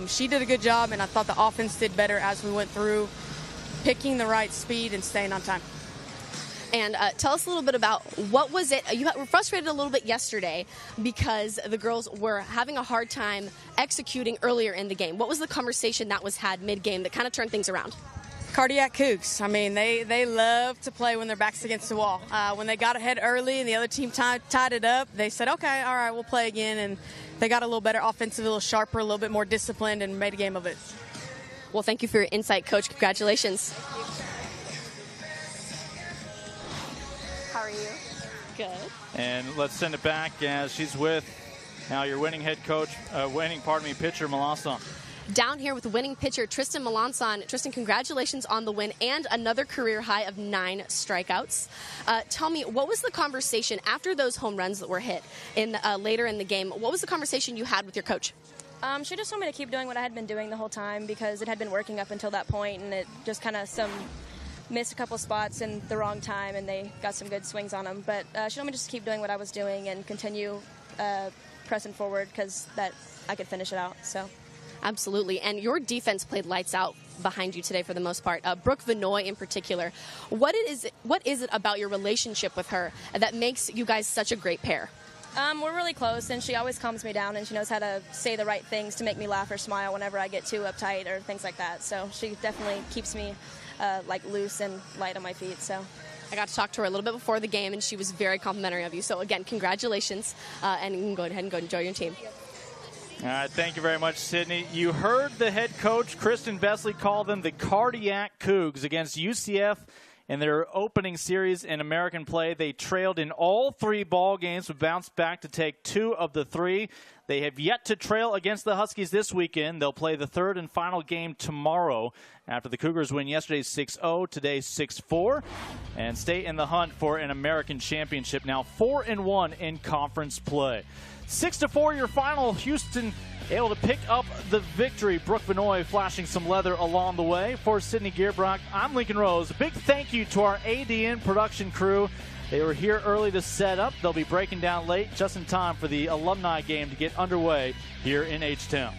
She did a good job, and I thought the offense did better as we went through, picking the right speed and staying on time. And tell us a little bit about what was it. You were frustrated a little bit yesterday because the girls were having a hard time executing earlier in the game. What was the conversation that was had mid-game that kind of turned things around? Cardiac Cougs. I mean, they love to play when their back's against the wall. When they got ahead early and the other team tied it up, they said, okay, all right, we'll play again. And they got a little better offensive, a little sharper, a little bit more disciplined, and made a game of it. Well, thank you for your insight, Coach. Congratulations. How are you? Good. And let's send it back as she's with now your winning head coach, pitcher Malasson. Down here with winning pitcher Tristan Malasson. Tristan, congratulations on the win and another career high of 9 strikeouts. Tell me, what was the conversation after those home runs that were hit in later in the game? What was the conversation you had with your coach? She just told me to keep doing what I had been doing the whole time because it had been working up until that point, and it just kind of missed a couple spots in the wrong time, and they got some good swings on them. But she told me just to keep doing what I was doing and continue pressing forward because that I could finish it out. So. Absolutely. And your defense played lights out behind you today for the most part. Brooke Vinoy in particular. What is it about your relationship with her that makes you guys such a great pair? We're really close, and she always calms me down, and she knows how to say the right things to make me laugh or smile whenever I get too uptight or things like that. So she definitely keeps me loose and light on my feet. So. I got to talk to her a little bit before the game, and she was very complimentary of you. So, again, congratulations, and you can go ahead and go enjoy your team. All right, thank you very much, Sydney. You heard the head coach, Kristen Vesley, call them the Cardiac Cougs against UCF in their opening series in American play. They trailed in all 3 ball games, but bounced back to take 2 of the 3. They have yet to trail against the Huskies this weekend. They'll play the 3rd and final game tomorrow after the Cougars win yesterday 6-0, today 6-4, and stay in the hunt for an American championship. Now 4-1 in conference play. 6-4 your final. Houston able to pick up the victory. Brooke Vinoy flashing some leather along the way. For Sydney Gearbrock, I'm Lincoln Rose. A big thank you to our ADN production crew. They were here early to set up. They'll be breaking down late just in time for the alumni game to get underway here in H-Town.